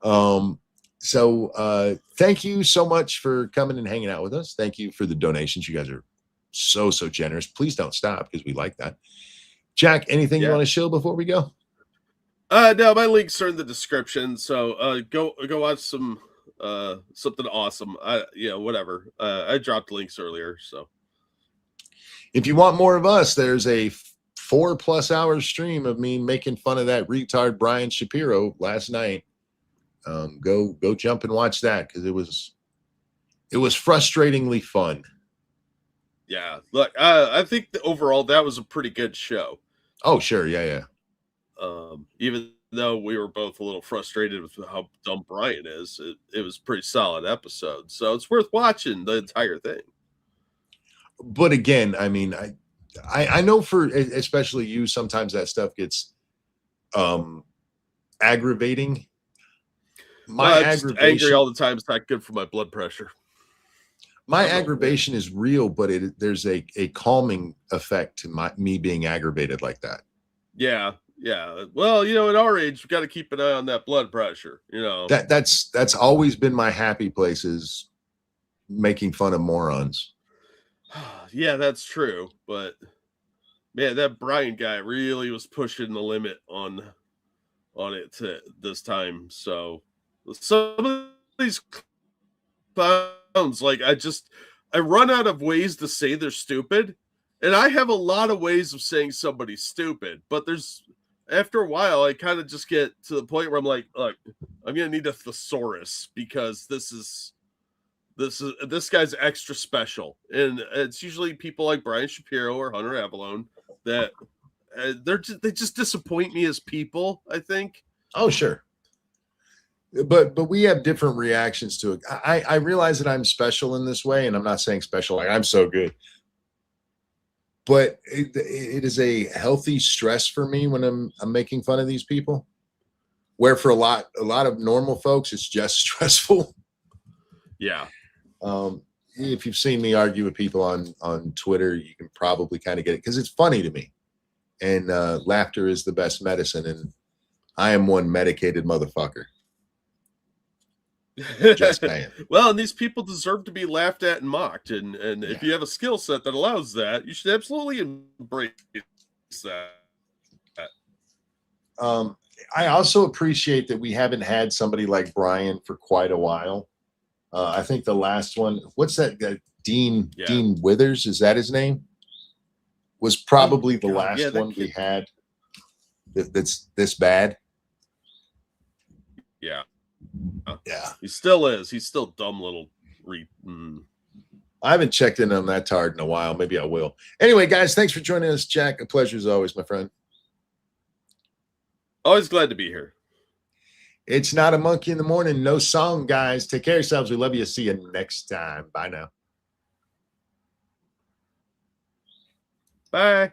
Speaker 1: So thank you so much for coming and hanging out with us. Thank you for the donations. You guys are so generous. Please don't stop, because we like that. Jack, anything you want to show before we go?
Speaker 3: No, my links are in the description. So go watch some something awesome. Whatever. I dropped links earlier. So
Speaker 1: if you want more of us, there's a 4+ hour stream of me making fun of that retard Brian Shapiro last night. Go jump and watch that, because it was frustratingly fun.
Speaker 3: Yeah, look, I think overall that was a pretty good show.
Speaker 1: Oh, sure, yeah.
Speaker 3: Even though we were both a little frustrated with how dumb Brian is, it was a pretty solid episode. So it's worth watching the entire thing.
Speaker 1: But again, I mean, I know for especially you, sometimes that stuff gets aggravating. My aggravation,
Speaker 3: angry all the time, is not good for my blood pressure.
Speaker 1: My aggravation is real, but there's a calming effect to me being aggravated like that.
Speaker 3: Yeah. Well, at our age, we got to keep an eye on that blood pressure.
Speaker 1: That's always been my happy place, is making fun of morons.
Speaker 3: Yeah, that's true. But man, that Brian guy really was pushing the limit on it this time. So some of these clowns, like I run out of ways to say they're stupid, and I have a lot of ways of saying somebody's stupid, but after a while I kind of just get to the point where I'm like, look, I'm gonna need a thesaurus, because this guy's extra special, and it's usually people like Brian Shapiro or Hunter Avalone that they just disappoint me as people, I think.
Speaker 1: Oh, sure. But we have different reactions to it. I realize that I'm special in this way, and I'm not saying special like I'm so good. But it is a healthy stress for me when I'm making fun of these people. Where for a lot of normal folks, it's just stressful.
Speaker 3: Yeah.
Speaker 1: If you've seen me argue with people on Twitter, you can probably kind of get it, because it's funny to me. And laughter is the best medicine, and I am one medicated motherfucker. Just saying.
Speaker 3: Well, and these people deserve to be laughed at and mocked, and if you have a skill set that allows that, you should absolutely embrace that.
Speaker 1: I also appreciate that we haven't had somebody like Brian for quite a while. I think the last one, what's that guy? Dean Withers, is that his name? Was probably the last one we had that's this bad.
Speaker 3: Yeah.
Speaker 1: Yeah.
Speaker 3: He still is. He's still dumb little
Speaker 1: I haven't checked in on that tard in a while. Maybe I will. Anyway, guys, thanks for joining us, Jack. A pleasure as always, my friend.
Speaker 3: Always glad to be here.
Speaker 1: It's not a monkey in the morning. No song, guys. Take care of yourselves. We love you. See you next time. Bye now.
Speaker 3: Bye.